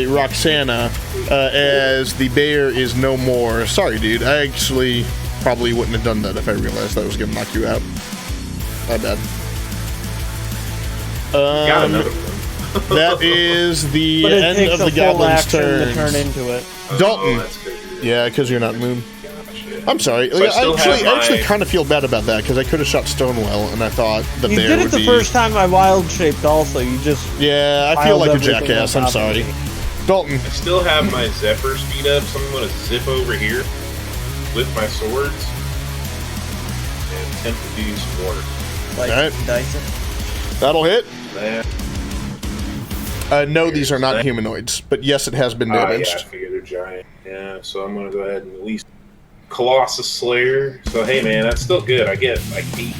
[SPEAKER 1] Roxana as the bear is no more. Sorry, dude. I actually probably wouldn't have done that if I realized that was going to knock you out. My bad.
[SPEAKER 2] Got another one.
[SPEAKER 1] That is the
[SPEAKER 6] But it
[SPEAKER 1] end
[SPEAKER 6] takes
[SPEAKER 1] of
[SPEAKER 6] a
[SPEAKER 1] the
[SPEAKER 6] full
[SPEAKER 1] goblin's
[SPEAKER 6] action to
[SPEAKER 1] turn.
[SPEAKER 6] turn into it.
[SPEAKER 1] Dalton.
[SPEAKER 2] Oh, that's good.
[SPEAKER 1] Yeah, because you're not Moon.
[SPEAKER 2] Gotcha.
[SPEAKER 1] I'm sorry.
[SPEAKER 2] So I still
[SPEAKER 1] I
[SPEAKER 2] have
[SPEAKER 1] actually
[SPEAKER 2] my-
[SPEAKER 1] kind of feel bad about that because I could have shot Stonewell, and I thought the
[SPEAKER 6] You
[SPEAKER 1] bear
[SPEAKER 6] did
[SPEAKER 1] would
[SPEAKER 6] it the
[SPEAKER 1] be.
[SPEAKER 6] first time I wild shaped also. You just
[SPEAKER 1] Yeah, I feel
[SPEAKER 6] piled
[SPEAKER 1] like a
[SPEAKER 6] everything
[SPEAKER 1] jackass.
[SPEAKER 6] on
[SPEAKER 1] I'm
[SPEAKER 6] top of
[SPEAKER 1] sorry.
[SPEAKER 6] me.
[SPEAKER 1] Dalton.
[SPEAKER 2] I still have my Zephyr speed up, so I'm going to zip over here with my swords and attempt to do some more.
[SPEAKER 5] Like
[SPEAKER 1] Alright.
[SPEAKER 5] Dyson.
[SPEAKER 1] That'll hit.
[SPEAKER 2] That.
[SPEAKER 1] No, these are not humanoids, but yes, it has been
[SPEAKER 2] Yeah, I
[SPEAKER 1] damaged.
[SPEAKER 2] figure they're giant. Yeah, so I'm going to go ahead and at least Colossus Slayer. So, hey, man, that's still good. I get like 8,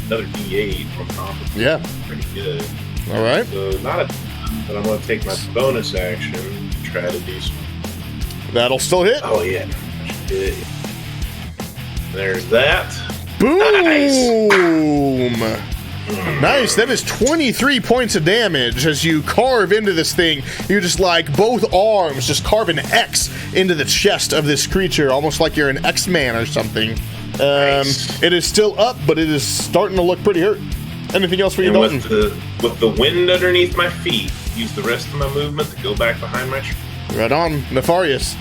[SPEAKER 2] another D8 on top of it.
[SPEAKER 1] Yeah.
[SPEAKER 2] Pretty good.
[SPEAKER 1] All right.
[SPEAKER 2] So, not a ton, but I'm going to take my bonus action try to do some.
[SPEAKER 1] That'll still hit.
[SPEAKER 2] Oh yeah. There's that.
[SPEAKER 1] Boom! Nice. That is 23 points of damage as you carve into this thing. You just like both arms just carve an X into the chest of this creature, almost like you're an X-Man or something.
[SPEAKER 2] Nice.
[SPEAKER 1] It is still up, but it is starting to look pretty hurt. Anything else for you, Dalton?
[SPEAKER 2] With the wind underneath my feet, use the rest of my movement to go back behind my tree.
[SPEAKER 1] Right on, Nefarious.